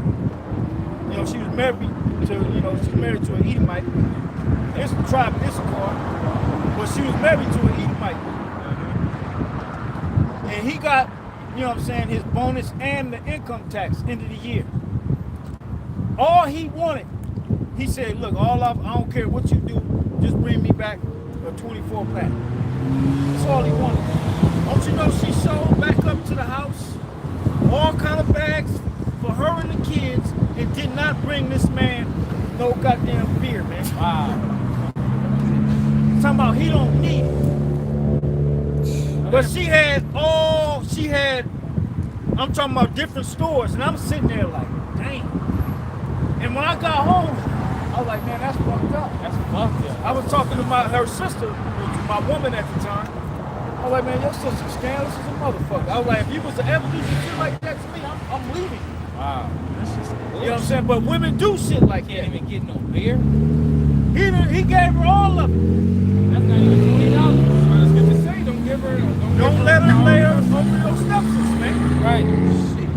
she was married to, an Edomite. It's the tribe of Issachar, but she was married to an Edomite. And he got, his bonus and the income tax end of the year. All he wanted, he said, look, I don't care what you do, just bring me back a 24 pack. That's all he wanted. Don't you know she showed back up to the house, all kind of bags for her and the kids, and did not bring this man no goddamn beer, man. Wow. Talking about he don't need it. But I'm talking about different stores, and I'm sitting there like, dang. And when I got home, I was like, man, that's fucked up. That's fucked up. I was talking to her sister, my woman at the time. I was like, man, your sister's scandalous as a motherfucker. I was like, if you was to ever do some shit like that to me, I'm leaving. Wow. You know what I'm saying? But women do shit like that. Can't even get no beer. He gave her all of it. That's not even $20. That's good to say. Don't give her. Don't let her lay her over your stepsons, man. Right. Shit.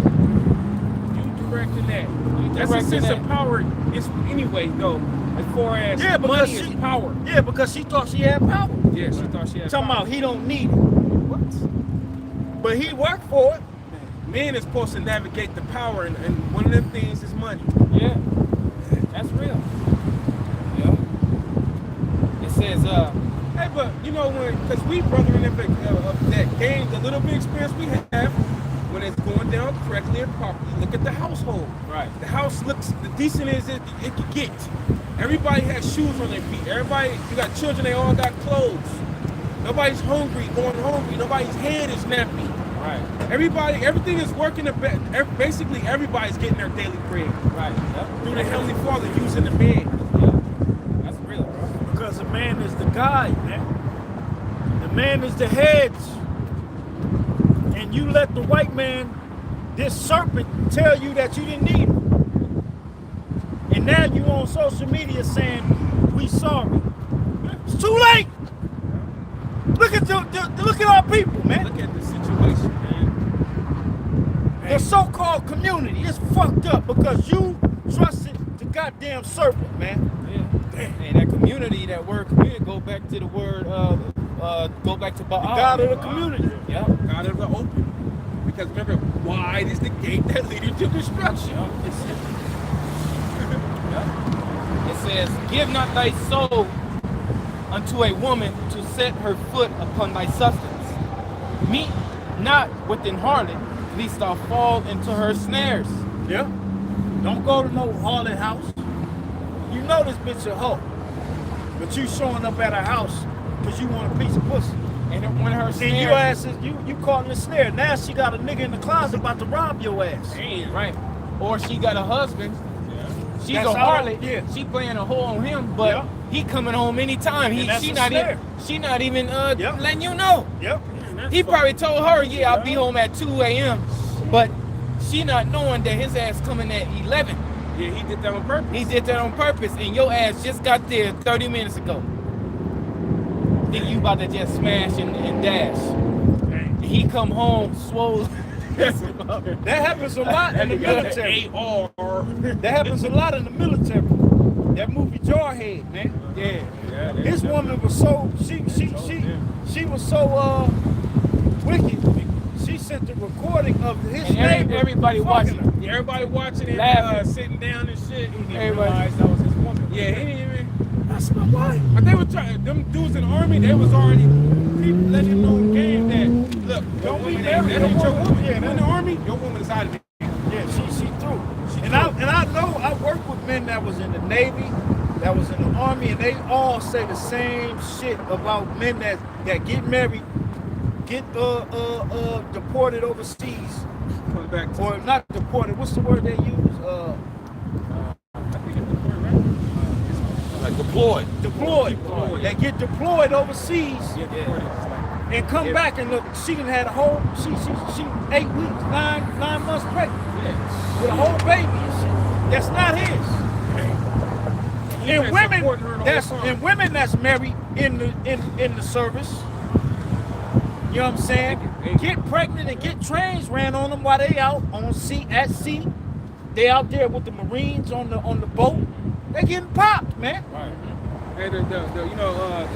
You directing that. That's a directing sense that. of power. It's anyway though. As far as Yeah, because money she- is power. Yeah, because she thought she had power. Yeah, she thought she had Talking power. about he don't need it. What? But he worked for it. Men is supposed to navigate the power, and one of them things is money. Yeah. That's real. Yeah. It says, Hey, but you know because we brethren of that gained the little bit experience we have when it's going down correctly and properly. Look at the household. right. The house looks the decent as it could get. Everybody has shoes on their feet. Everybody, you got children, they all got clothes. Nobody's hungry, going hungry. Nobody's head is nappy. Right. Everybody, everything is working. Basically, everybody's getting their daily bread Right. Yep. through the Heavenly Father using the man. Yeah. That's real, bro. Because the man is the guide, man. The man is the heads. And you let the white man, this serpent, tell you that you didn't need him. And now you on social media saying, we sorry. It's too late. Look at look at our people, man. Look at the situation, man. The so-called community is fucked up because you trusted the goddamn serpent, man. Yeah. Hey, that community, that word community, go back to the word, go back to Baha. The God of the community. Yep. God of the open. Because remember, wide is the gate that leads to destruction. It says, give not thy soul unto a woman to set her foot upon thy substance. Meet not with an harlot, lest thou fall into her snares. Yeah. Don't go to no harlot house. You know this bitch a hoe. But you showing up at her house because you want a piece of pussy. And when her And snares, your ass is, you caught in the snare. Now she got a nigga in the closet about to rob your ass. damn, right? Or she got a husband. She's That's a all- harlot. yeah. She playing a hoe on him, but Yeah. he coming home anytime. And that's She a not snare. even. She not even Yep. letting you know. Yep. He probably told her, yeah, I'll be home at 2 a.m. But she not knowing that his ass coming at 11. Yeah, he did that on purpose. He did that on purpose, and your ass just got there 30 minutes ago. Think you about to just smash and dash. And he come home swole. That happens a lot in the military. AR. That happens a lot in the military. That movie Jarhead, man. Yeah. His woman was so she was so wicked. She sent the recording of his And neighbor everybody fucking watching. her. Yeah, everybody watching it, Laughing. sitting down and shit. He didn't Everybody. realize that was his woman. Yeah, he didn't even. That's my wife. But they were trying. Them dudes in the army, they was already people letting him know in the game that look, Don't be that married ain't to a your woman. woman. Yeah, You in the army, your woman is out of it. Yeah, she threw. And I know I work with men that was in the Navy, that was in the Army, and they all say the same shit about men that get married, get deported overseas, Coming back to or not deported. What's the word they use? I think it's the word, right? Like deployed. Deployed. They get deployed overseas Yeah, the word is like, and come back and look. She done had a whole. She 8 weeks, 9 months pregnant with a whole baby and shit. That's not his. And been women supporting her the whole time. that's married in the service. You know what I'm saying? Get pregnant and get trains ran on them while they out on sea at sea. They out there with the Marines on the boat. They getting popped, man. right. And the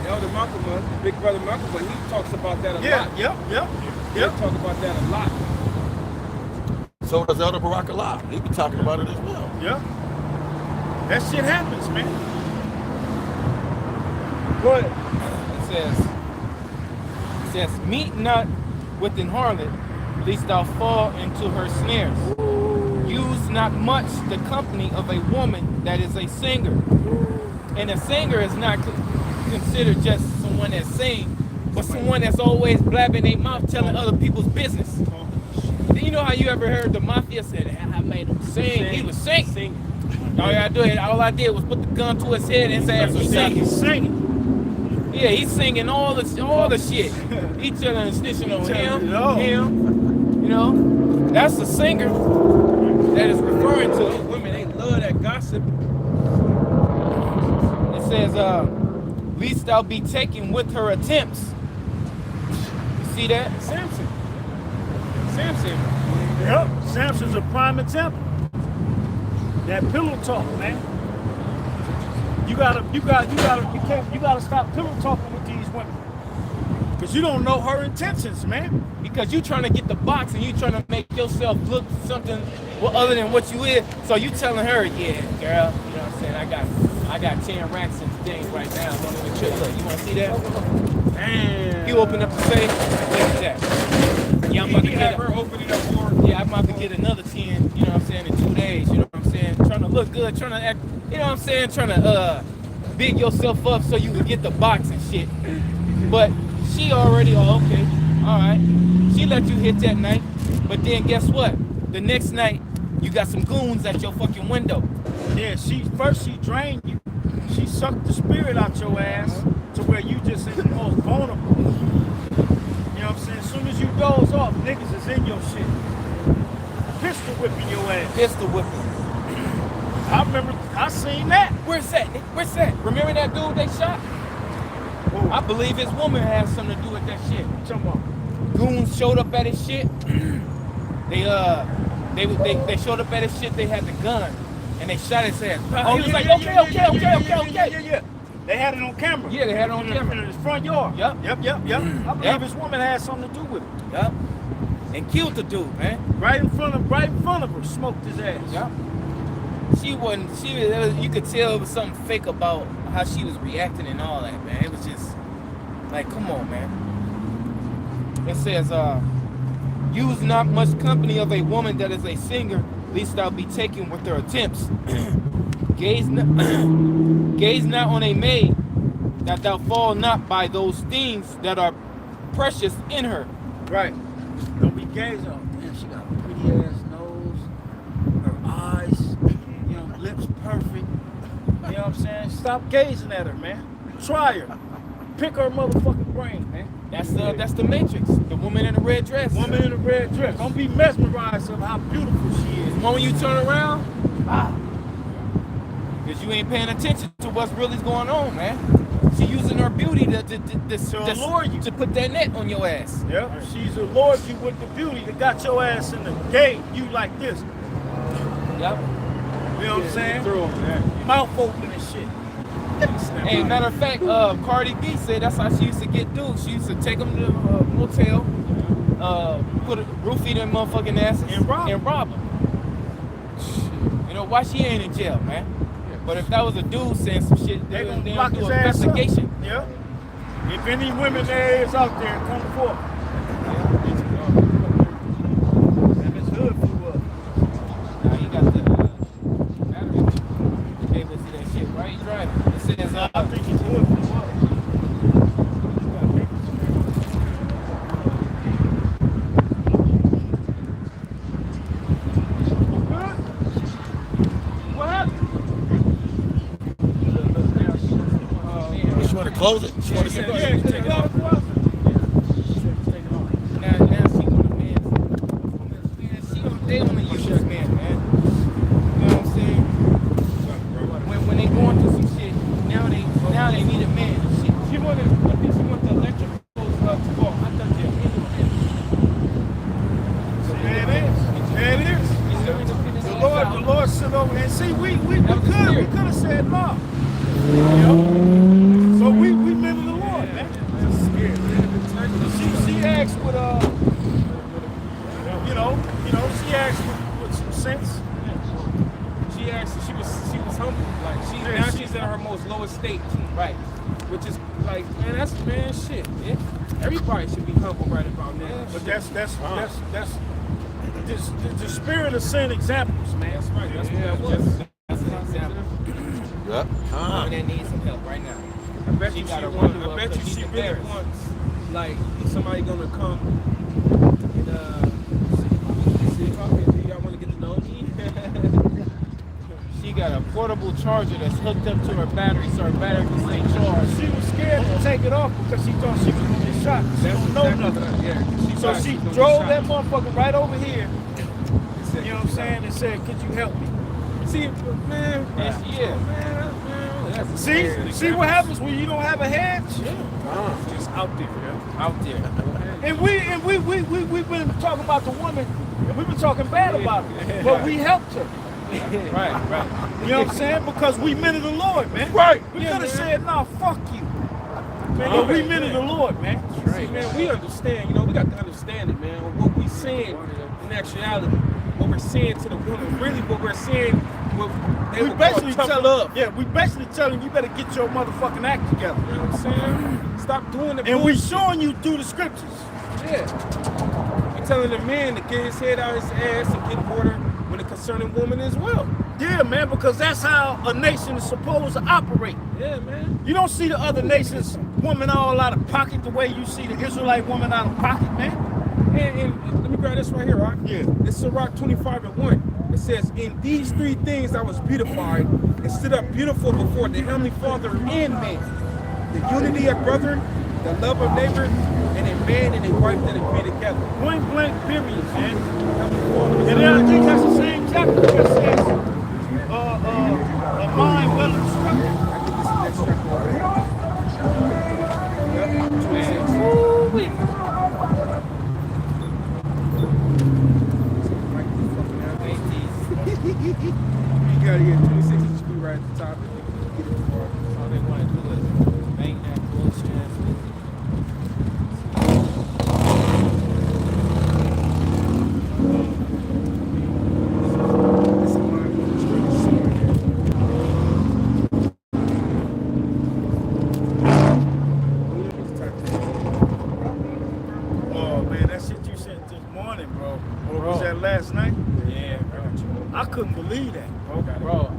Elder Malcolm, Big Brother Malcolm, but he talks about that a lot. Yep. He talk about that a lot. So does Elder Barack Allah. He be talking about it as well. Yep. That shit happens, man. Go ahead. It says, meet not with an harlot, lest thou fall into her snares. Use not much the company of a woman that is a singer. And a singer is not considered just someone that sings, but someone that's always blabbing their mouth telling other people's business. You know how you ever heard the mafia say, I made him sing. He was singing. All I did was put the gun to his head and his ass was singing. Singing. Yeah, he's singing all the shit. He telling and snitching on him. You know, that's the singer that is referring to. Women, they love that gossip. It says, least thou be taken with her attempts. You see that? Samson. Yep. Samson's a prime example. That pillow talk, man. You gotta stop pillow talking with these women. Cause you don't know her intentions, man. Because you trying to get the box and you trying to make yourself look something other than what you is. So you telling her, yeah, girl, you know what I'm saying? I got 10 racks in things right now. Don't even chill. Look, you want to see that? Damn. You open up the safe. Look at that. Yeah, I'm about to get her open it up more. Yeah, I'm about to get another 10. You know what I'm saying? In 2 days. You know what I'm saying? Trying to look good. Trying to act. You know what I'm saying? Trying to big yourself up so you can get the box and shit. But she already. Oh, okay. All right. She let you hit that night. But then guess what? The next night, you got some goons at your fucking window. Yeah, she drained you. She sucked the spirit out your ass to where you just is the most vulnerable. You know what I'm saying? As soon as you doze off, niggas is in your shit. Pistol whipping your ass. Pistol whipping. I remember, I seen that. Where's that? Where's that? Remember that dude they shot? Ooh. I believe his woman had something to do with that shit. Come on. Goons showed up at his shit. They showed up at his shit. They had the gun, and they shot his ass. He was like, okay. They had it on camera. Yeah, they had it on camera. In his front yard. Yep. I believe his woman had something to do with it. Yep. And killed the dude, man. Right in front of her, smoked his ass. Yep. You could tell it was something fake about how she was reacting and all that, man. It was just like, come on, man. It says, use not much company of a woman that is a singer, lest thou be taken with her attempts. Gaze not on a maid, that thou fall not by those things that are precious in her. Right. Don't be gazing. Oh, damn, she got a pretty ass nose. Her eyes, you know, lips perfect. You know what I'm saying? Stop gazing at her, man. Try her. Pick her motherfucking brain, man. That's the Matrix. The woman in the red dress. Woman in the red dress. Don't be mesmerized of how beautiful she is. The moment you turn around, because you ain't paying attention to what's really going on, man. She using her beauty to allure you. To put that net on your ass. Yep. She's allured you with the beauty that got your ass in the game. You like this. Yep. You know what I'm saying? Mouth open and shit. Hey, matter of fact, Cardi B said that's how she used to get dudes. She used to take them to a motel, put a roofie them motherfucking asses, and rob them. You know why she ain't in jail, man? But if that was a dude saying some shit, they gonna do block an his ass up. investigation. Yeah. If any women there is out there, come forth. If it's hood flew up. Now you got the battery. You able to see that shit, right? You driving. It says, I think it's hood flew up. You want to close it? Now she want a man. They want to use this man, man. You know what I'm saying? When they going through some shit, now they need a man and shit. She want the electric to fall. I thought There it is. The Lord sit over and see. We could have said no. You know? So we men of the Lord, man. She asked with she asked with some sense. she asked. She was humble. Like now she's in her most lowest state. Right. Which is like, man, shit. Yeah. Everybody should be humble right about now. But that's the spirit of sin examples, man. That's right. That's what that was. That's an example. Yep. Woman that needs some help right now. I bet She you gotta she run want. to I her bet you because she she's really embarrassed. wants like somebody gonna come and see if I can. Do y'all want to get to know me? She got a portable charger that's hooked up to her battery so her battery can stay charged. She was scared to take it off because she thought she was gonna get shot. She don't know nothing. Yeah. So she drove that motherfucker right over here. You know what I'm saying? And said, "Could you help me?" See, man. Yeah. Man. See what happens when you don't have a hedge? Just out there, Out there. And we've been talking about the woman, and we've been talking bad about her, but we helped her. Right. You know what I'm saying? Because we men of the Lord, man. Right. We Yeah, could have man. said, "Nah, fuck you." But we men of the Lord, man. See, man, we understand. You know, we got to understand it, man. What we saying in actuality, what we're saying to the woman, really what we're saying they We would basically call tough telling, love. yeah, we basically telling you better get your motherfucking act together. You know what I'm saying? Stop doing the And we bullshit. showing you through the scriptures. Yeah. We're telling the man to get his head out his ass and get order when it concerning woman as well. Yeah, man, because that's how a nation is supposed to operate. Yeah, man. You don't see the other nations woman all out of pocket the way you see the Israelite woman out of pocket, man. And let me grab this right here, right? Yeah. It's Sirach 25:1. It says, in these three things I was beautified and stood up beautiful before the Heavenly Father and man. The unity of brethren, the love of neighbor, and a man and a wife that agree together. Point blank, period, man. And then I think that's the same chapter that says, a mind well instructed. I think this is the next chapter already. Yep, 26. Ooh-wee. You gotta get 26, it should be right at the top. And you can get it before. All they want to do is bang that bullshit. It's a line with the straight Oh, man, that shit you sent this morning, bro. Or was that last night? Yeah, bro. I couldn't believe that. Bro,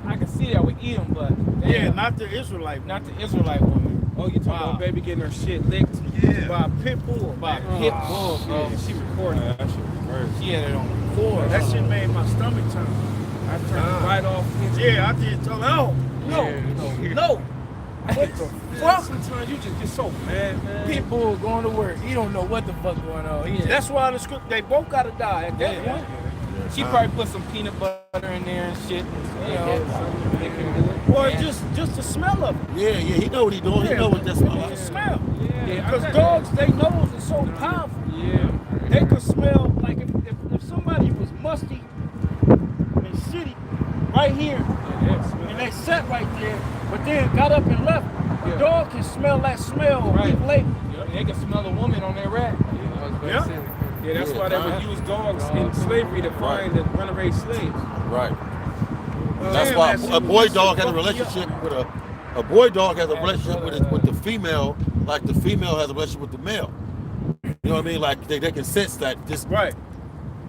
I can see that with Edom, but Yeah, damn, not the Israelite. not the Israelite woman. Oh, you talking Wow. about baby getting her shit licked? Yeah. By a pit bull. By a pit bull, bro. Yeah, she recorded. That shit was crazy. She had it on record. That shit made my stomach turn. I turned right off. Yeah, I did tell her, no, no. What the fuck? Sometimes you just get so mad, man. Pit bull going to work. He don't know what the fuck going on. He That's why the script, they both gotta die at that Yeah. point. She probably put some peanut butter in there and shit. You know. Or just the smell of it. Yeah, he know what he doing. He know what that's The about. smell. Yeah, Because dogs, they nose is so powerful. Yeah. They could smell, like if somebody was musty and shitty right here, and they sat right there, but then got up and left, the dog can smell that smell a week later. They can smell a woman on their rack. Yeah. Yeah, that's why they would use dogs in slavery to find the runaway slaves. Right. That's Damn, why that a boy shit dog has a fucked me relationship with a boy dog has a relationship with the female, like the female has a relationship with the male. You know what I mean? Like they can sense that this. Right.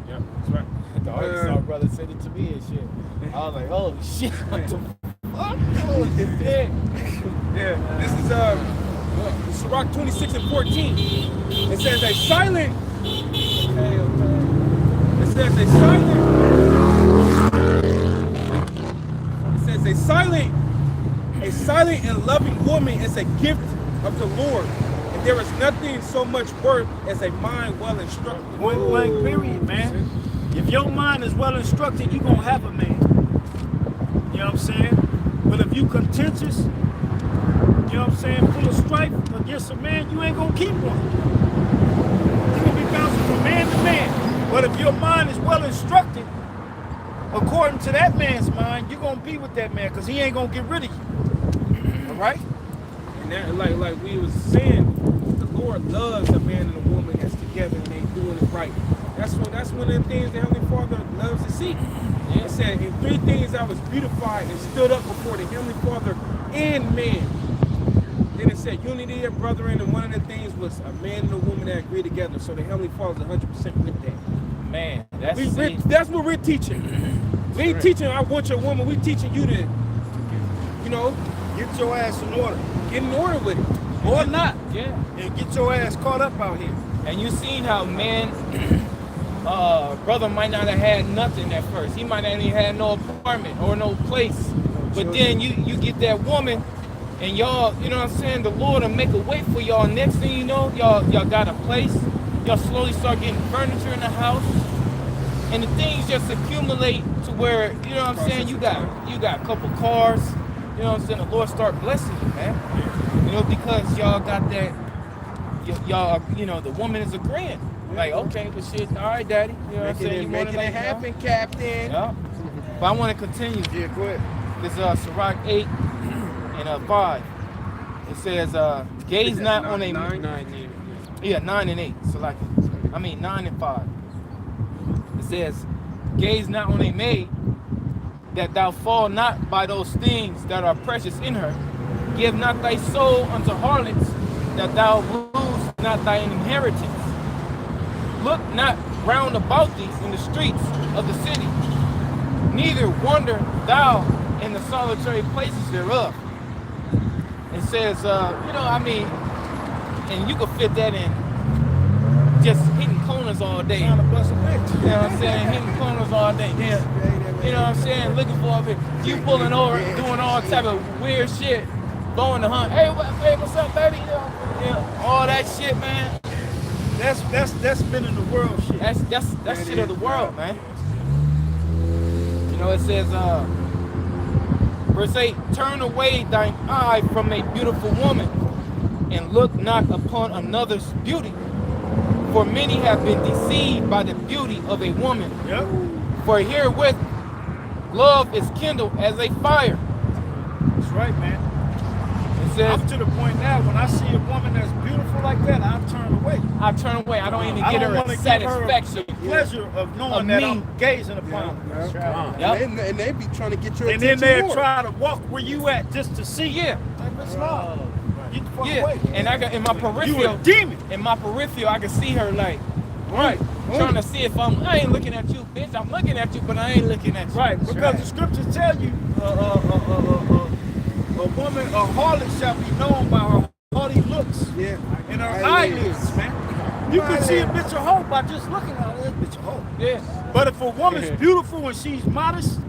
Yeah, that's right. The Arkansas brother said it to me and shit. I was like, oh shit, what the fuck? Oh, shit. Yeah, this is Sirach 26:14. It says a silent. It says a silent and loving woman is a gift of the Lord, and there is nothing so much worth as a mind well instructed. Point blank, period, man. If your mind is well instructed, you're gonna have a man. You know what I'm saying? But if you contentious, you know what I'm saying, full of strife against a man, you ain't gonna keep one. You're gonna be bouncing from man to man. But if your mind is well instructed, according to that man's mind, you're gonna be with that man because he ain't gonna get rid of you. All right? And that, like we was saying, the Lord loves a man and a woman that's together and they doing it right. That's one of the things the Heavenly Father loves to see. It said, in three things I was beautified and stood up before the Heavenly Father and man. Then it said unity of brethren, and one of the things was a man and a woman that agree together. So the Heavenly Father's 100% with that. Man, that's That's what we're teaching. We ain't teaching, I want your woman. We teaching you to, you know, Get your ass in order. get in order with it. Or not. yeah. And get your ass caught up out here. And you seen how man, brother might not have had nothing at first. He might not even had no apartment or no place. But then you get that woman, and y'all, you know what I'm saying, the Lord will make a way for y'all. Next thing you know, y'all got a place. Y'all slowly start getting furniture in the house. And the things just accumulate to where, you know what I'm saying, you got a couple cars. You know what I'm saying? The Lord start blessing you, man. You know, because y'all got that, y'all, you know, the woman is agreeing. Like, okay, but shit, all right, daddy. You know what I'm saying? You Making wanna it happen, Captain. Yeah. But I want to continue. Yeah, go ahead. This Sirach 8 and 5. It says, gaze not on a 9 and 8. So like, 9 and 5. It says, gaze not on a maid that thou fall not by those things that are precious in her. Give not thy soul unto harlots, that thou lose not thy inheritance. Look not round about thee in the streets of the city, neither wander thou in the solitary places thereof. It says, and you can fit that in just hitting corners all day. Trying to bust a bitch. You know what I'm saying? Hitting corners all day. Yeah. You know what I'm saying? Looking for a bit. You pulling over, doing all type of weird shit, blowing the horn. Hey, what's up, baby? All that shit, man. That's been in the world shit. That's shit of the world, man. You know, it says, verse 8, turn away thine eye from a beautiful woman, and look not upon another's beauty. For many have been deceived by the beauty of a woman. Yep. For herewith love is kindled as a fire. That's right, man. It says, I'm to the point now, when I see a woman that's beautiful like that, I turn away. I turn away. I don't even I get don't her wanna a give her satisfaction. the pleasure of knowing Of that me. I'm gazing upon her. Yep. And they be trying to get your And then attention they'll more. try to walk where you at just to see. Yeah. Like, that's not. Get the fuck Yeah. away. And I got in my You a peripheral. demon. In my peripheral, I can see her like, right, trying to see if I ain't looking at you, bitch. I'm looking at you, but I ain't looking at you. Right, because the scriptures tell you a woman, a harlot shall be known by her haughty looks Yeah. and her eyelids, man. You can see a bitch a hoe by just looking at her. This bitch a hoe. Yeah. But if a woman's beautiful and she's modest,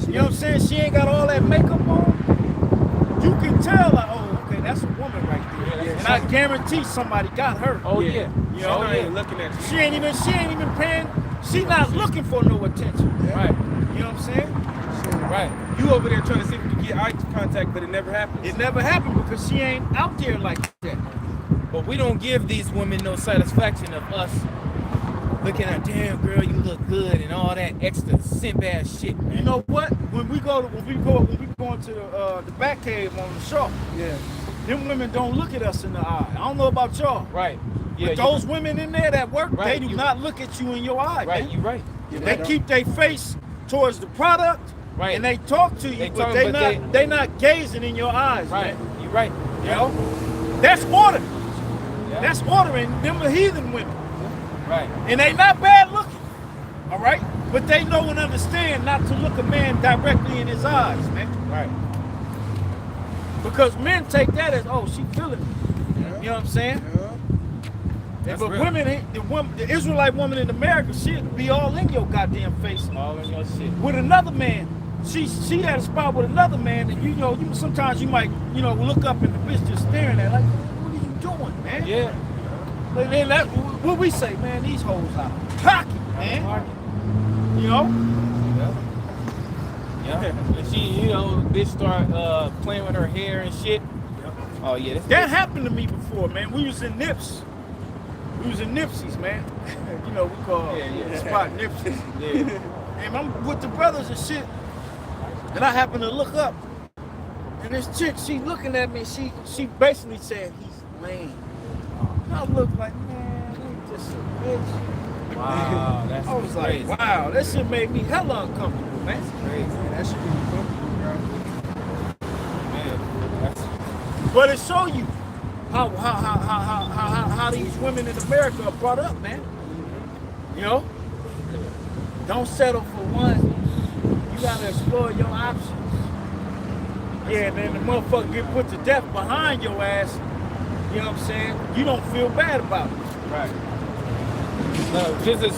you know what I'm saying? She ain't got all that makeup on. You can tell, like, oh, okay, that's a woman right there. Yeah, and I guarantee somebody got her. Oh yeah. You know, I ain't looking at you. she ain't even paying. She not looking for no attention. Right. You know what I'm saying? Right. You over there trying to see if you can get eye contact, but it never happens. It never happened because she ain't out there like that. But we don't give these women no satisfaction of us looking at, damn girl, you look good and all that extra simp ass shit. Man. You know what? When we go into the back cave on the shore, Yeah. them women don't look at us in the eye. I don't know about y'all. Right. Yeah. But those women in there that work, Right, they do you- not look at you in your eye. right. Man. You right. They keep their face towards the product, Right. and they talk to you, They but talk, they but they not gazing in your eyes. Right. Man. You right. You know, that's order. Yeah. That's ordering them are heathen women, Right. and they not bad looking. All right, but they know and understand not to look a man directly in his eyes, man. Right. Because men take that as, oh, she feeling me. You know what I'm saying? That's But real. women, the Israelite woman in America, she'd be all in your goddamn face All in your shit. with another man. She had a spot with another man, and you sometimes you might look up and the bitch just staring at her, like, what are you doing, man? Yeah. But then what we say, man, these hoes are cocky, man. You know? Yeah. And she, bitch start playing with her hair and shit. Oh yeah. That happened to me before, man. We was in Nips. We was in Nipsey's, man. We call the spot Nipsey's. Yeah. And I'm with the brothers and shit. And I happen to look up. And this chick, she looking at me, she basically said, he's lame. And I look like, man, you just a bitch. Wow. That's I was crazy. like, wow, that shit made me hella uncomfortable, man. Crazy. That should be comfortable, bro. Man. That's But it show you how these women in America are brought up, man. You know? Don't settle for one. You gotta explore your options. Yeah, and then the motherfucker get put to death behind your ass. You know what I'm saying? You don't feel bad about it. right. This is,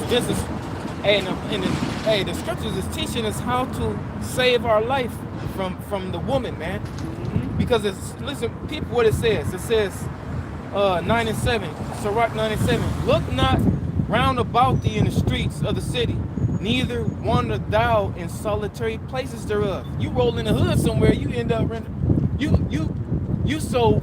hey, the scriptures is teaching us how to save our life from the woman, man. Because listen, people, what it says. It says 9 and 7, Sirach 9 and 7. Look not round about thee in the streets of the city, neither wander thou in solitary places thereof. You roll in the hood somewhere, you end up you so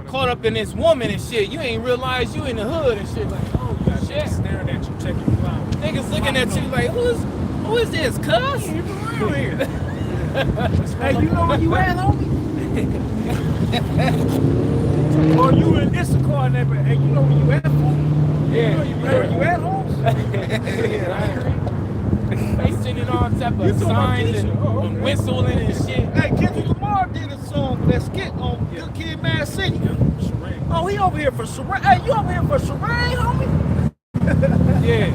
caught up in this woman and shit, you ain't realize you in the hood and shit. Like, oh shit, Staring at you, checking you out. niggas looking at you like, who is this, cuz? You for real here. Hey, you know where you at, homie? Or you in Issachar neighborhood? Hey, you know where you at, homie? Yeah. You know where you at, homie? They singing all type You of talking about signs and, Keisha? Oh, okay. and whistling and shit. Hey, Kendrick Lamar did a song for that skit on Good Kid, Mad City. Oh, he over here for Sheree. Hey, you over here for Sheree, homie? Yeah.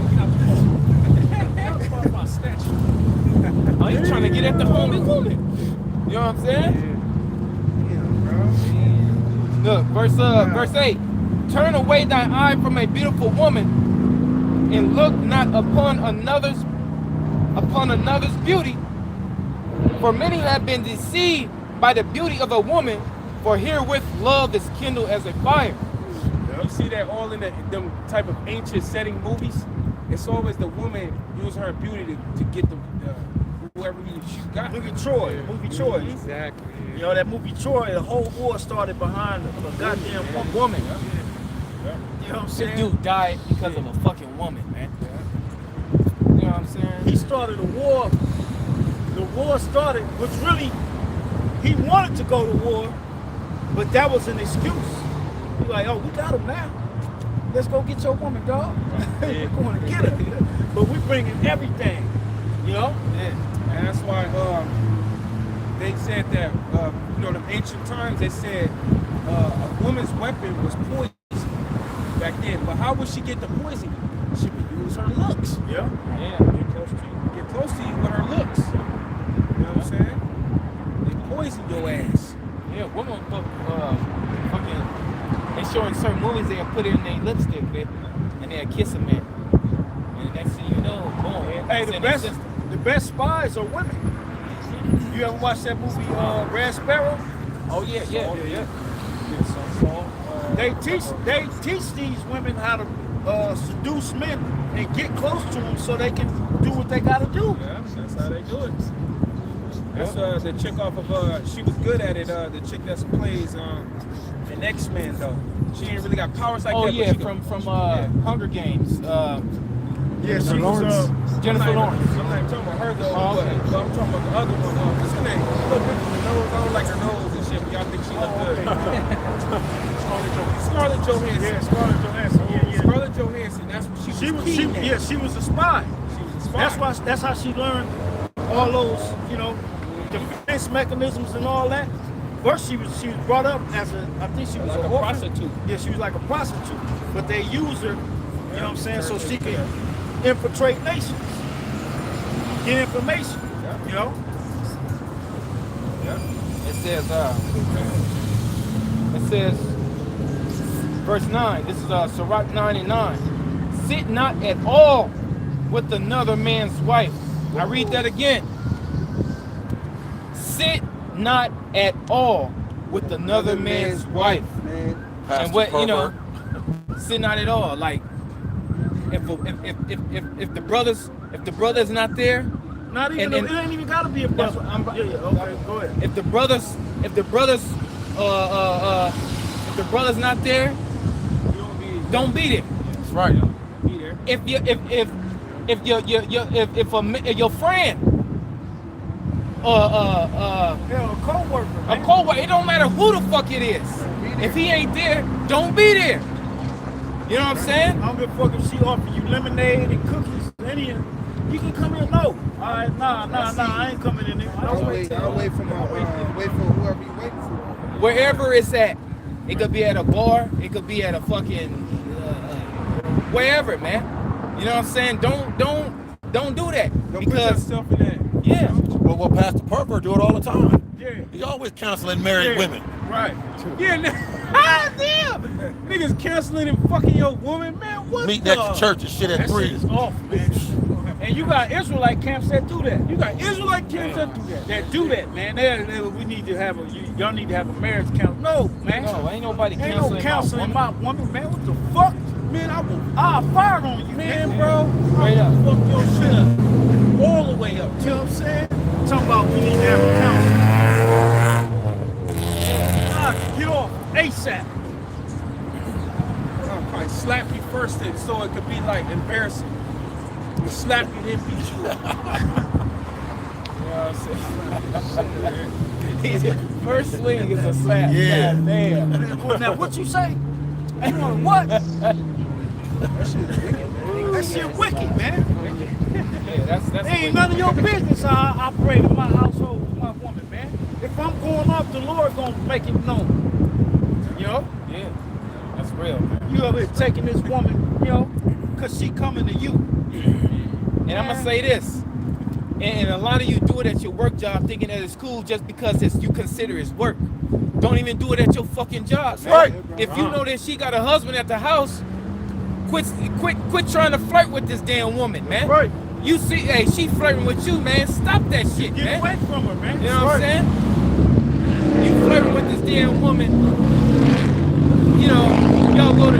Oh, he's trying to get at the homie woman. You know what I'm saying? Look, verse 8. Turn away thine eye from a beautiful woman, and look not upon another's beauty. For many have been deceived by the beauty of a woman, for herewith love is kindled as a fire. You see that all in them type of ancient setting movies? It's always the woman use her beauty to get the whoever she got. Look at Troy, the movie Troy. Exactly. You know, that movie Troy, the whole war started behind a goddamn woman. You know what I'm This saying? dude died because of a fucking woman, man. You know what I'm saying? He started a war. The war started, which really, he wanted to go to war, but that was an excuse. He's like, oh, we got him now. Let's go get your woman, dog. We're going to get her. But we bringing everything, you know? Yeah. And that's why they said that, you know, in ancient times, they said a woman's weapon was poison back then. But how would she get the poison? She would use her looks. Yeah. Get close to you. Get close to you with her looks. You know what I'm saying? They poison your ass. Yeah, women fucking, they showing certain movies they'll put it in their lipstick, man, and they'll kiss a man. And next thing you know, boom. Hey, the best spies are women. You ever watch that movie Red Sparrow? Oh yeah. They teach these women how to seduce men and get close to them so they can do what they gotta do. Yeah, that's how they do it. That's the chick off of she was good at it. The chick that plays an X-Men though. She ain't really got powers like that. Oh but yeah, she from yeah. Hunger Games. Yeah, she was Jennifer Lawrence. I'm not talking about her though, Oh, okay. but I'm talking about the other one. What's her name? A little bit from the nose. I don't like her nose and shit, but y'all think she look good. Scarlett Johansson. Yeah, Scarlett Johansson. Yeah. Scarlett Johansson. That's what she was. She was a spy. She was a spy. That's how she learned all those, you know, defense mechanisms and all that. First, she was brought up as I think she was like a orphan. prostitute. Yeah, she was like a prostitute, but they used her, you know what I'm saying, so she could infiltrate nations, get information, you know. It says, verse 9. This is Sirach 99. Sit not at all with another man's wife. I read that again. Sit not at all with another man's wife. And what, you know, sit not at all. Like, if the brother's not there, Not even it ain't even gotta be a brother. Okay, go ahead. if the brother's not there, don't be there. That's right. Be there. If your friend Yeah, a co-worker, man. a co-worker, it don't matter who the fuck it is. If he ain't there, don't be there. You know what I'm saying? I don't give a fuck if she offer you lemonade and cookies. Any, you can come in. No, all right, nah, I ain't coming in there. I'll wait for whoever you waiting for. Wherever it's at, it could be at a bar, it could be at a fucking wherever, man. You know what I'm saying? Don't do that. Don't Because put yourself in that. yeah, Well, Pastor Pervert do it all the time. Yeah. He's always counseling married women. Right. Yeah. Damn. Niggas canceling and fucking your woman, man. What Meeting the? at the church and shit at That 3. shit is off, man. And you got Israelite camps that do that. You got Israelite kids that do that. That do that, man. We need to have y'all need to have a marriage counsel. No, man. no, ain't nobody Ain't canceling no counseling my my woman, man. What the fuck? Man, I'll fire on you, man, bro. Straight up. Fuck your shit up. All the way up. You know what I'm saying? Talking about we need to have a counsel. Get off ASAP. I'll probably slap you first then, so it could be like embarrassing. You slap you, then beat you up. You know what I'm saying? First swing is a slap. Yeah. God damn. Now, what you say? You want what? That shit wicked, man. Yeah, that's It ain't none of your business how I operate in my household with my woman, man. If I'm going off, the Lord gonna make it known. You know? Yeah, that's real, man. You over here taking this woman, you know, cause she coming to you. And I'm gonna say this, and a lot of you do it at your work job thinking that it's cool just because you consider it's work. Don't even do it at your fucking job, man. Right. If you know that she got a husband at the house, quit trying to flirt with this damn woman, man. Right. You see, hey, she flirting with you, man. Stop that shit, Get man. away from her, man. You know what I'm saying? You flirting with this damn woman. You know, y'all go to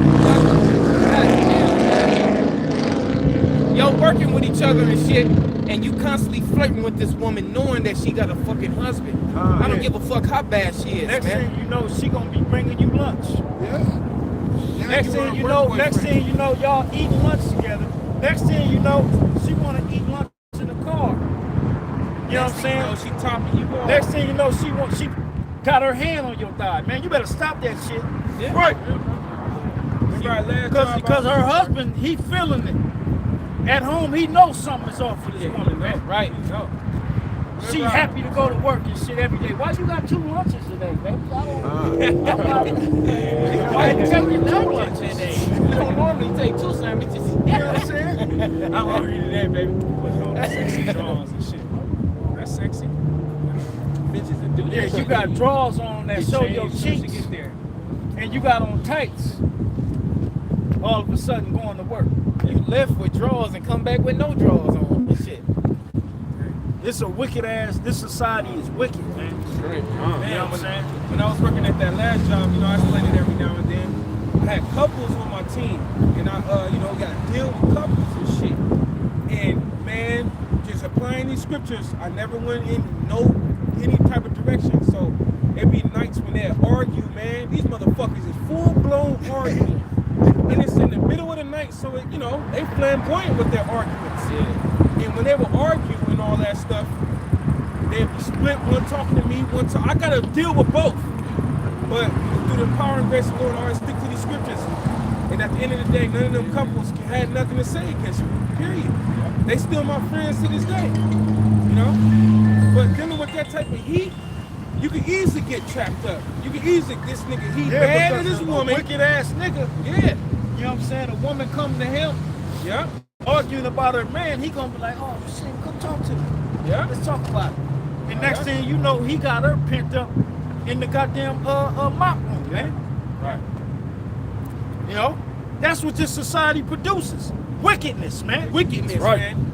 y'all working with each other and shit, and you constantly flirting with this woman knowing that she got a fucking husband. I don't give a fuck how bad she is, Next man. thing you know, she gonna be bringing you lunch. Yeah. Next thing you know, y'all eating lunch together. Next thing you know, she wanna eat lunch in the car. You know what I'm saying? She topping you off. Next thing you know, she got her hand on your thigh. Man, you better stop that shit. Yeah. Right. Remember our last job, Because her husband, he feeling it. At home, he knows something's off for this woman, man. Right. She happy to go to work and shit every day. Why you got 2 lunches today, baby? Why you taking 2 lunches? You don't normally take 2 sandwiches. You know what I'm saying? I'm hungry today, baby. What's all the sexy drawers and shit? That's sexy. Bitches that do that. Yeah, you got drawers on that show your Change soon as cheeks, you get there. and you got on tights. All of a sudden going to work. You left with drawers and come back with no drawers on and shit. This a wicked ass. This society is wicked, man. Straight. You know what I'm saying? When I was working at that last job, you know, I explain it every now and then. I had couples on my team, and I, you know, got to deal with couples and shit. And man, just applying these scriptures, I never went in any type of direction. So it'd be nights when they argue, man. These motherfuckers is full blown arguing, and it's in the middle of the night, so it, you know, they flamboyant with their arguments. Yeah. And when they would argue and all that stuff, they'd be split, one talking to me, one I gotta deal with both. But through the power and grace of the Lord, I always stick to these scriptures. And at the end of the day, none of them couples had nothing to say against me, period. They still my friends to this day, you know? But dealing with that type of heat, you can easily get trapped up. You can easily, this nigga, he mad at this woman. Wicked ass nigga. Yeah, You know what I'm saying? A woman come to him yeah, arguing about her man, he gonna be like, oh shit, come talk to me. yeah. Let's talk about it. And next thing you know, he got her pent up in the goddamn mop room, man. Right. You know? That's what this society produces. Wickedness, man. Wickedness, Right. man.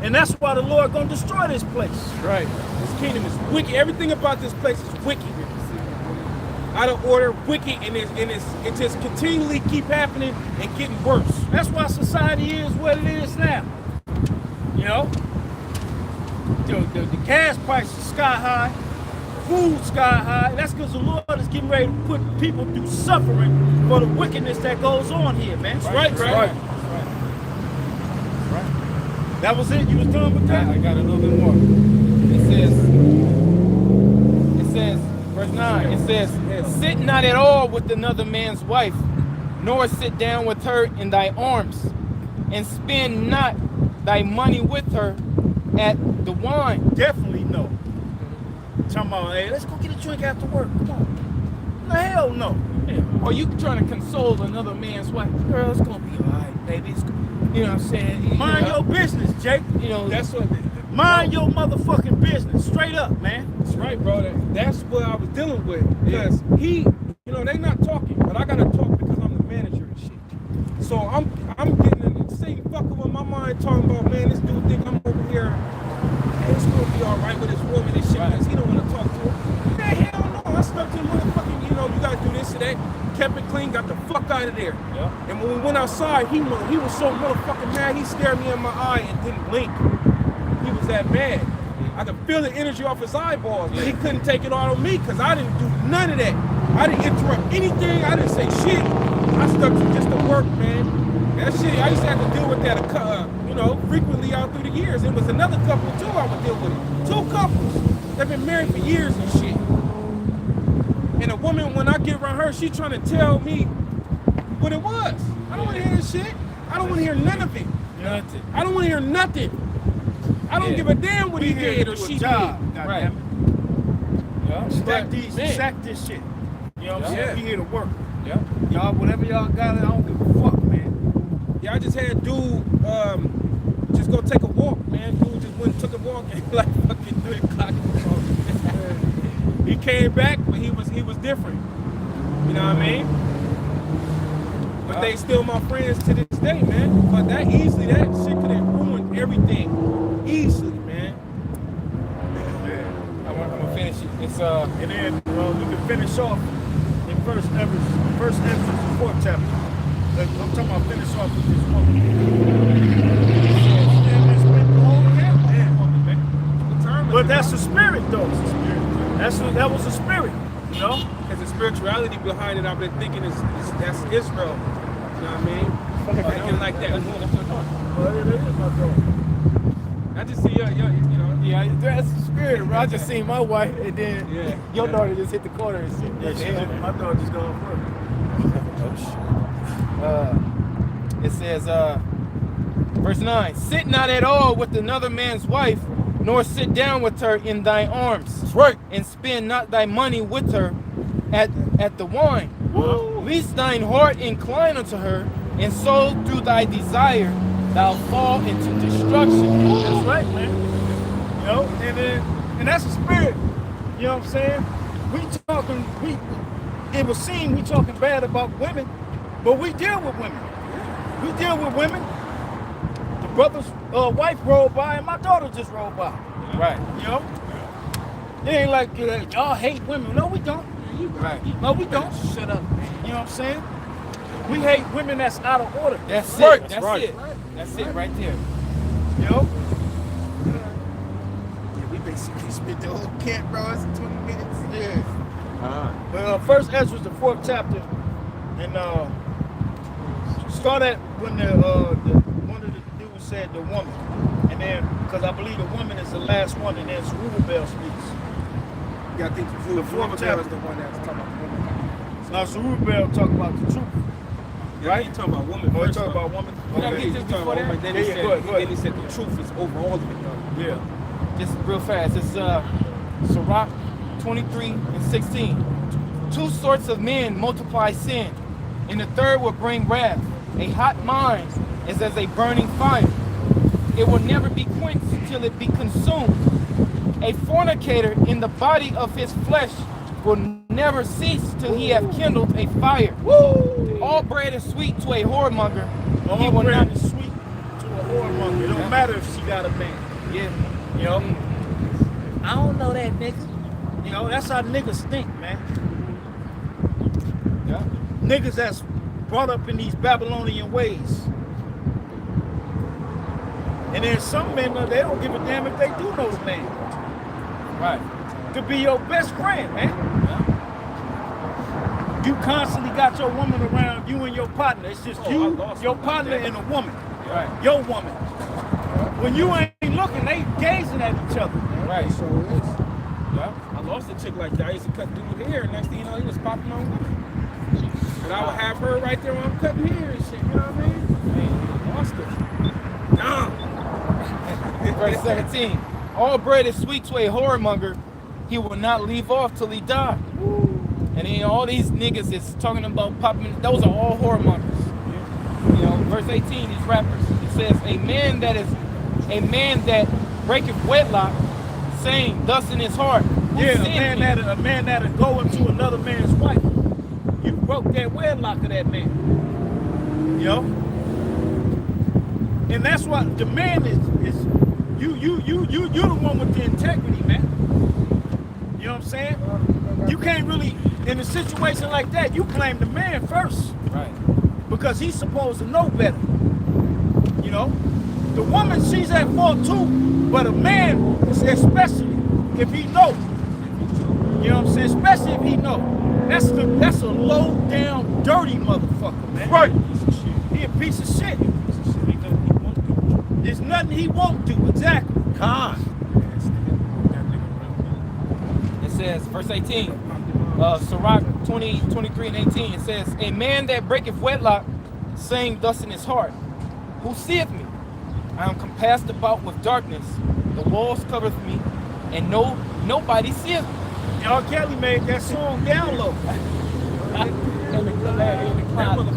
And that's why the Lord gonna destroy this place. Right. This kingdom is wicked. Everything about this place is wicked. Out of order, wicked, and it just continually keep happening and getting worse. That's why society is what it is now. You know? The gas prices sky high, food sky high. That's because the Lord is getting ready to put people through suffering for the wickedness that goes on here, man. Right. That was it? You was done with that? I got a little bit more. It says, verse 9, it says, sit not at all with another man's wife, nor sit down with her in thy arms, and spend not thy money with her at the wine. Definitely no. Talking about, hey, let's go get a drink after work. Come on. The hell no. Or you trying to console another man's wife. Girl, it's gonna be all right, baby. It's, you know what I'm saying? Mind your business, Jake. You know, That's what. Mind your motherfucking business. Straight up, man. That's right, bro. That's what I was dealing with. Because he, you know, they not talking, but I gotta talk because I'm the manager and shit. So I'm getting in the same fuck up in my mind talking about, man, this dude think I'm over here. Hey, it's gonna be all right with this woman and shit because he don't want to talk to her. Man, hell no. I stuck to the motherfucking, you know, you gotta do this today. Kept it clean, got the fuck out of there. Yeah. And when we went outside, he was so motherfucking mad. He stared me in my eye and didn't blink. He was that mad. I could feel the energy off his eyeballs, but he couldn't take it out on me because I didn't do none of that. I didn't interrupt anything. I didn't say shit. I stuck to just the work, man. That shit, I used to have to deal with that, you know, frequently out through the years. It was another couple too I would deal with. 2 couples. They've been married for years and shit. And a woman, when I get around her, she trying to tell me what it was. I don't want to hear shit. I don't want to hear none of it. Nothing. I don't want to hear nothing. I don't Yeah. give a damn what he We here did to or do a she job, did. goddamn it. Yeah. Stack But, these, man, stack this shit. You know what I'm Yeah. saying? We here to work. Yeah. Y'all, whatever y'all got, I don't give a fuck, man. Yeah, I just had dude just go take a walk, man. Dude just went and took a walk at like fucking 3 o'clock in the morning. He came back, but he was different. You know what I mean? But they still my friends to this day, man. But that shit could have ruined everything. Easily, man. I'm gonna finish it. It's And then we can finish off in first Ezra's, the 4th chapter. I'm talking about finish off with this woman. And spent the whole camp woman, man. But that's the spirit, though. That was the spirit, you know. There's a spirituality behind it. I've been thinking that's Israel. You know what I mean? Thinking like that. Well, it is my daughter. I just see you know. yeah, that's the spirit. Bro. I just seen my wife, and then Yeah. your daughter just hit the corner and shit. My daughter just going for It says, verse 9, sit not at all with another man's wife, nor sit down with her in thy arms. That's right. And spend not thy money with her at the wine. Woo. Lest thine heart incline unto her, and so through thy desire thou fall into destruction. That's right, man. You know, and that's the spirit. You know what I'm saying? It would seem we talking bad about women, but we deal with women. We deal with women. The brother's wife rolled by and my daughter just rolled by. Right. You know? It ain't like y'all hate women. No, we don't. Right. No, we don't. Shut up. You know what I'm saying? We hate women that's out of order. That's Right. it. That's Right. it. That's it right there. You know? Yeah, we basically spent the whole camp, bro. It's 20 minutes. Yeah. Well, first Ezra was the 4th chapter, and start at when the one of the dudes said the woman, and then because I believe the woman is the last one, and then Zerubbabel speaks. Yeah, I think The the 4th is chapter. the one that's talking about the woman. Now Zerubbabel talk about the truth. Yeah, Right? he talking about woman. Oh, you first, talk though. about woman. Yeah, Okay. he just talking about woman. Then he Yeah, said, go ahead, go then ahead. he said the truth is over all of it, though. Yeah. Just real fast. It's Sirach 23 and 16. 2 sorts of men multiply sin, and the third will bring wrath. A hot mind is as a burning fire. It will never be quenched till it be consumed. A fornicator in the body of his flesh will never cease till he have kindled a fire. Woo! All bread is sweet to a whoremonger. He All will bread not. is sweet to a whoremonger. It don't matter if she got a man. Yeah. You know? I don't know that nigga. You know, that's how niggas think, man. Yeah. Niggas that's brought up in these Babylonian ways. And then some men, they don't give a damn if they do know the man. Right. Could be your best friend, man. You constantly got your woman around, you and your partner. It's just you, your partner, and a woman. Right. Your woman. When you ain't looking, they gazing at each other. Right. So it is. Yeah. I lost a chick like that. I used to cut dude hair. Next thing you know, he was popping on women. And I would have her right there when I'm cutting hair and shit. You know what I mean? Man, lost her. Nah. Verse 17. All bread is sweet to a whoremonger. He will not leave off till he die. And then all these niggas is talking about popping. Those are all whoremongers. You know, verse 18, these rappers. It says, a man that breaketh wedlock, saying thus in his heart. Who Yeah, sinned a man that'll go into another man's wife. You broke that wedlock of that man. You know? And that's what the man is you're the one with the integrity, man. You know what I'm saying? You can't really, in a situation like that, you claim the man first. Right. Because he's supposed to know better. You know? The woman, she's at fault too, but a man, especially if he knows. You know what I'm saying? Especially if he knows. That's a low down, dirty motherfucker, man. Right. He a piece of shit. There's nothing he won't do, exactly. Con. It says, verse 18, Sirach 20, 23 and 18, it says, a man that breaketh wedlock, saying thus in his heart, who seeth me? I am compassed about with darkness. The walls covereth me, and nobody seeth me. R. Kelly made that song down low.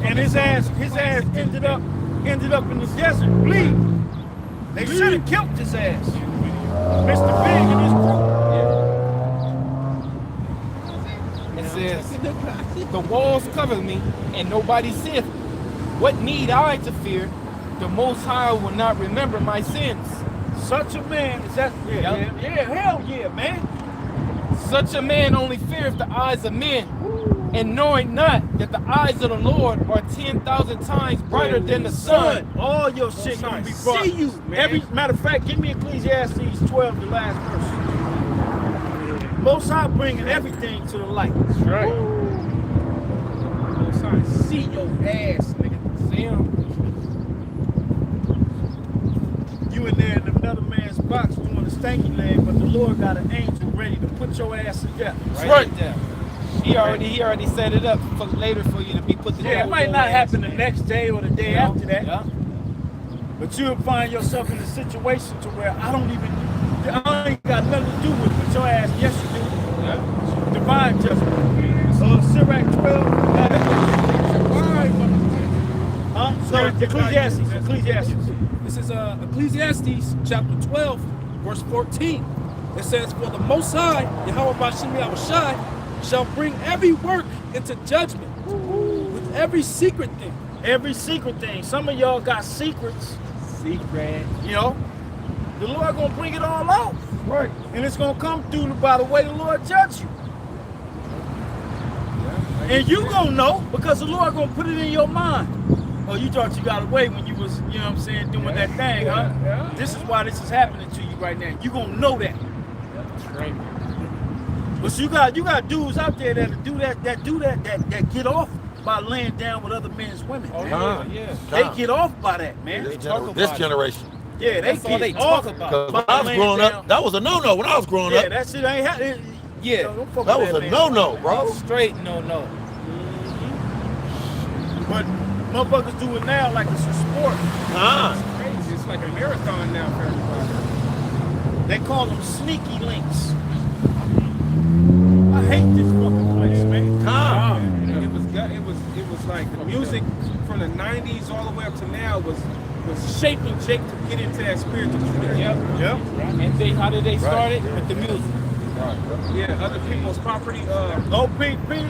And his ass ended up in the desert bleeding. They should have killed his ass. Mr. Big and his crew. It says, the walls cover me, and nobody seeth me. What need I to fear? The Most High will not remember my sins. Such a man is that? Yeah, hell yeah, man. Such a man only feareth the eyes of men, and knowing not that the eyes of the Lord are 10,000 times brighter than the sun. All your shit gonna be brought. See you, man. Matter of fact, give me Ecclesiastes 12, the last verse. Most High bringing everything to the light. That's right. Most High see your ass, nigga. See him? You in there in another man's box doing the stanky leg, but the Lord got an angel ready to put your ass together. Right there. He already set it up for later for you to be put together. Yeah, it might not happen the next day or the day after that. Yeah. But you'll find yourself in a situation to where I ain't got nothing to do with it, but your ass, yes you do. Yeah. Divine judgment. Sirach 12. So Ecclesiastes. This is Ecclesiastes chapter 12, verse 14. It says, for the Most High, Yahawashi, shall bring every work into judgment with every secret thing. Every secret thing. Some of y'all got secrets. Secret. You know, the Lord gonna bring it all out. Right. And it's gonna come through by the way the Lord judge you. And you gonna know because the Lord gonna put it in your mind. Oh, you thought you got away when you was, you know what I'm saying, doing that thing, huh? Yeah. This is why this is happening to you right now. You gonna know that. That's right. But you got dudes out there that get off by laying down with other men's women. Oh, man. yeah. They get off by that, man. This generation. Yeah, That's all they get talk off about. Because when I was growing up, that was a no-no when I was growing Yeah, up. that shit ain't happening. Yeah. Don't fuck That with was a man. no-no, bro. Straight no. But motherfuckers do it now like it's a sport. Nah. It's crazy. It's like a marathon now for everybody. They call them sneaky links. I hate this fucking place, man. Nah. It was like the music from the 90s all the way up to now was shaping Jake to get into that spiritual tradition. Yep. And how did they start it? With the music. Yeah, other people's property. OPP,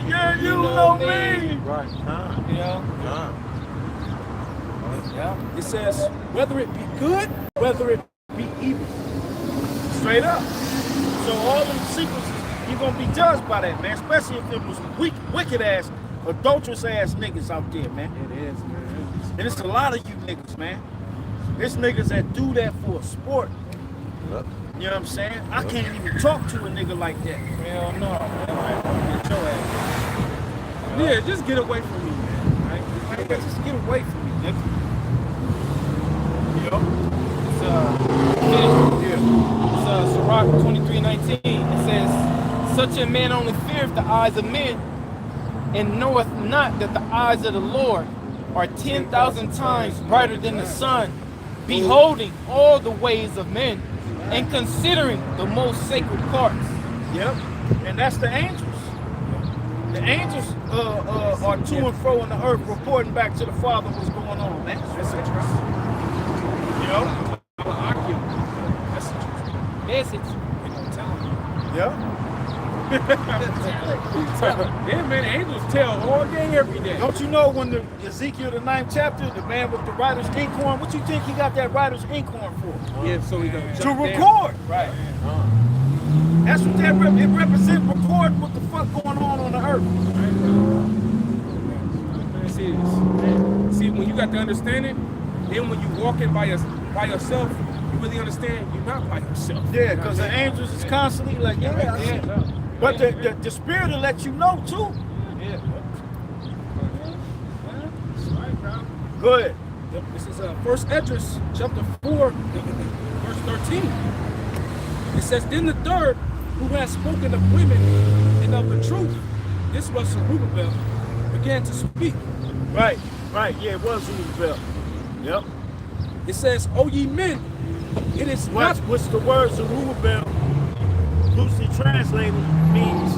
yeah, you know me. Right. Nah. You know? Nah. Yeah. It says, whether it be good, Whether it be evil. Straight up. So all them secrets, you're gonna be judged by that, man. Especially if it was wicked ass, adulterous ass niggas out there, man. it is, man. And it's a lot of you niggas, man. There's niggas that do that for a sport. Yep. You know what I'm saying? I can't even talk to a nigga like that. Hell no, man. Get your ass. Yeah, just get away from me, man. Right? Just get away from me, nigga. Yo. It's Sirach 23:19. It says, such a man only feareth the eyes of men, and knoweth not that the eyes of the Lord are 10,000 times brighter than the sun, beholding all the ways of men, and considering the most sacred parts. Yep. And that's the angels. The angels are to and fro in the earth reporting back to the Father what's going on, man. That's interesting. You know? I'm an argument. That's interesting. Message. They don't tell me. Yeah. Yeah, man, angels tell all day, every day. Don't you know when the Ezekiel the 9th chapter, the man with the writer's inkhorn, what you think he got that writer's inkhorn for? Yeah, so we gonna To jump down. record. Right. That's what that it represents, recording what the fuck going on the earth. Man, see this. See, when you got to understand it, then when you walking by yourself, you really understand you're not by yourself. Yeah, because the angels is constantly like, yeah. But the spirit will let you know too. Yeah. That's right, bro. Go ahead. Yep, this is First Esdras, chapter 4, verse 13. It says, then the third, who has spoken of women and of the truth, this was Zerubbabel, began to speak. Right, yeah, it was Zerubbabel. Yep. It says, "O ye men, it is not." What's the word Zerubbabel, loosely translated, means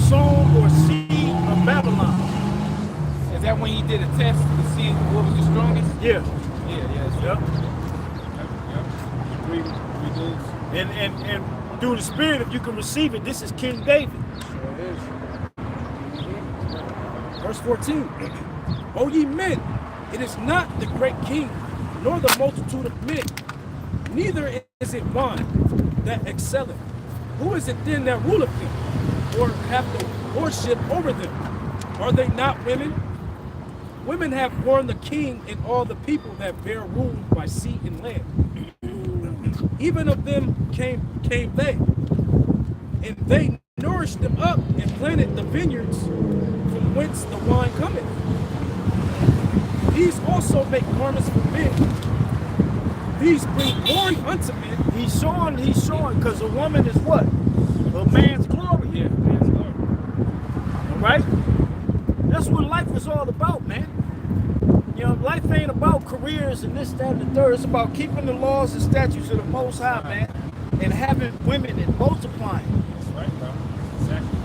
song or seed of Babylon. Is that when he did a test to see what was the strongest? Yeah. Yeah. Yep. And through the Spirit, if you can receive it, this is King David. Verse 14. "O ye men, it is not the great king, nor the multitude of men, neither is it wine that excelleth. Who is it then that ruleth them, or hath the lordship over them? Are they not women? Women have borne the king and all the people that bear rule by sea and land. Even of them came they, and they nourished them up and planted the vineyards from whence the wine cometh. These also make garments for men. These bring glory unto men." He's showing, because a woman is what? A man's glory. Yeah, man's glory. All right? That's what life is all about, man. You know, life ain't about careers and this, that, and the third. It's about keeping the laws and statutes of the Most High, man, and having women and multiplying. That's right, bro. Exactly.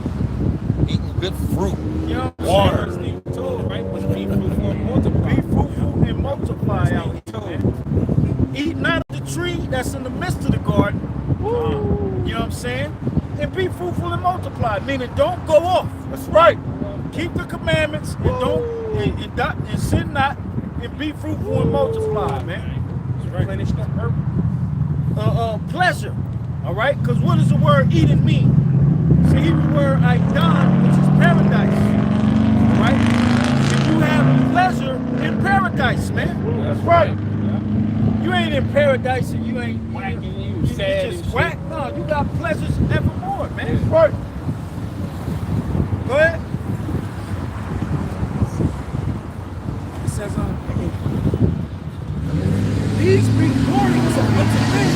Eating good fruit. You know, Water. Steve told, right? Was be fruitful and multiply. be fruitful and multiply out here, man. Eat not of the tree that's in the midst of the garden. You know what I'm saying? And be fruitful and multiply. Meaning, don't go off. That's right. Keep the commandments and and sin not, and be fruitful and multiply, man. Replenish the earth. Pleasure. All right? Because what does the word eating mean? It's the Hebrew word aidan, which is paradise. All right? And you have pleasure in paradise, man. That's right. You ain't in paradise and you ain't Whacking you, you sad just and whack. No, you got pleasures evermore, man. That's right. Go ahead. It says, "These bring glory unto men.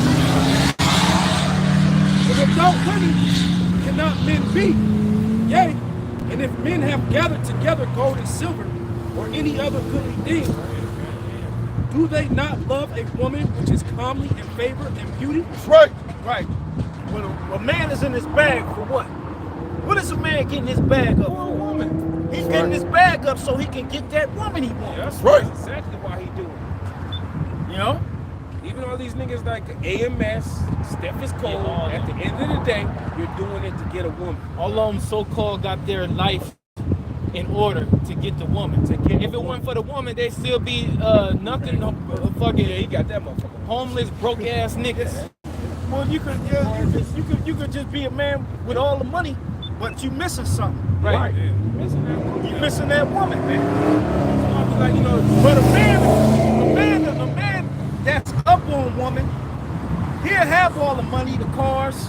For without money cannot men be. Yea, and if men have gathered together gold and silver, or any other goodly thing, do they not love a woman which is comely and favored and beauty?" That's right. Right. When a man is in his bag for what? What is a man getting his bag up For a for? woman. He's getting his bag up so he can get that woman he wants. That's right. That's exactly why he do it. You know? Even all these niggas like AMS, Steph is cold. Yeah, At the end of the day, you're doing it to get a woman. All of them so-called got their life in order to get the woman. If it weren't for the woman, they'd still be nothing, Yeah, fucking he got that motherfucker. homeless, broke-ass niggas. Well, you could just be a man with all the money, but you missing something. Right. Yeah. Missing that woman. You missing that woman, man. Like, you know, But a man that's up on woman, he'll have all the money, the cars,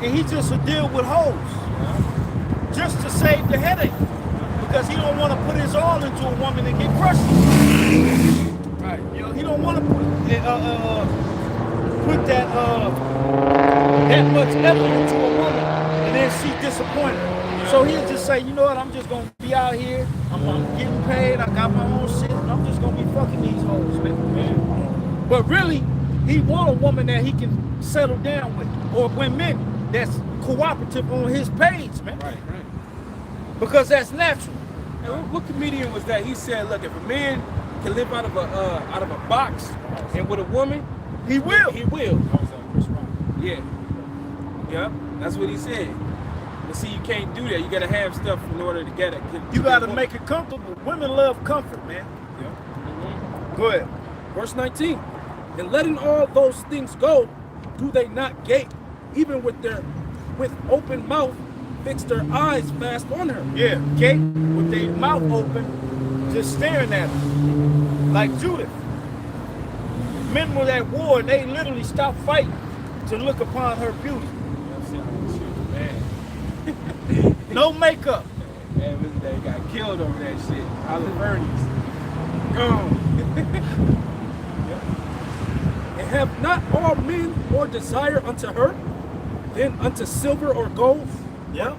and he just will deal with hoes. Just to save the headache. Because he don't want to put his all into a woman and get crushed. Right. You know, he don't want to put that much effort into a woman and then she disappointed. So he'll just say, you know what, I'm just gonna be out here, I'm getting paid, I got my own shit, and I'm just gonna be fucking these hoes, man. But really, he want a woman that he can settle down with, or women that's cooperative on his page, man. right. Because that's natural. And what comedian was that? He said, look, if a man can live out of a box and with a woman, He will. he will. Yeah. Yep. That's what he said. But see, you can't do that. You gotta have stuff in order to get it. You gotta make it comfortable. Women love comfort, man. Yep. Go ahead. Verse 19. "And letting all those things go, do they not gape, even with open mouth, fix their eyes fast on her?" Yeah, Kate, with their mouth open, just staring at her. Like Judith. Men were at war, and they literally stopped fighting to look upon her beauty. No makeup. Man, they got killed over that shit. Olive Verdes. Gone. "And have not all men more desire unto her than unto silver or gold, Yeah.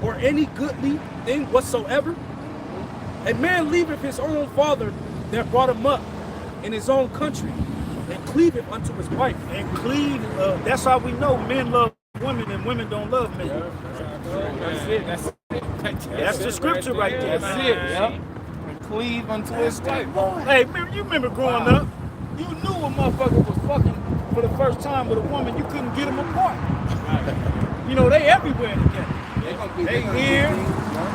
or any goodly thing whatsoever? A man leaveth his own father that brought him up, in his own country, and cleaveth unto his wife. And cleave, that's how we know men love women and women don't love men. That's it. That's the scripture right there. That's it. Yep. And cleave unto his wife. Hey, you remember growing up, you knew a motherfucker was fucking for the first time with a woman, you couldn't get them apart. You know, they everywhere together. They here,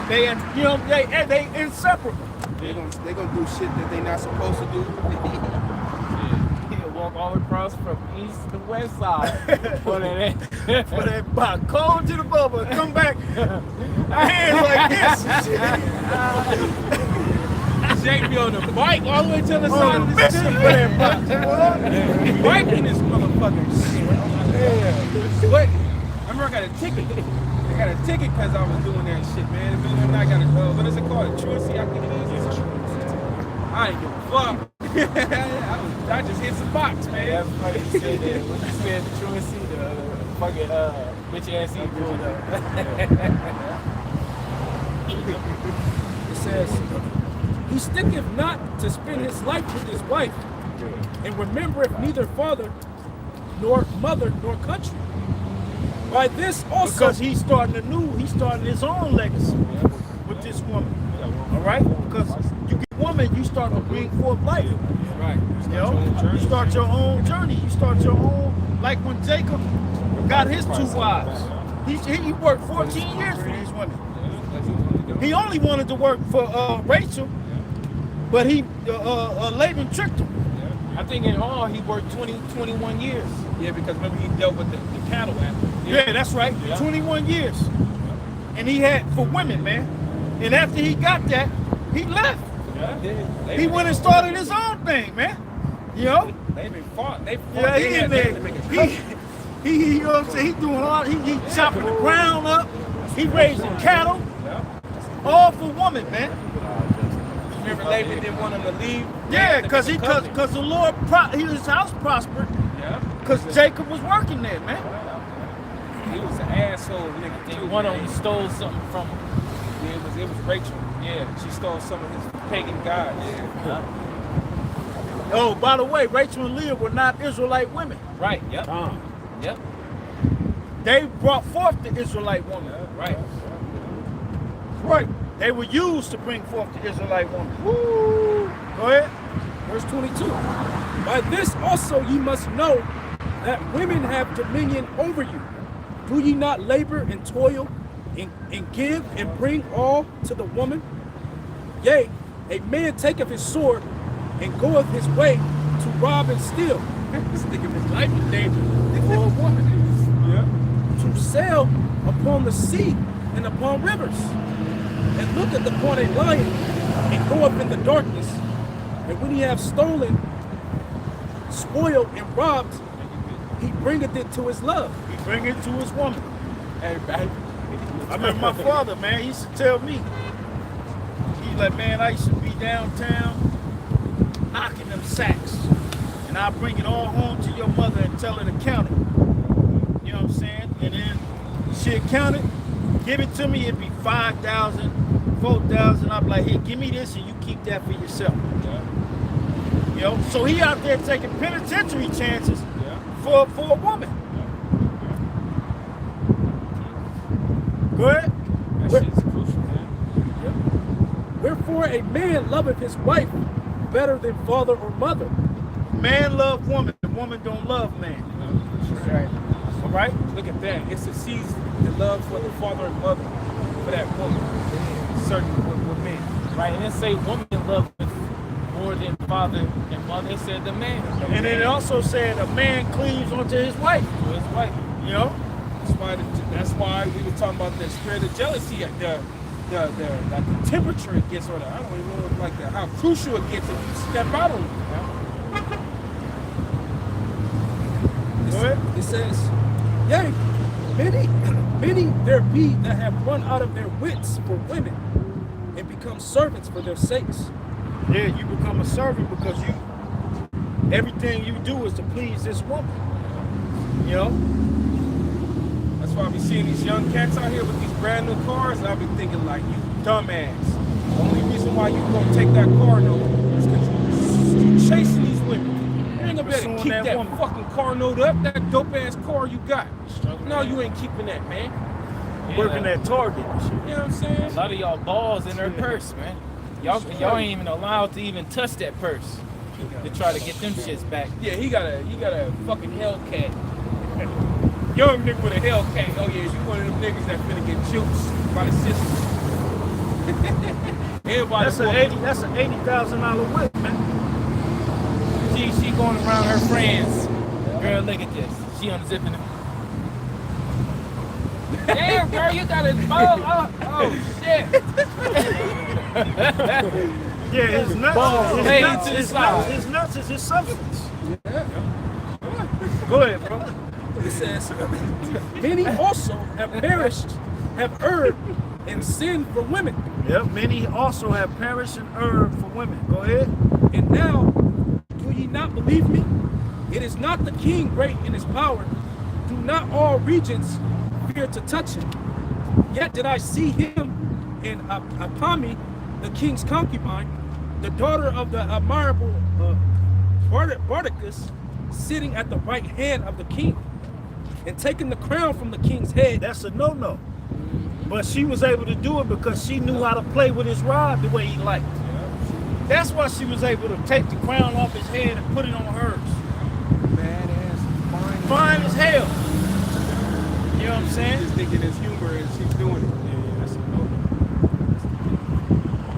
they inseparable. They gonna do shit that they not supposed to do. He'll walk all across from east to west side. For that box, cold to the bubble, come back, hands like this. Jake be on the bike all the way to the side On of a the mission city. for that box. Biking this motherfucker. What? I remember I got a ticket. I got a ticket because I was doing that shit, man. And I got a, what is it called? A truancy, I think it is. I ain't give a fuck. I just hit some box, man. That's funny you said that. When you said the truancy, the fucking bitch ass he pulled up. It says, he sticketh not to spend his life with his wife, and remembereth neither father, nor mother, nor country. By this also, Because he's starting his own legacy with this woman. All right? Because you get a woman, you start to bring forth life. right, You know? You start your own journey. You start your own, like when Jacob got his 2 wives. He worked 14 years for these women. He only wanted to work for Rachel, but Laban tricked him. I think in all he worked 21 years. Yeah, because remember he dealt with the cattle after. Yeah, that's right. Yeah. 21 years. And he had for women, man. And after he got that, he left. He went and started his own thing, man. You know? They been fought. They fought. Yeah, he They in had there. to make a He you know what I'm saying? He doing all, he chopping the ground up. He raising cattle. All for women, man. Remember Laban didn't want him to leave? Yeah, They had to make a covenant. because the Lord, his house prospered. Yeah. Because Jacob was working there, man. He was an asshole nigga too. One of man. them stole something from him. Yeah, it was Rachel. Yeah. She stole some of his pagan gods. Oh, by the way, Rachel and Leah were not Israelite women. Right. Yep. Yep. They brought forth the Israelite woman. Right. Right. They were used to bring forth the Israelite woman. Woo. Go ahead. Verse 22. By this also ye must know that women have dominion over you. Do ye not labor and toil and give and bring all to the woman? Yea, a man taketh his sword and goeth his way to rob and steal. This nigga his life in danger for a woman. Yeah. To sail upon the sea and upon rivers, and looketh upon a lion and go up in the darkness. And when he have stolen, spoiled, and robbed, he bringeth it to his love. He bring it to his woman. Everybody. I remember my father, man, he used to tell me, he's like, man, I used to be downtown knocking them sacks. And I bring it all home to your mother and tell her to count it. You know what I'm saying? And then she'd count it, give it to me, it'd be 5,000, 4,000. I'm like, here, give me this and you keep that for yourself. You know, so he out there taking penitentiary chances for a woman. Go ahead. That shit's crucial, man. Wherefore a man loveth his wife better than father or mother. Man love woman, the woman don't love man. Right. All right? Look at that. It succeeds the love for the father and mother for that woman. Certain with men. Right. And it say woman love more than father and mother. It said the man. And then it also said a man cleaves onto his wife. To his wife. You know? That's why we were talking about the spirit of jealousy, like the temperature it gets, or I don't even know like how crucial it gets if you step out on it. Go ahead. It says, yea, many there be that have run out of their wits for women and become servants for their sakes. Yeah, you become a servant because everything you do is to please this woman. You know? That's why I be seeing these young cats out here with these brand new cars, and I be thinking like, you dumbass. The only reason why you gonna take that car no more is because you chasing these Nigga better pursuing keep that that woman. fucking car note up, that dope ass car you got. No, you ain't keeping that, man. Working at Target and shit. You know what I'm saying? A lot of y'all balls in her purse, man. Y'all ain't even allowed to even touch that purse to try to get them shits back. Yeah, he got a fucking Hellcat. Young nigga with a Hellcat. Oh yeah, you one of them niggas that finna get juiced by the sisters. Everybody That's an $80,000 whip, man. She going around her friends. Girl, look at this. She unzipping it. Damn, girl, you got a ball up. Oh shit. Yeah, his nuts. Hey, His nuts, to the his side. nuts, his nuts is his substance. Go ahead, bro. It says, many also have perished, have erred, and sinned for women. Yep, many also have perished and erred for women. Go ahead. And now, do ye not believe me? It is not the king great in his power. Do not all regents fear to touch him? Yet did I see him in Apami, the king's concubine, the daughter of the admirable Bardicus, sitting at the right hand of the king, and taking the crown from the king's head. That's a no-no. But she was able to do it because she knew how to play with his rod the way he liked. That's why she was able to take the crown off his head and put it on hers. Badass, Fine as hell. You know what I'm saying? Just thinking it's humor and she's doing it. Yeah, that's a no.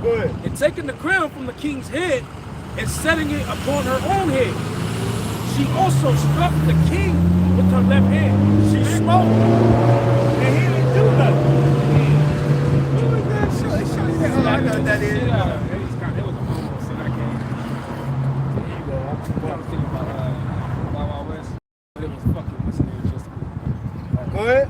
Go ahead. And taking the crown from the king's head and setting it upon her own head. She also struck the king with her left hand. She smoked. And he didn't do nothing. I know what that is. It was almost in that game. There you go. I was thinking about Wild Wild West. But it was fucking what's the name just Go ahead.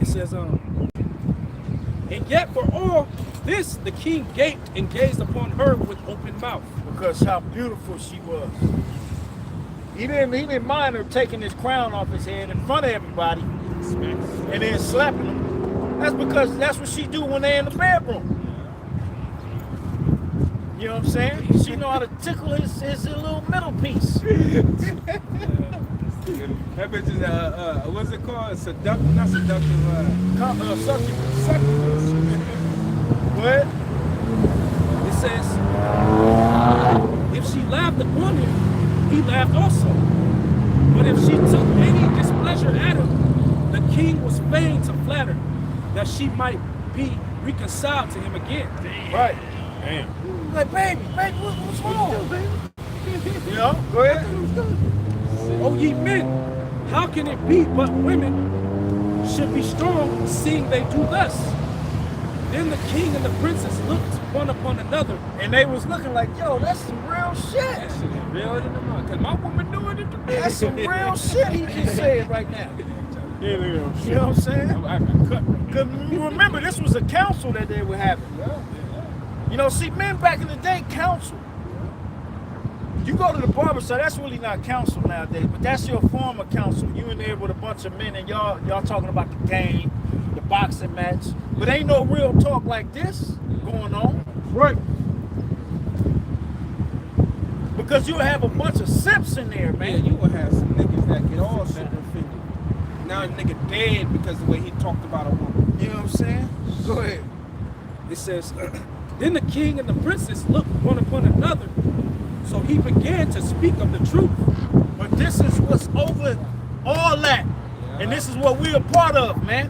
It says, and yet for all this the king gaped and gazed upon her with open mouth. Because how beautiful she was. He didn't mind her taking his crown off his head in front of everybody and then slapping him. That's because that's what she do when they're in the bedroom. You know what I'm saying? She know how to tickle his little middle piece. That bitch is what's it called? Seductive, not seductive. Succubus. Go ahead. It says, if she laughed upon him, he laughed also. But if she took any displeasure at him, the king was fain to flatter, that she might be reconciled to him again. Right. Damn. Like, baby, what's wrong, baby? You know, go ahead. O ye men, how can it be but women should be strong, seeing they do thus? Then the king and the princess looked one upon another. And they was looking like, yo, that's some real shit. That shit is real in the mouth, cause my woman doing it to me. That's some real shit he just said right now. Yeah, look at him. You know what I'm saying? I got cut. Because you remember, this was a council that they were having. You know, see, men back in the day counsel. You go to the barber shop, that's really not counsel nowadays, but that's your form of counsel. You in there with a bunch of men and y'all talking about the game, the boxing match. But ain't no real talk like this going on. Right. Because you'll have a bunch of simps in there, Man, man. you will have some niggas that get all super offended. Now a nigga dead because of the way he talked about a woman. You know what I'm saying? Go ahead. It says, then the king and the princess looked one upon another. So he began to speak of the truth. But this is what's over all that. And this is what we're a part of, man.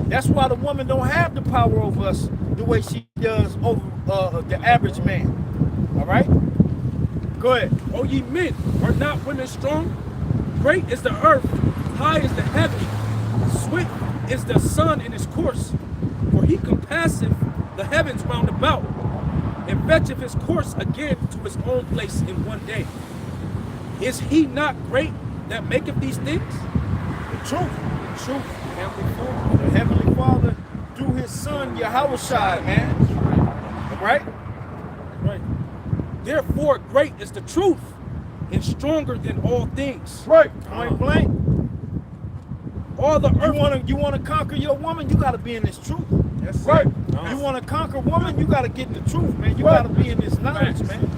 That's why the woman don't have the power over us the way she does over the average man. All right? Go ahead. O ye men, are not women strong? Great is the earth, high is the heaven, swift is the sun in his course. For he compasseth the heavens round about, and fetcheth his course again to his own place in one day. Is he not great that maketh these things? The truth. The truth, Heavenly Father. The Heavenly Father through his son, Yahawashi, man. Right? Right. Therefore, great is the truth, and stronger than all things. Right. Point blank. All the earth. You wanna conquer your woman, you gotta be in this truth. That's Right. it. You wanna conquer woman, you gotta get in the truth, man. You gotta be in this knowledge, man.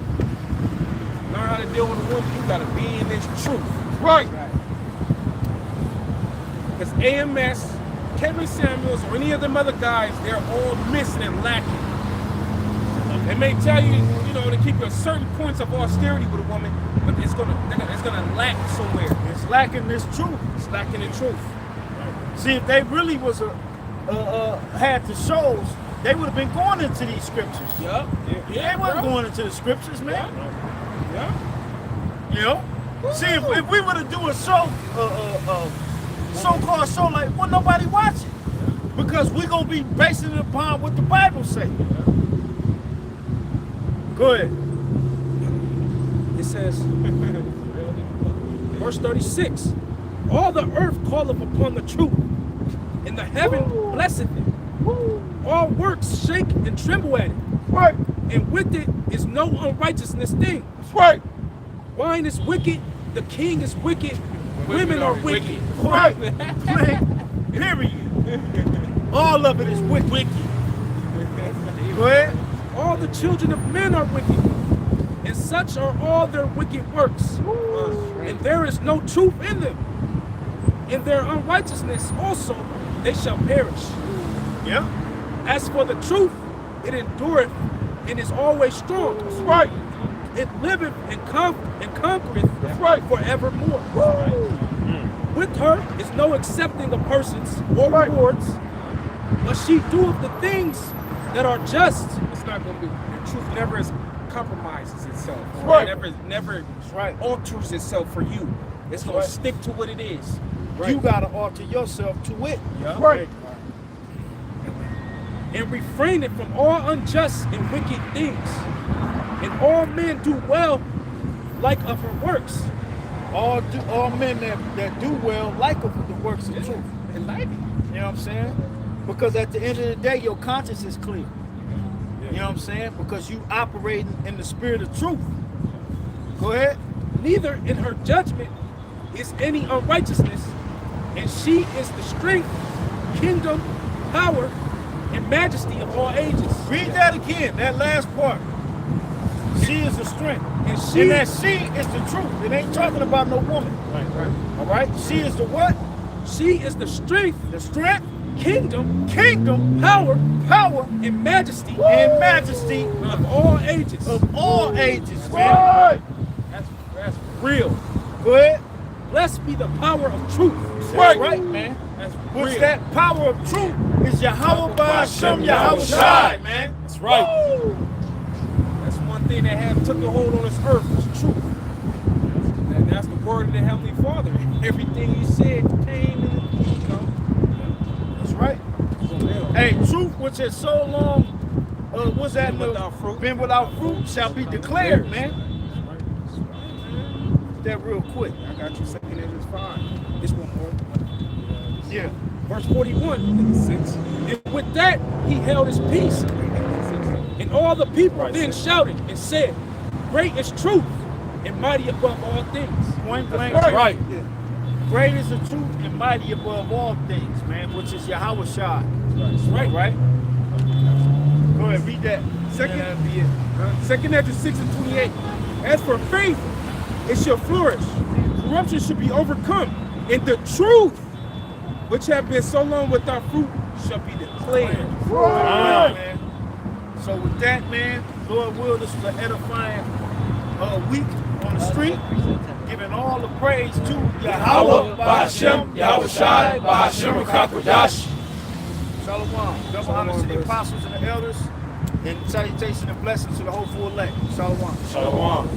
learn how to deal with a woman, you gotta be in this truth. Right. Because AMS, Kevin Samuels, or any of them other guys, they're all missing and lacking. They may tell you, you know, to keep you at certain points of austerity with a woman, but it's gonna lack somewhere. It's lacking this truth. It's lacking the truth. See, if they really was had the shows, they would have been going into these scriptures. Yup. They wasn't going into the scriptures, man. Yeah. You know? See, if we were to do a show, so-called show, like, well, nobody watch it. Because we're going to be basing it upon what the Bible say. Go ahead. It says, verse 36, all the earth calleth upon the truth, and the heaven blesseth it. All works shake and tremble at it. Right. And with it is no unrighteousness thing. Right. Wine is wicked, the king is wicked, women are wicked. Right. Period. All of it is wicked. Go ahead. All the children of men are wicked, and such are all their wicked works. And there is no truth in them. In their unrighteousness also they shall perish. Yeah. As for the truth, it endureth and is always strong. That's right. It liveth and conquereth right. forevermore. With her is no accepting of persons or rewards, but she doeth the things that are just. It's not going to be. The truth never compromises itself. Right. Never alters itself for you. It's going to stick to what it is. You gotta alter yourself to it. Right. And refrain it from all unjust and wicked things. And all men do well like of her works. All men that do well like of the works of truth. They like it. You know what I'm saying? Because at the end of the day, your conscience is clear. You know what I'm saying? Because you operating in the spirit of truth. Go ahead. Neither in her judgment is any unrighteousness, and she is the strength, kingdom, power, and majesty of all ages. Read that again, that last part. She is the strength. And that she is the truth. It ain't talking about no woman. Right. All right? She is the what? She is the strength, kingdom, power, and majesty, of all ages. Of all ages, man. Right. That's real. Go ahead. Blessed be the power of truth. That's right, man. That's Which real. that power of truth is Yahawashi, Yahawashi, man. That's right. Woo! That's one thing that took a hold on this earth was truth. And that's the word of the Heavenly Father. Everything he said came and, you know. That's right. Hey, truth which has so long what's that? Been without fruit shall be declared, man. That real quick. I got you second and it's fine. This one more. Yeah. Verse 41. And with that he held his peace. And all the people then shouted and said, great is truth and mighty above all things. Point blank. Right. Great is the truth and mighty above all things, man, which is Yahawashi. That's right. Right? Go ahead, read that. Second Ezra 6 and 28. As for faith, it shall flourish. Corruption should be overcome. And the truth, which have been so long without fruit, shall be declared. Right, man. So with that, man, Lord will, this was an edifying week on the street. Giving all the praise to Yahweh, Bahashem, Yahawashi, Bahashem, Kakwadash. Shalom. Double honor to the apostles and the elders. And salutation and blessings to the whole full elect. Shalom. Shalom.